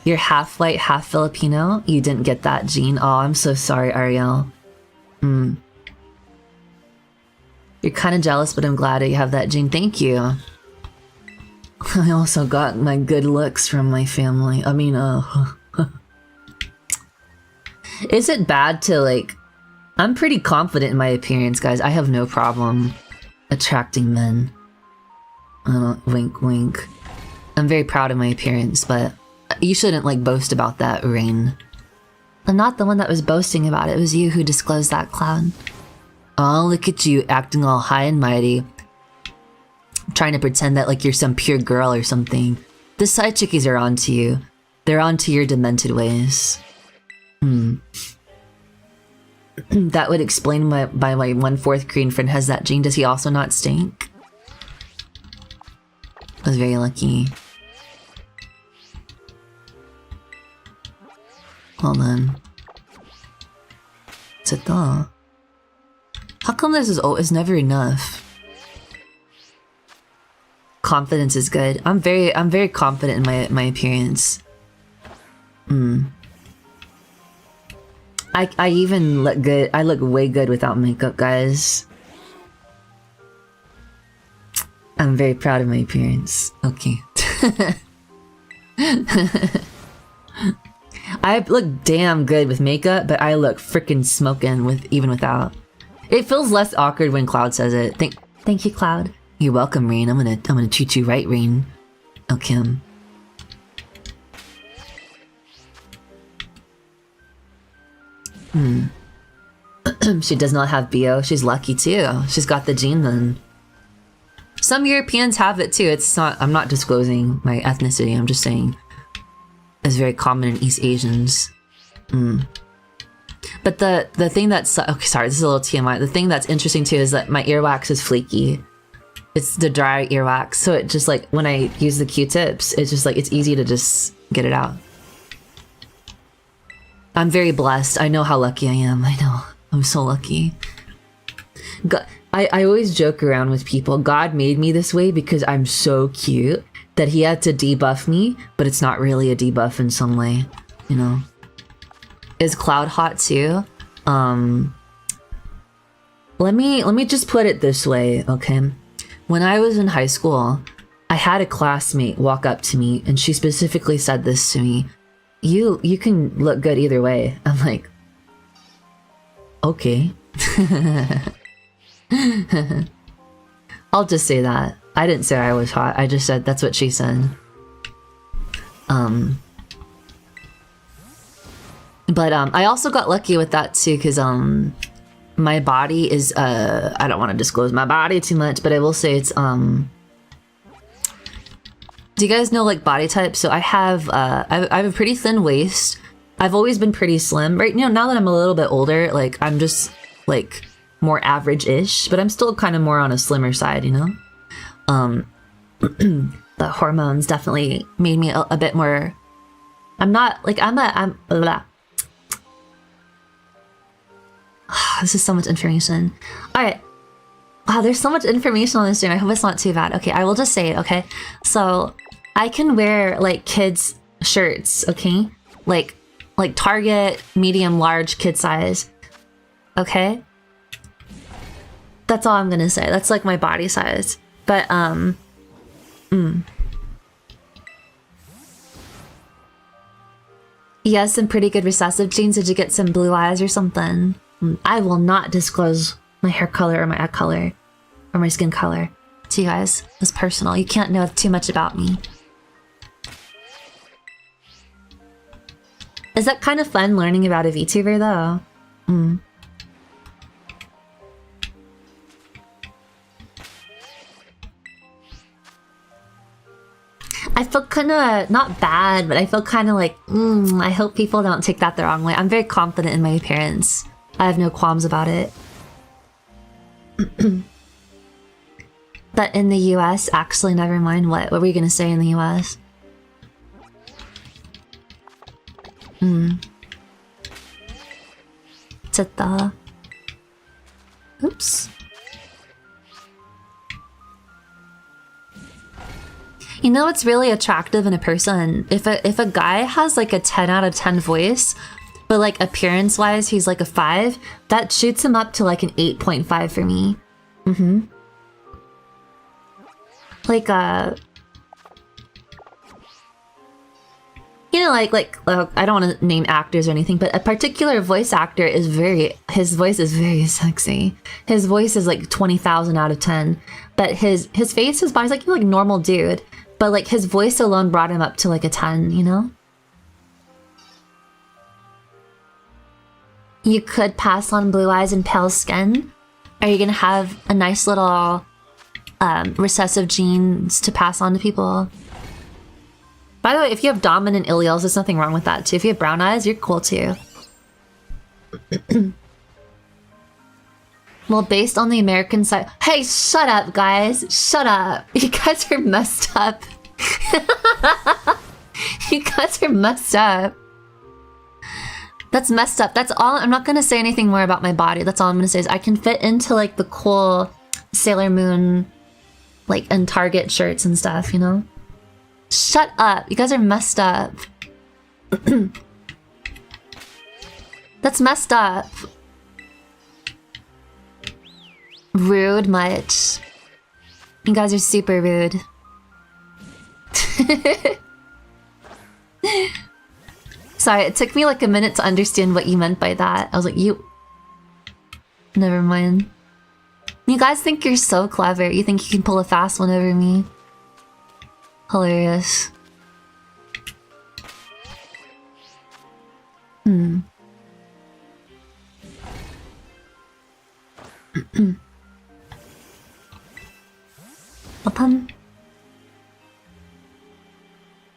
You're half white, half Filipino? You didn't get that gene? Oh, I'm so sorry, Ariel. You're kind of jealous, but I'm glad that you have that gene. Thank you. I also got my good looks from my family. I mean, is it bad to like... I'm pretty confident in my appearance, guys. I have no problem attracting men. Wink, wink. I'm very proud of my appearance, but you shouldn't like boast about that, Raein. I'm not the one that was boasting about it. It was you who disclosed that, Cloud. Oh, look at you acting all high and mighty. Trying to pretend that like you're some pure girl or something. The side chickies are onto you. They're onto your demented ways. That would explain why my 1/4 Korean friend has that gene. Does he also not stink? I was very lucky. Hold on. What's it though? How come this is never enough? Confidence is good. I'm very confident in my appearance. I even look good. I look way good without makeup, guys. I'm very proud of my appearance. Okay. I look damn good with makeup, but I look freaking smoking even without. It feels less awkward when Cloud says it. Thank you, Cloud. You're welcome, Raein. I'm gonna treat you right, Raein. Oh, Kim. She does not have BO. She's lucky too. She's got the gene then. Some Europeans have it too. It's not. I'm not disclosing my ethnicity. I'm just saying it's very common in East Asians. But the thing that's okay. Sorry, this is a little TMI. The thing that's interesting too is that my earwax is flaky. It's the dry earwax, so it just like when I use the Q-tips, it's just like it's easy to just get it out. I'm very blessed. I know how lucky I am. I know. I'm so lucky. God, I always joke around with people. God made me this way because I'm so cute that he had to debuff me, but it's not really a debuff in some way, you know? Is Cloud hot too? Let me just put it this way, okay? When I was in high school, I had a classmate walk up to me and she specifically said this to me. You can look good either way. I'm like, okay. I'll just say that. I didn't say I was hot. I just said that's what she said. But I also got lucky with that too, because my body is I don't want to disclose my body too much, but I will say it's do you guys know like body type? So I have a pretty thin waist. I've always been pretty slim. Right now that I'm a little bit older, like I'm just like more average-ish, but I'm still kind of more on a slimmer side, you know? The hormones definitely made me a bit more. I'm not like I'm blah. This is so much information. All right. Wow, there's so much information on this stream. I hope it's not too bad. Okay, I will just say it, okay? So, I can wear, like, kids' shirts, okay? Like Target, medium, large, kid size. Okay? That's all I'm gonna say. That's, like, my body size. But, He has some pretty good recessive genes. Did you get some blue eyes or something? I will not disclose my hair color or my eye color or my skin color to you guys. It's personal. You can't know too much about me. Is that kind of fun learning about a VTuber though? I feel kind of, not bad, but I feel kind of like, I hope people don't take that the wrong way. I'm very confident in my appearance. I have no qualms about it. But in the US, actually, never mind. What were you gonna say in the US? Oops. You know what's really attractive in a person? If a guy has like a 10 out of 10 voice, but like appearance wise he's like a 5, that shoots him up to like an 8.5 for me. Like you know, like I don't want to name actors or anything, but a particular voice actor is his voice is very sexy. His voice is like 20,000 out of 10, but his face, his body's like normal dude, but like his voice alone brought him up to like a 10, you know? You could pass on blue eyes and pale skin. Are you gonna have a nice little recessive genes to pass on to people? By the way, if you have dominant alleles, there's nothing wrong with that too. If you have brown eyes, you're cool too. Well, based on the American side... Hey, shut up, guys. Shut up. You guys are messed up. You guys are messed up. That's messed up. That's all. I'm not going to say anything more about my body. That's all I'm going to say is I can fit into like the cool Sailor Moon like and Target shirts and stuff, you know? Shut up. You guys are messed up. That's messed up. Rude much. You guys are super rude. Sorry, it took me like a minute to understand what you meant by that. I was like, you... Never mind. You guys think you're so clever. You think you can pull a fast one over me. Hilarious.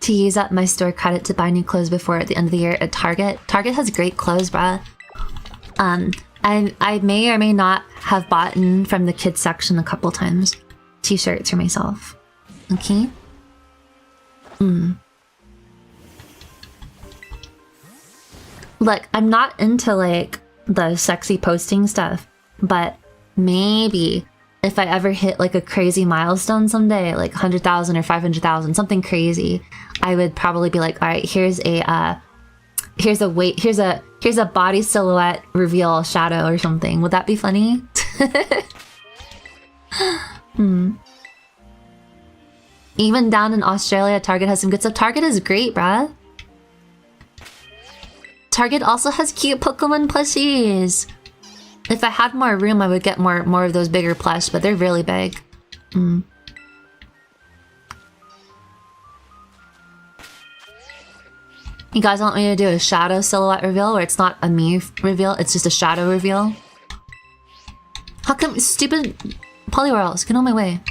To use up my store credit to buy new clothes before the end of the year at Target. Target has great clothes, bruh. I may or may not have bought in from the kids section a couple times. T-shirts for myself. Okay? Look, I'm not into like the sexy posting stuff, but maybe if I ever hit like a crazy milestone someday, like 100,000 or 500,000, something crazy, I would probably be like, all right, here's a body silhouette reveal shadow or something. Would that be funny? Even down in Australia, Target has some good stuff. Target is great, bruh. Target also has cute Pokemon plushies. If I had more room, I would get more of those bigger plush, but they're really big. You guys want me to do a shadow silhouette reveal where it's not a me reveal, it's just a shadow reveal? How come stupid Poliwhirls get on my way?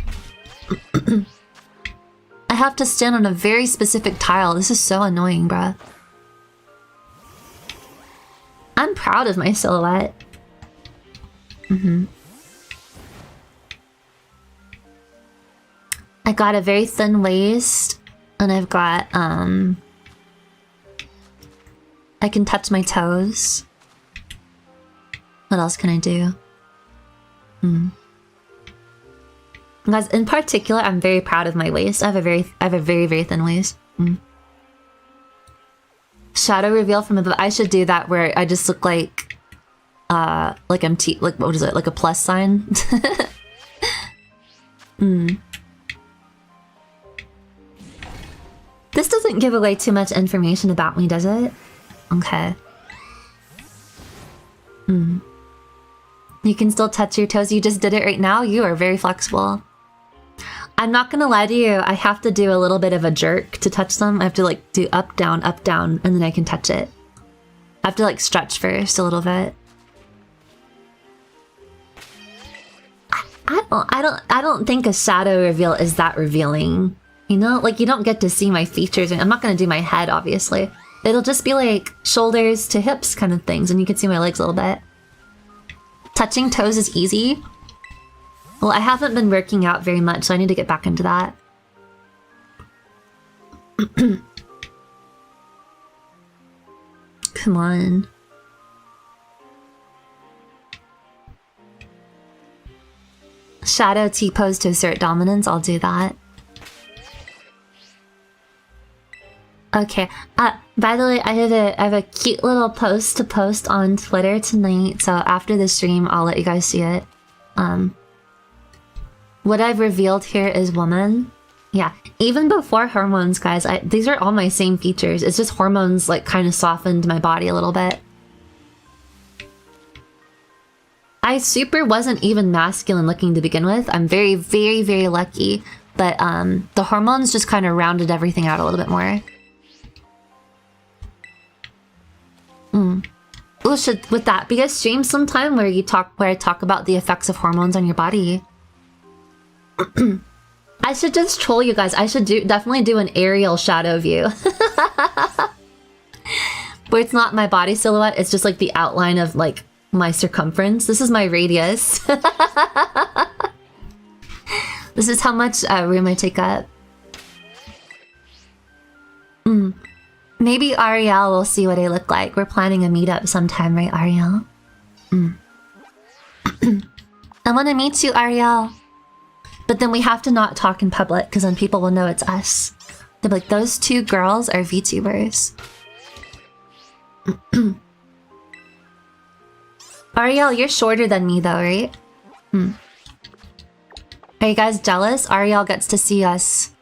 I have to stand on a very specific tile. This is so annoying, bruh. I'm proud of my silhouette. I got a very thin waist, and I've got, I can touch my toes. What else can I do? Guys, in particular, I'm very proud of my waist. I have a very, very thin waist. Shadow reveal from above. I should do that where I just look like I'm like what is it? Like a plus sign? This doesn't give away too much information about me, does it? Okay. You can still touch your toes. You just did it right now. You are very flexible. I'm not gonna lie to you. I have to do a little bit of a jerk to touch them. I have to like do up, down, and then I can touch it. I have to like stretch first a little bit. I don't think a shadow reveal is that revealing. You know, like you don't get to see my features. I'm not gonna do my head, obviously. It'll just be like shoulders to hips kind of things, and you can see my legs a little bit. Touching toes is easy. Well, I haven't been working out very much, so I need to get back into that. Come on. Shadow T-pose to assert dominance, I'll do that. Okay, by the way, I have a cute little post to post on Twitter tonight, so after the stream, I'll let you guys see it. What I've revealed here is woman. Yeah, even before hormones, guys, these are all my same features. It's just hormones like kind of softened my body a little bit. I super wasn't even masculine looking to begin with. I'm very, very, very lucky, but the hormones just kind of rounded everything out a little bit more. Ooh, would that be a stream sometime where I talk about the effects of hormones on your body? I should just troll you guys. I should definitely do an aerial shadow view. Where it's not my body silhouette, it's just like the outline of like my circumference. This is my radius. This is how much room I take up. Maybe Ariel will see what I look like. We're planning a meetup sometime, right, Ariel? I want to meet you, Ariel. But then we have to not talk in public, because then people will know it's us. They'll be like, those two girls are VTubers. Ariel, you're shorter than me though, right? Are you guys jealous? Ariel gets to see us.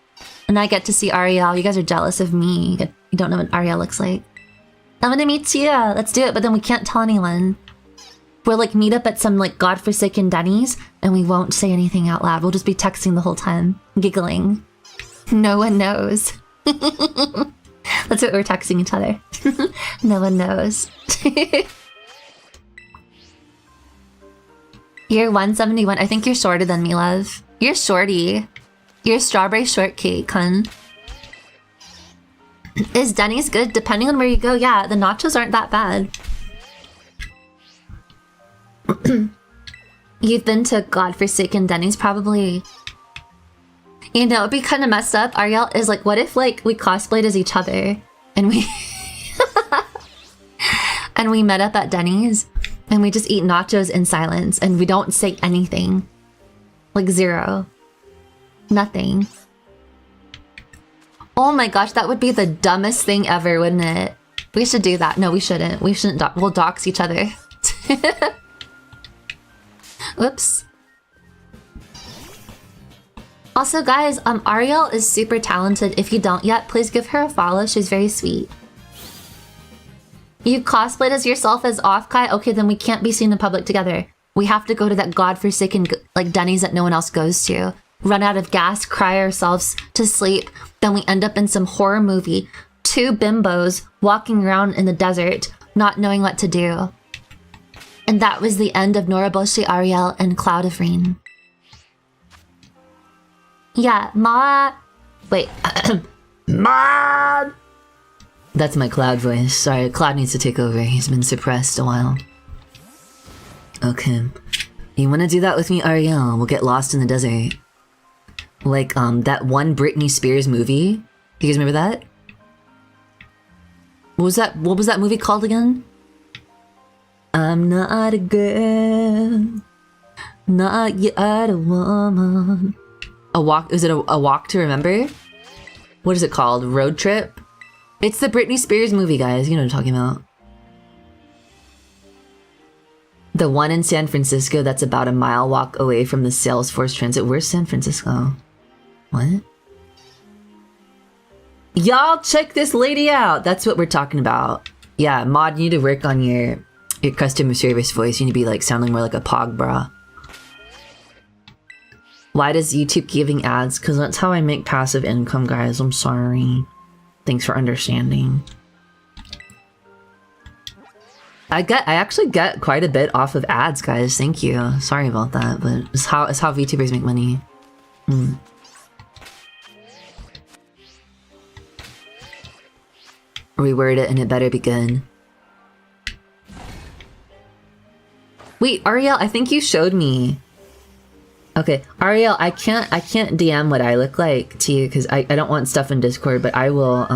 And I get to see Ariel. You guys are jealous of me. You don't know what Ariel looks like. I'm gonna meet you. Let's do it, but then we can't tell anyone. We'll like meet up at some like godforsaken Denny's and we won't say anything out loud. We'll just be texting the whole time, giggling. No one knows. That's what we're texting each other. No one knows. You're 171. I think you're shorter than me, love. You're shorty. You're strawberry shortcake, hun. Is Denny's good? Depending on where you go, yeah, the nachos aren't that bad. You've been to godforsaken Denny's, probably. You know, it'd be kind of messed up. Ariel is like, what if like we cosplayed as each other and we and we met up at Denny's and we just eat nachos in silence and we don't say anything, like zero, nothing. Oh my gosh, that would be the dumbest thing ever, wouldn't it? We should do that. No, we shouldn't. We shouldn't. We'll dox each other. Whoops. Also, guys, Ariel is super talented. If you don't yet, please give her a follow. She's very sweet. You cosplayed as yourself as Offkai? Okay, then we can't be seen in public together. We have to go to that godforsaken like Denny's that no one else goes to. Run out of gas, cry ourselves to sleep. Then we end up in some horror movie. Two bimbos walking around in the desert, not knowing what to do. And that was the end of Noroboshi Ariel and Cloud of Rain. Yeah, Ma... Wait. Ma... That's my Cloud voice. Sorry, Cloud needs to take over. He's been suppressed a while. Okay. You wanna do that with me, Ariel? We'll get lost in the desert. Like, that one Britney Spears movie. You guys remember that? What was that movie called again? I'm not a girl. Not yet a woman. A walk? Is it a walk to remember? What is it called? Road trip? It's the Britney Spears movie, guys. You know what I'm talking about. The one in San Francisco that's about a mile walk away from the Salesforce Transit. Where's San Francisco? What? Y'all check this lady out. That's what we're talking about. Yeah, Mod, you need to work on your customer service voice. You need to be like sounding more like a pog bra. Why does YouTube giving ads? Because that's how I make passive income, guys. I'm sorry. Thanks for understanding. I actually get quite a bit off of ads, guys. Thank you. Sorry about that, but it's how VTubers make money. Reword it and it better be good. Wait, Ariel, I think you showed me. Okay, Ariel, I can't DM what I look like to you because I don't want stuff in Discord, but I will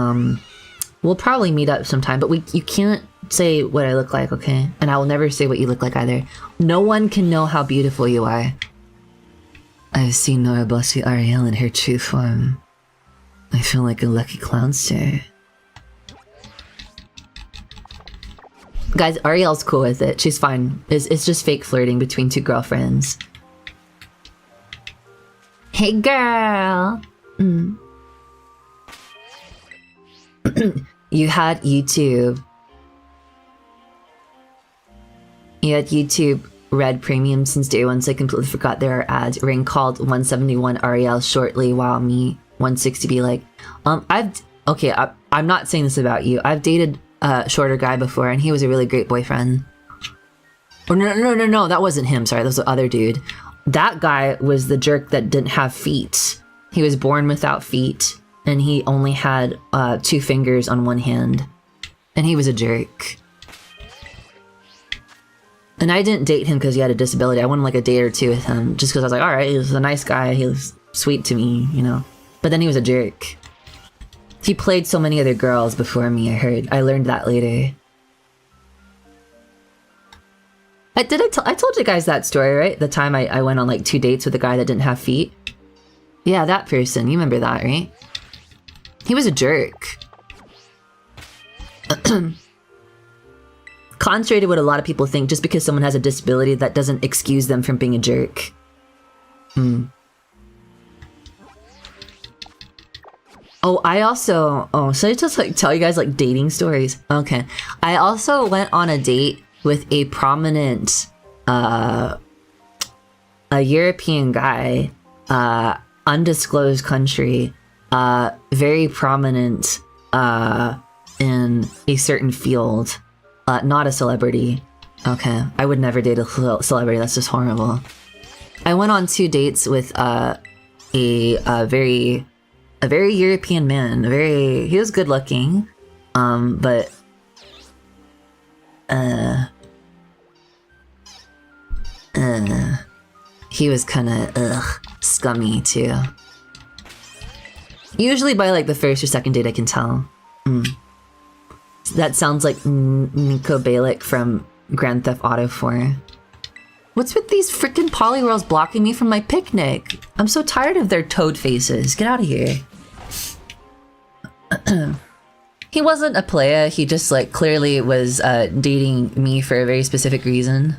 we'll probably meet up sometime, but you can't say what I look like, okay? And I will never say what you look like either. No one can know how beautiful you are. I've seen Nora Bossy Ariel in her true form. I feel like a lucky clownster. Guys, Ariel's cool with it. She's fine. It's just fake flirting between two girlfriends. Hey, girl. You had YouTube. You had YouTube Red Premium since day one, so I completely forgot there are ads. Raein Clowd 171 Ariel shortly, while me 160 be like, I'm not saying this about you. I've dated a shorter guy before, and he was a really great boyfriend. Oh, no, that wasn't him. Sorry, that was the other dude. That guy was the jerk that didn't have feet. He was born without feet, and he only had 2 fingers on one hand. And he was a jerk. And I didn't date him because he had a disability. I went on like a date or two with him just because I was like, alright, he was a nice guy. He was sweet to me, you know. But then he was a jerk. He played so many other girls before me, I heard. I learned that later. I told you guys that story, right? The time I went on like 2 dates with a guy that didn't have feet. Yeah, that person. You remember that, right? He was a jerk. Contrary to what a lot of people think, just because someone has a disability, that doesn't excuse them from being a jerk. Oh, should I just like tell you guys like dating stories? Okay. I also went on a date with a prominent, a European guy, undisclosed country, very prominent, in a certain field, not a celebrity. Okay. I would never date a celebrity. That's just horrible. I went on 2 dates with, a very European man. He was good looking, but he was kind of scummy too. Usually by like the first or second date I can tell. That sounds like Nico Bellic from Grand Theft Auto 4. What's with these freaking polyrolls blocking me from my picnic? I'm so tired of their toad faces. Get out of here. He wasn't a playa, he just like clearly was dating me for a very specific reason.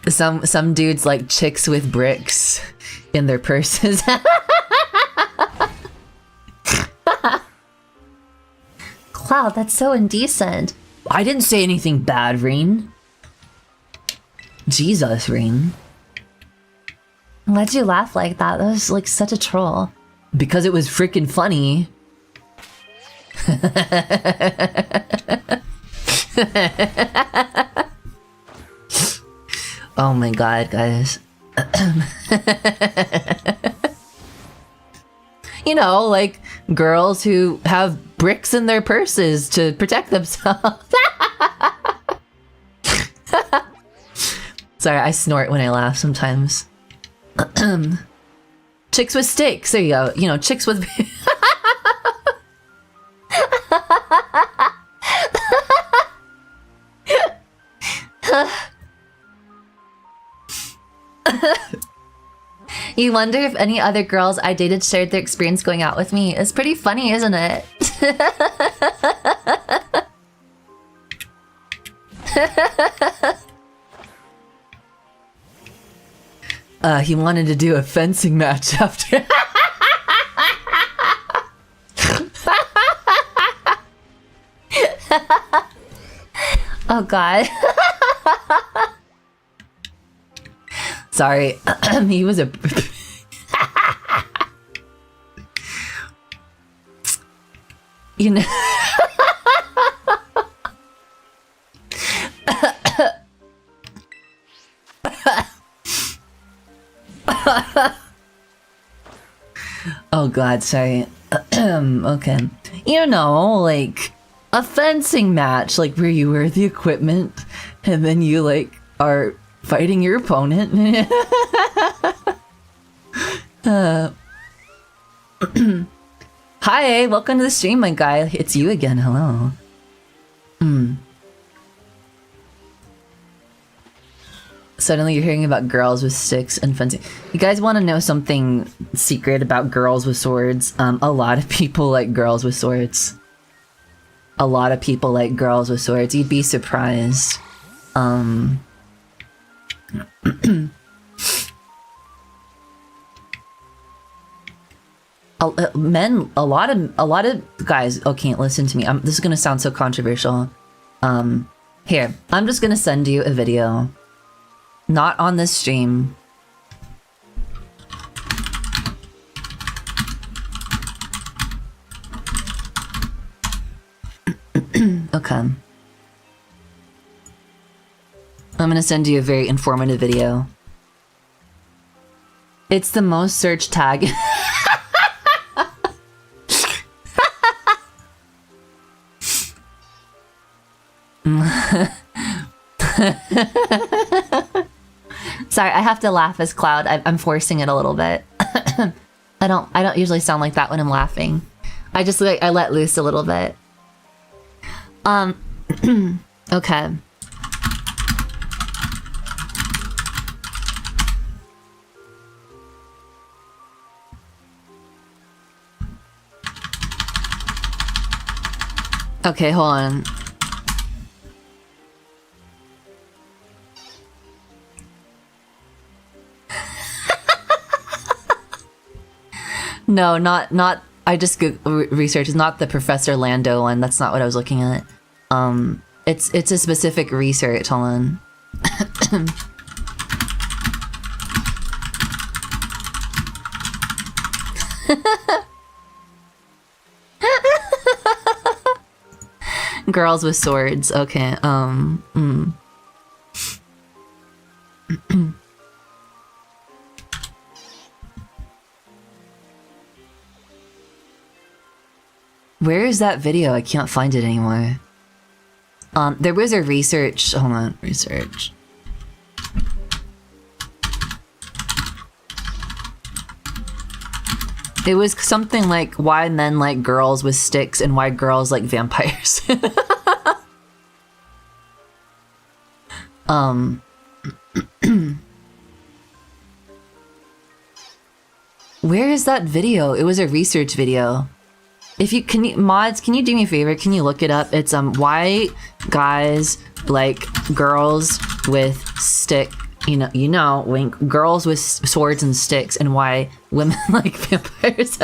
Some dudes like chicks with bricks in their purses. Cloud, that's so indecent. I didn't say anything bad, Raein. Jesus, Raein. Why'd you laugh like that? That was like such a troll. Because it was freaking funny. Oh my god, guys. You know, like girls who have bricks in their purses to protect themselves. Sorry, I snort when I laugh sometimes. Chicks with sticks. There you go. You know, chicks with... You wonder if any other girls I dated shared their experience going out with me. It's pretty funny, isn't it? He wanted to do a fencing match after. Oh god. Sorry, he was a. You know. Oh god, sorry. Okay. You know, like a fencing match, like where you wear the equipment and then you like are fighting your opponent. Hi, welcome to the stream, my guy. It's you again, hello. Suddenly you're hearing about girls with sticks and fencing. You guys want to know something secret about girls with swords? A lot of people like girls with swords. A lot of people like girls with swords. You'd be surprised. Men, a lot of guys. Okay, listen to me. This is gonna sound so controversial. Here, I'm just gonna send you a video. Not on this stream. Okay. I'm gonna send you a very informative video. It's the most searched tag. Sorry, I have to laugh as Cloud. I'm forcing it a little bit. I don't usually sound like that when I'm laughing. I just like I let loose a little bit. Okay. Okay, hold on. No, not. I just research. It's not the Professor Lando one. That's not what I was looking at. It's a specific research. Hold on. Girls with swords. Okay. Where is that video? I can't find it anymore. There was a research. Hold on, research. It was something like why men like girls with sticks and why girls like vampires. Where is that video? It was a research video. If you mods, can you do me a favor? Can you look it up? It's why guys like girls with stick. You know, wink. Girls with swords and sticks, and why women like vampires.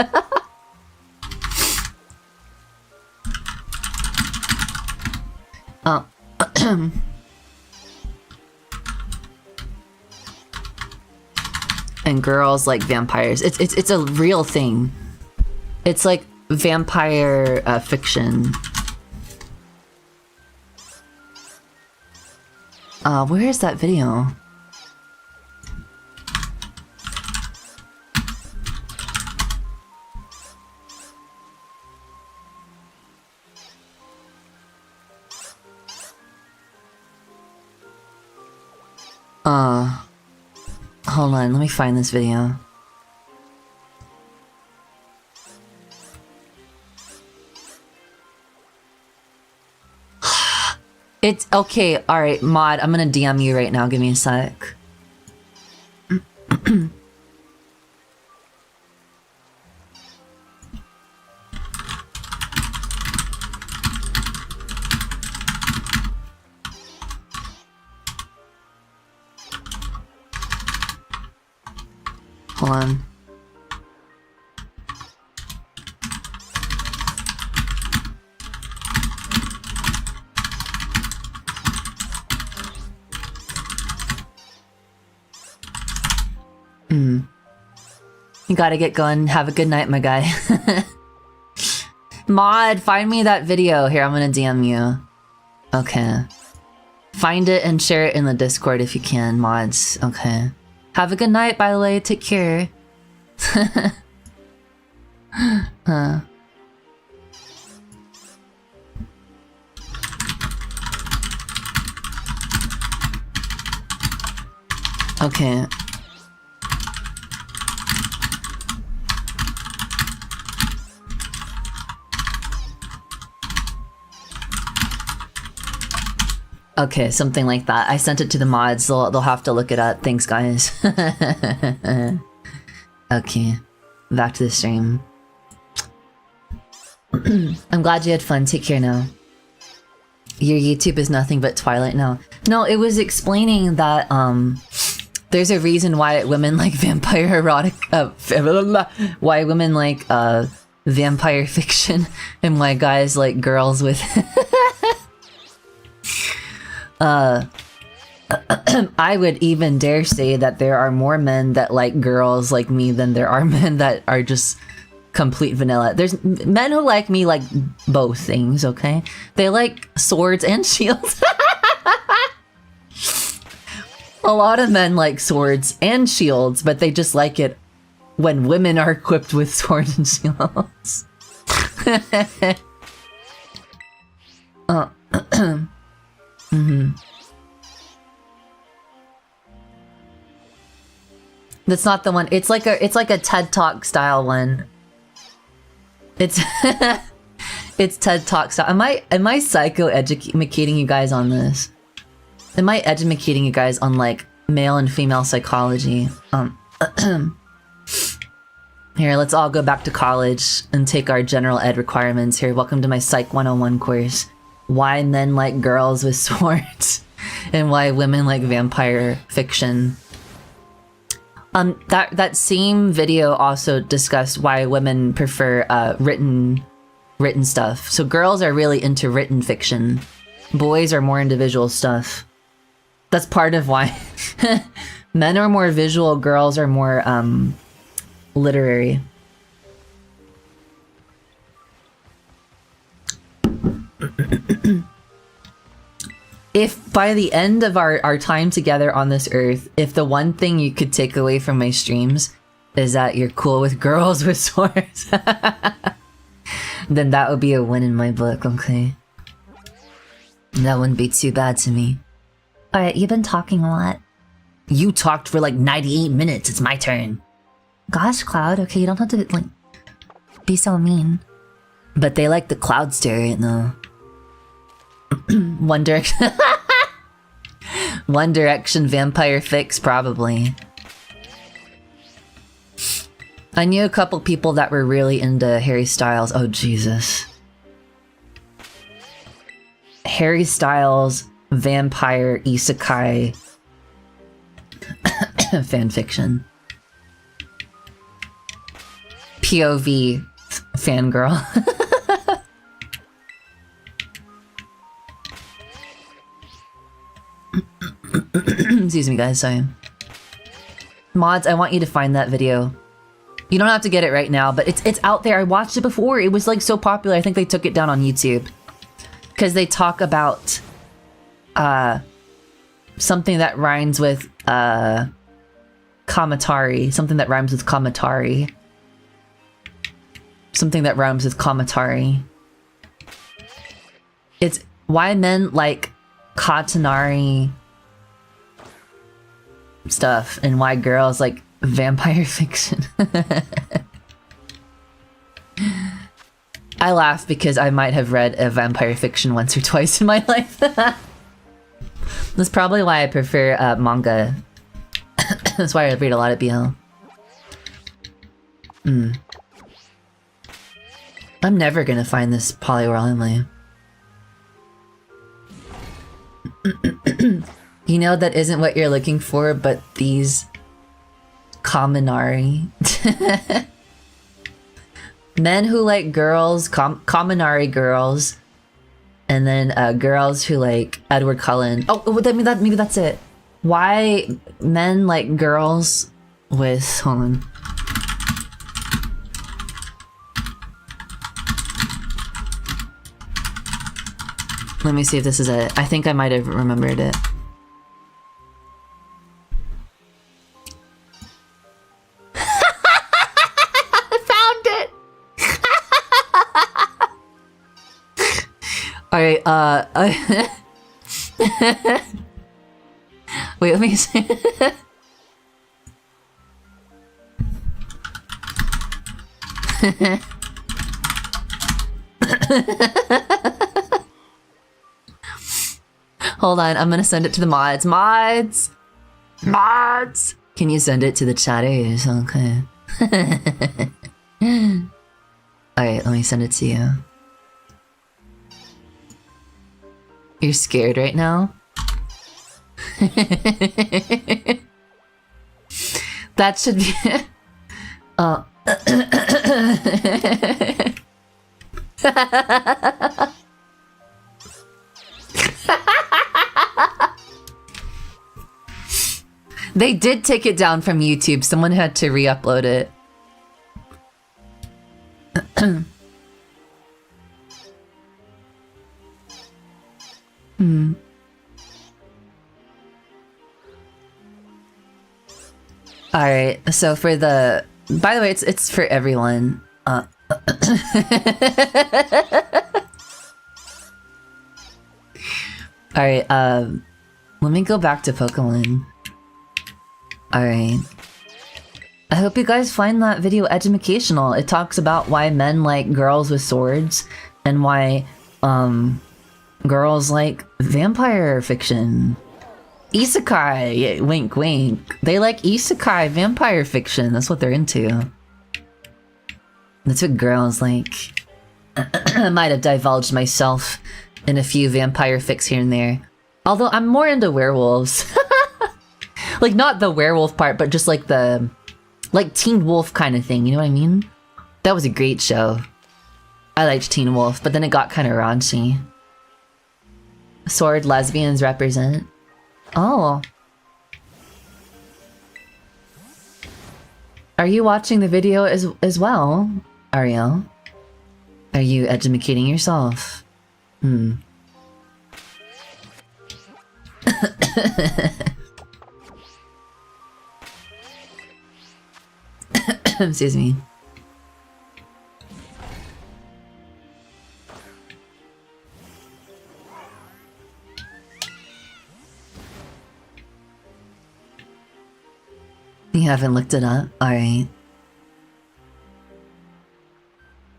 And girls like vampires. It's a real thing. It's like vampire fiction. Where is that video? Hold on, let me find this video. It's okay, alright, mod, I'm gonna DM you right now, give me a sec. Hold on. You gotta get going. Have a good night, my guy. Mod, find me that video. Here, I'm gonna DM you. Okay. Find it and share it in the Discord if you can, mods. Okay. Have a good night, by the way. Take care. Okay. Okay, something like that. I sent it to the mods. They'll have to look it up. Thanks, guys. Okay, back to the stream. I'm glad you had fun. Take care now. Your YouTube is nothing but Twilight now. No, it was explaining that there's a reason why women like vampire erotic, why women like vampire fiction, and why guys like girls with. I would even dare say that there are more men that like girls like me than there are men that are just complete vanilla. There's men who like me like both things, okay? They like swords and shields. A lot of men like swords and shields, but they just like it when women are equipped with swords and shields. That's not the one. It's like a TED Talk style one. It's it's TED Talk style. Am I psycho-educating you guys on this? Am I educating you guys on like male and female psychology? Here, let's all go back to college and take our general ed requirements. Here, welcome to my Psych 101 course. Why men like girls with swords and why women like vampire fiction. That same video also discussed why women prefer written stuff. So girls are really into written fiction. Boys are more into visual stuff. That's part of why men are more visual, girls are more literary. If by the end of our time together on this earth, if the one thing you could take away from my streams is that you're cool with girls with swords, then that would be a win in my book, okay? That wouldn't be too bad to me. Alright, you've been talking a lot. You talked for like 98 minutes, it's my turn. Gosh, Cloud, okay, you don't have to, like, be so mean. But they like the Cloudster right now. One Direction. One Direction vampire fix, probably. I knew a couple people that were really into Harry Styles. Oh, Jesus. Harry Styles, vampire, isekai, fanfiction. POV, fangirl. Excuse me, guys, sorry. Mods, I want you to find that video. You don't have to get it right now, but it's out there. I watched it before. It was like so popular. I think they took it down on YouTube. Because they talk about something that rhymes with Kamatari. Something that rhymes with Kamatari. Something that rhymes with Kamatari. It's why men like Katanari stuff and why girls like vampire fiction. I laugh because I might have read a vampire fiction once or twice in my life. That's probably why I prefer manga. That's why I read a lot of BL. I'm never gonna find this polyworld, am I? You know that isn't what you're looking for, but these Kaminari. Men who like girls, Kaminari girls, and then girls who like Edward Cullen. Oh, maybe that's it. Why men like girls with... Hold on. Let me see if this is it. I think I might have remembered it. I found it! Alright, wait, let me see. Hold on, I'm gonna send it to the mods. Mods! Mods! Can you send it to the chatters? Okay. Alright, let me send it to you. You're scared right now? That should be... They did take it down from YouTube. Someone had to re-upload it. Alright, so for the... By the way, it's for everyone. Alright, let me go back to Pokemon. Alright. I hope you guys find that video educational. It talks about why men like girls with swords and why girls like vampire fiction. Isekai, wink wink. They like isekai vampire fiction. That's what they're into. That's what girls like. I might have divulged myself in a few vampire fics here and there. Although I'm more into werewolves. Like, not the werewolf part, but just like the... Like Teen Wolf kind of thing, you know what I mean? That was a great show. I liked Teen Wolf, but then it got kind of raunchy. Sword lesbians represent. Oh. Are you watching the video as well, Ariel? Are you educating yourself? Excuse me. You haven't looked it up? Alright.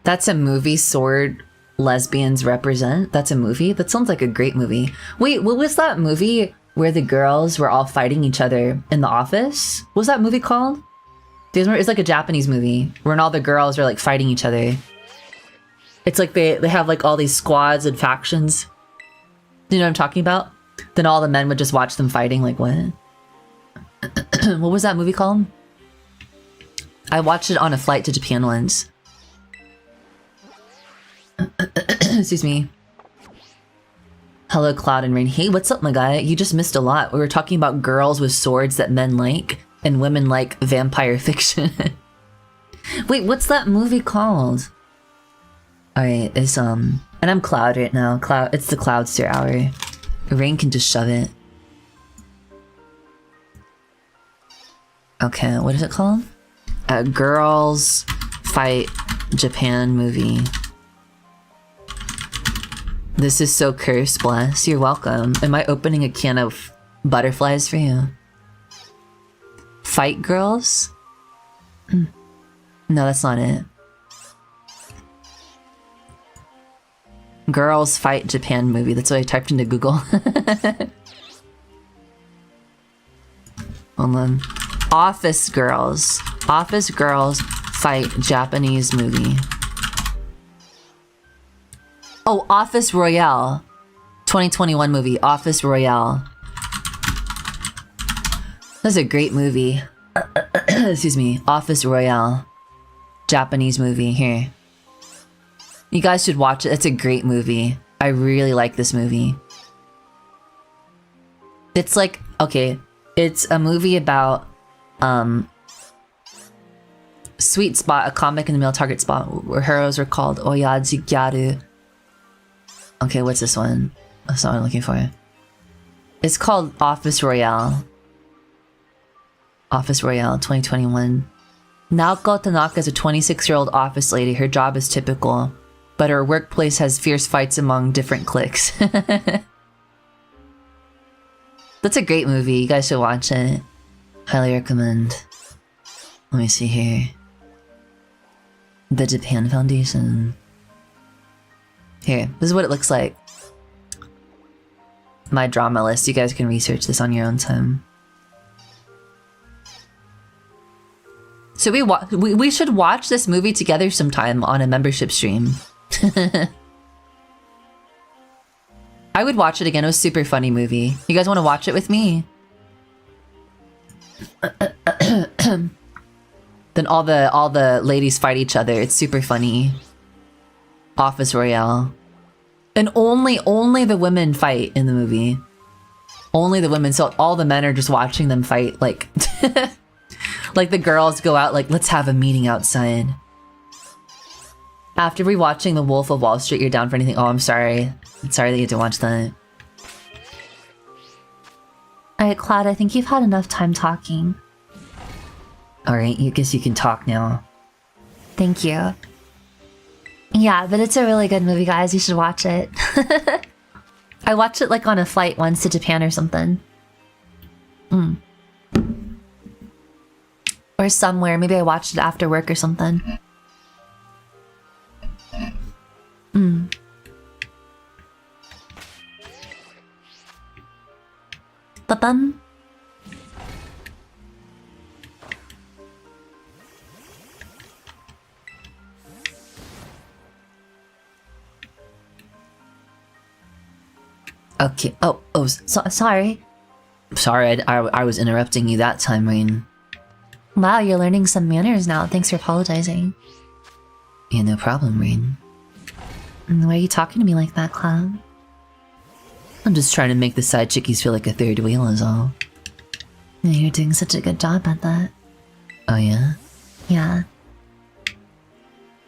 That's a movie, Sword Lesbians Represent? That's a movie? That sounds like a great movie. Wait, what was that movie where the girls were all fighting each other in the office? What was that movie called? It's like a Japanese movie where all the girls are like fighting each other. It's like they have like all these squads and factions. Do you know what I'm talking about? Then all the men would just watch them fighting, like what? What was that movie called? I watched it on a flight to Japan once. Excuse me. Hello, Cloud and Rain. Hey, what's up, my guy? You just missed a lot. We were talking about girls with swords that men like, and women like vampire fiction. Wait, what's that movie called? Alright, it's and I'm Cloud right now. Cloud, it's the Cloudster hour. Rain can just shove it. Okay, what is it called? Girls Fight Japan movie. This is so cursed, bless. You're welcome. Am I opening a can of butterflies for you? Fight Girls? No, that's not it. Girls Fight Japan movie. That's what I typed into Google. Hold on. Office Girls. Office Girls fight Japanese movie. Oh, Office Royale. 2021 movie, Office Royale. That's a great movie. Excuse me. Office Royale. Japanese movie. Here. You guys should watch it. It's a great movie. I really like this movie. It's like, okay, it's a movie about Sweet Spot, a comic in the male target spot where heroes are called Oyaji Gyaru. Okay, what's this one? That's not what I'm looking for. It's called Office Royale. Office Royale 2021. Naoko Tanaka is a 26-year-old office lady. Her job is typical, but her workplace has fierce fights among different cliques. That's a great movie. You guys should watch it. Highly recommend. Let me see here. The Japan Foundation. Here, this is what it looks like. My drama list. You guys can research this on your own time. So we should watch this movie together sometime on a membership stream. I would watch it again. It was a super funny movie. You guys want to watch it with me? Then all the ladies fight each other. It's super funny. Office Royale. And only the women fight in the movie. Only the women. So all the men are just watching them fight. Like, like the girls go out like, let's have a meeting outside. After rewatching The Wolf of Wall Street, you're down for anything? Oh, I'm sorry. I'm sorry that you had to watch that. Alright, Cloud, I think you've had enough time talking. Alright, I guess you can talk now. Thank you. Yeah, but it's a really good movie, guys. You should watch it. I watched it like on a flight once to Japan or something. Or somewhere. Maybe I watched it after work or something. Ba-bum. Okay. Sorry. Sorry, I was interrupting you that time, Rain. Wow, you're learning some manners now. Thanks for apologizing. Yeah, no problem, Rain. Why are you talking to me like that, Cloud? I'm just trying to make the side chickies feel like a third wheel is all. Yeah, you're doing such a good job at that. Oh yeah? Yeah.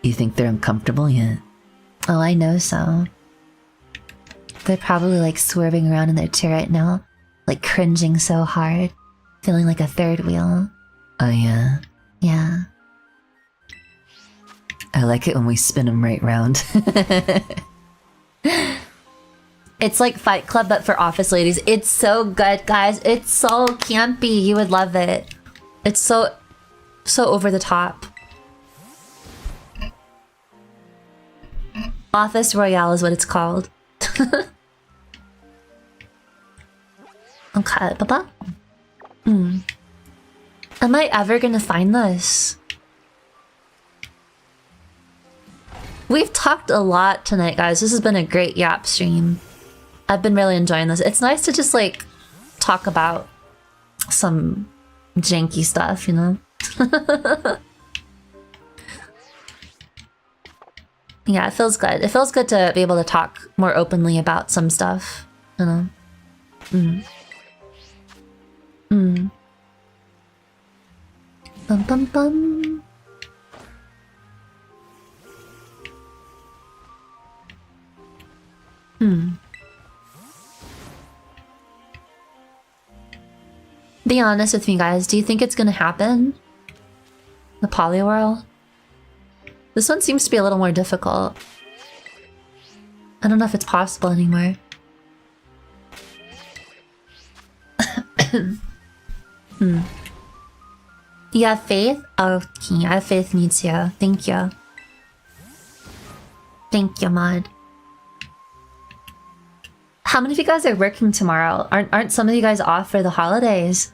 You think they're uncomfortable yet? Oh, I know so. They're probably like swerving around in their chair right now, like cringing so hard, feeling like a third wheel. Oh yeah? Yeah. I like it when we spin them right round. It's like Fight Club, but for office ladies. It's so good, guys. It's so campy. You would love it. It's so over the top. Office Royale is what it's called. Okay, Baba. Am I ever gonna find this? We've talked a lot tonight, guys. This has been a great Yap stream. I've been really enjoying this. It's nice to just like talk about some janky stuff, you know? Yeah, it feels good. It feels good to be able to talk more openly about some stuff, you know? Bum bum bum. Be honest with me, guys. Do you think it's gonna happen? The poly world? This one seems to be a little more difficult. I don't know if it's possible anymore. You have faith? Okay, I have faith in you too. Thank you. Thank you, Mod. How many of you guys are working tomorrow? Aren't some of you guys off for the holidays?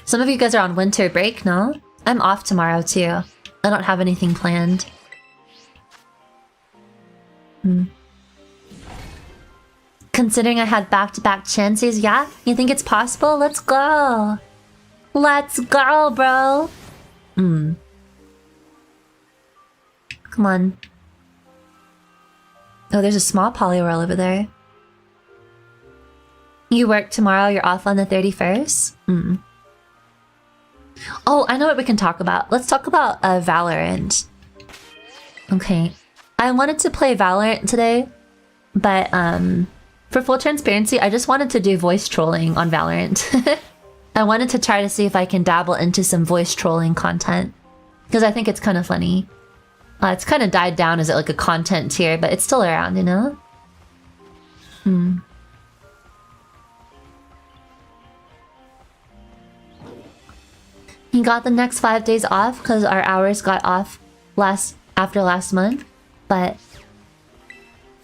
Some of you guys are on winter break, no? I'm off tomorrow too. I don't have anything planned. Considering I had back-to-back chances, yeah? You think it's possible? Let's go! Let's go, bro! Come on. Oh, there's a small polywhirl over there. You work tomorrow, you're off on the 31st? Oh, I know what we can talk about. Let's talk about Valorant. Okay. I wanted to play Valorant today, but for full transparency, I just wanted to do voice trolling on Valorant. I wanted to try to see if I can dabble into some voice trolling content, because I think it's kind of funny. It's kind of died down as like a content tier, but it's still around, you know? He got the next 5 days off because our hours got off after last month, but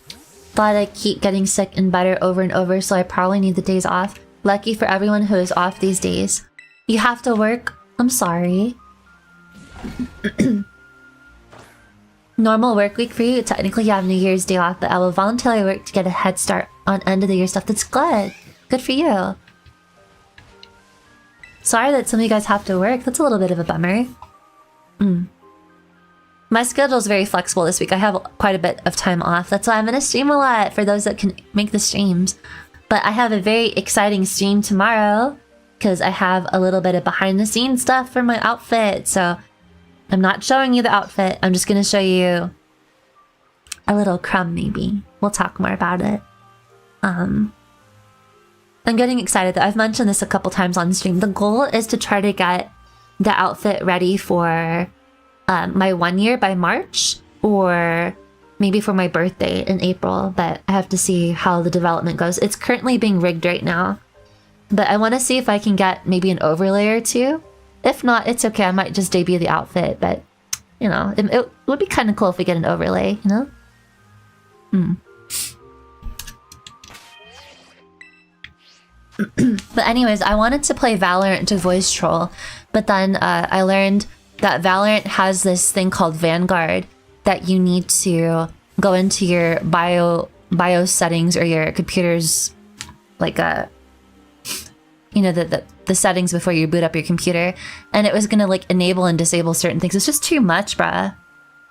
thought I'd keep getting sick and better over and over, so I probably need the days off. Lucky for everyone who is off these days. You have to work? I'm sorry. Normal work week for you? Technically you have New Year's Day off, but I will voluntarily work to get a head start on end of the year stuff. That's good. Good for you. Sorry that some of you guys have to work. That's a little bit of a bummer. My schedule's very flexible this week. I have quite a bit of time off. That's why I'm gonna stream a lot for those that can make the streams. But I have a very exciting stream tomorrow because I have a little bit of behind the scenes stuff for my outfit. So I'm not showing you the outfit. I'm just gonna show you a little crumb maybe. We'll talk more about it. I'm getting excited though. I've mentioned this a couple times on stream. The goal is to try to get the outfit ready for my 1 year by March, or maybe for my birthday in April, but I have to see how the development goes. It's currently being rigged right now, but I want to see if I can get maybe an overlay or two. If not, it's okay. I might just debut the outfit, but you know, it would be kind of cool if we get an overlay, you know? But anyways, I wanted to play Valorant to voice troll, but then I learned that Valorant has this thing called Vanguard that you need to go into your BIOS settings or your computer's, like you know, the settings before you boot up your computer, and it was gonna like enable and disable certain things. It's just too much, bruh.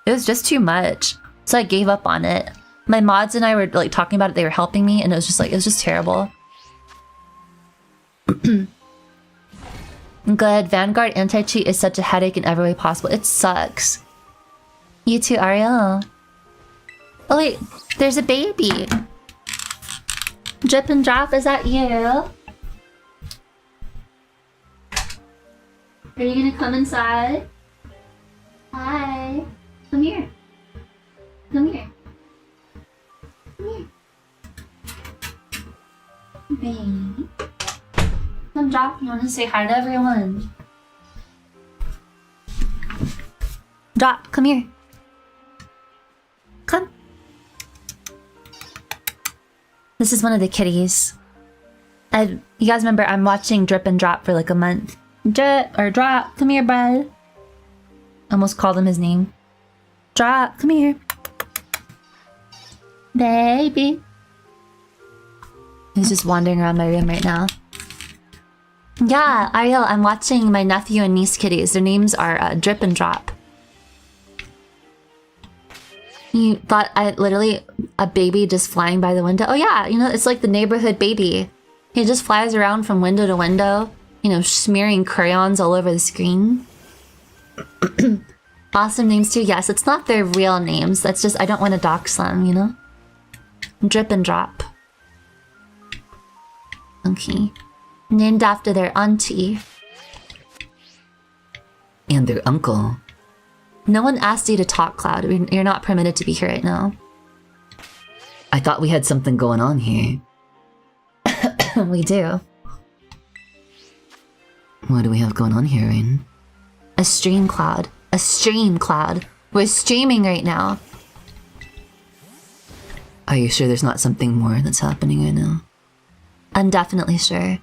It was just too much, so I gave up on it. My mods and I were like talking about it. They were helping me, and it was just terrible. Good. Vanguard anti-cheat is such a headache in every way possible. It sucks. You too, Ariel. Oh wait, there's a baby. Drip and Drop, is that you? Are you gonna come inside? Hi. Come here. Come here. Come here. Baby. Come Drop, you wanna say hi to everyone? Drop, come here. Come. This is one of the kitties. You guys remember I'm watching Drip and Drop for like a month. Drip or Drop, come here, bud. Almost called him his name. Drop, come here. Baby. He's just wandering around my room right now. Yeah, Ariel, I'm watching my nephew and niece kitties. Their names are Drip and Drop. You thought I literally a baby just flying by the window? Oh yeah, you know, it's like the neighborhood baby. He just flies around from window to window, you know, smearing crayons all over the screen. Awesome names too. Yes, it's not their real names. That's just, I don't want to dox them, you know? Drip and Drop. Okay. Named after their auntie. And their uncle. No one asked you to talk, Cloud. You're not permitted to be here right now. I thought we had something going on here. We do. What do we have going on here, Raein? A stream, Cloud. A stream, Cloud. We're streaming right now. Are you sure there's not something more that's happening right now? I'm definitely sure.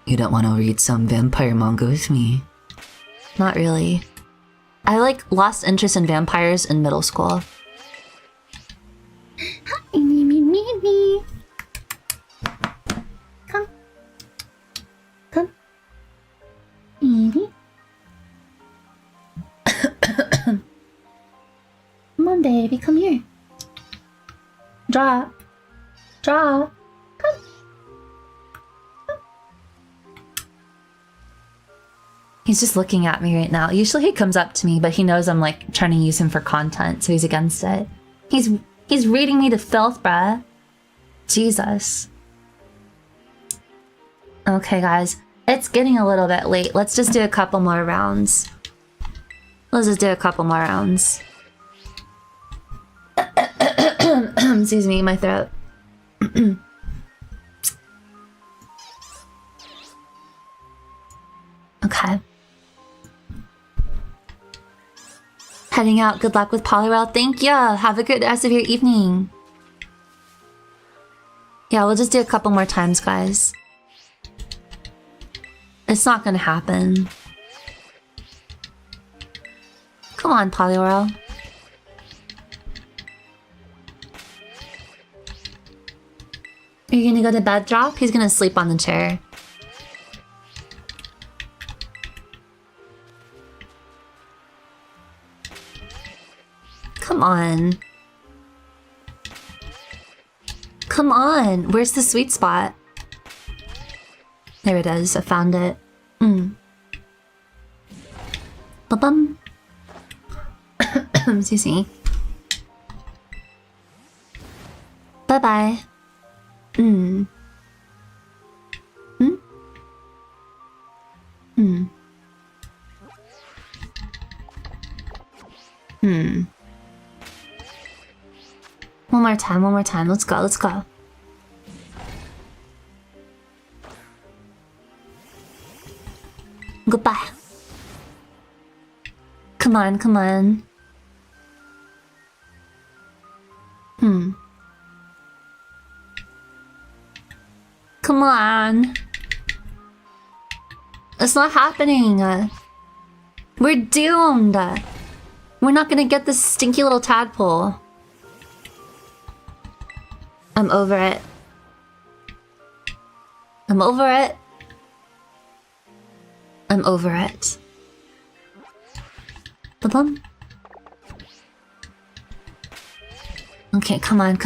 You don't want to read some vampire manga with me? Not really. I like lost interest in vampires in middle school. Come. Come. Come on, baby, come here. Draw. Draw. Come. He's just looking at me right now. Usually he comes up to me, but he knows I'm like trying to use him for content, so he's against it. He's reading me to filth, bruh. Jesus. Okay, guys. It's getting a little bit late. Let's just do a couple more rounds. Let's just do a couple more rounds. Excuse me, my throat. Okay. Heading out. Good luck with Polyrel. Thank you. Have a good rest of your evening. Yeah, we'll just do a couple more times, guys. It's not gonna happen. Come on, Polyrel. Are you gonna go to bed, Drop? He's gonna sleep on the chair. Come on. Come on. Where's the sweet spot? There it is. I found it. Ba-bum. Excuse me. Bye-bye. One more time. Let's go. Goodbye. Come on. Come on. It's not happening. We're doomed. We're not gonna get this stinky little tadpole. I'm over it. I'm over it. Ba-bum. Okay, come on.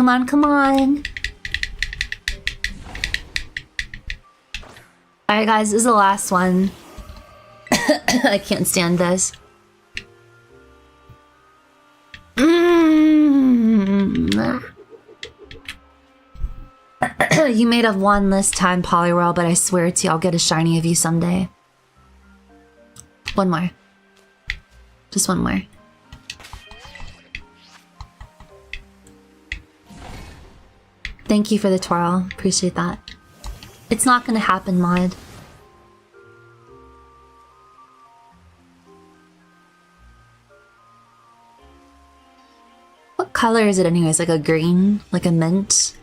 Alright guys, this is the last one. I can't stand this. You may have won this time, Poliwhirl, but I swear to you, I'll get a shiny of you someday. One more. Just one more. Thank you for the twirl. Appreciate that. It's not gonna happen, Mod. What color is it anyways? Like a green? Like a mint?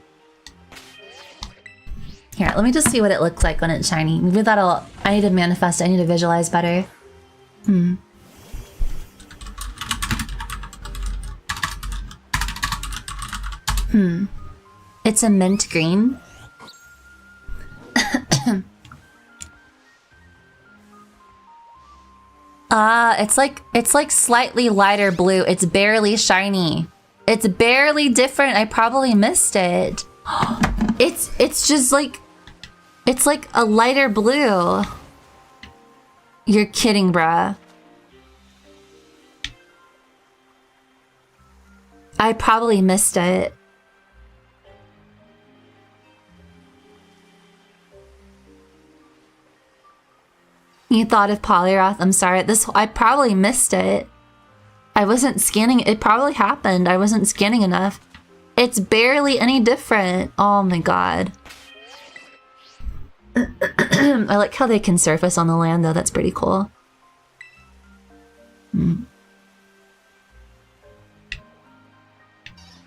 Here, let me just see what it looks like when it's shiny. Maybe that'll... I need to manifest. I need to visualize better. It's a mint green. It's like slightly lighter blue. It's barely shiny. It's barely different. I probably missed it. It's just like... It's like a lighter blue. You're kidding, bruh. I probably missed it. You thought of Polyroth? I'm sorry. I probably missed it. I wasn't scanning. It probably happened. I wasn't scanning enough. It's barely any different. Oh my god. I like how they can surface on the land though. That's pretty cool.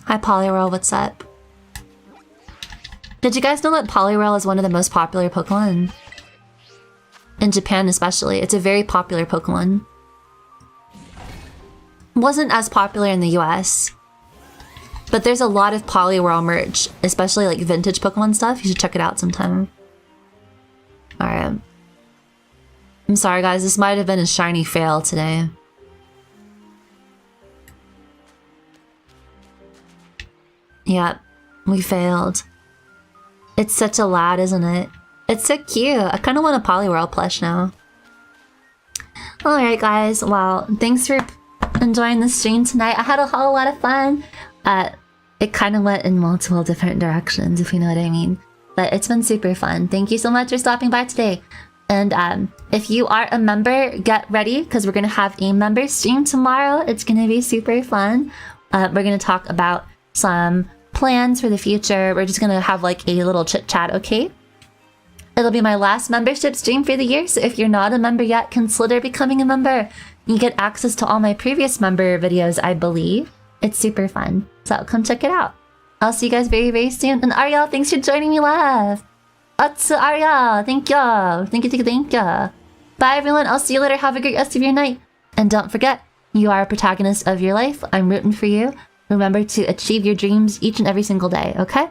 Hi Poliwhirl, what's up? Did you guys know that Poliwhirl is one of the most popular Pokemon? In Japan especially. It's a very popular Pokemon. Wasn't as popular in the US. But there's a lot of Poliwhirl merch, especially like vintage Pokemon stuff. You should check it out sometime. Alright. I'm sorry guys, this might have been a shiny fail today. Yep, we failed. It's such a lad, isn't it? It's so cute. I kind of want a Poliwhirl plush now. Alright guys, well, thanks for enjoying the stream tonight. I had a whole lot of fun. It kind of went in multiple different directions, if you know what I mean. But it's been super fun. Thank you so much for stopping by today. And if you are a member, get ready, because we're going to have a member stream tomorrow. It's going to be super fun. We're going to talk about some plans for the future. We're just going to have like a little chit chat, okay? It'll be my last membership stream for the year, so if you're not a member yet, consider becoming a member. You get access to all my previous member videos, I believe. It's super fun, so come check it out. I'll see you guys very, very soon. And Ariel, thanks for joining me live. Atsu Ariel, thank you. Thank you. Bye everyone, I'll see you later. Have a great rest of your night. And don't forget, you are a protagonist of your life. I'm rooting for you. Remember to achieve your dreams each and every single day, okay?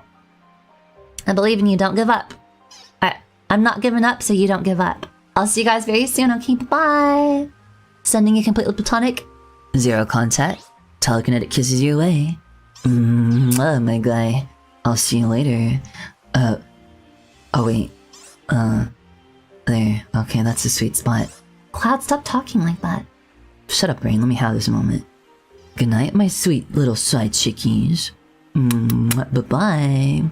I believe in you, don't give up. I'm not giving up, so you don't give up. I'll see you guys very soon, okay? Bye! Sending you completely platonic. Zero contact. Telekinetic kisses you away. Oh my guy. I'll see you later. Oh wait. There. Okay, that's a sweet spot. Cloud, stop talking like that. Shut up, Raein. Let me have this moment. Good night, my sweet little side chickies. Bye-bye.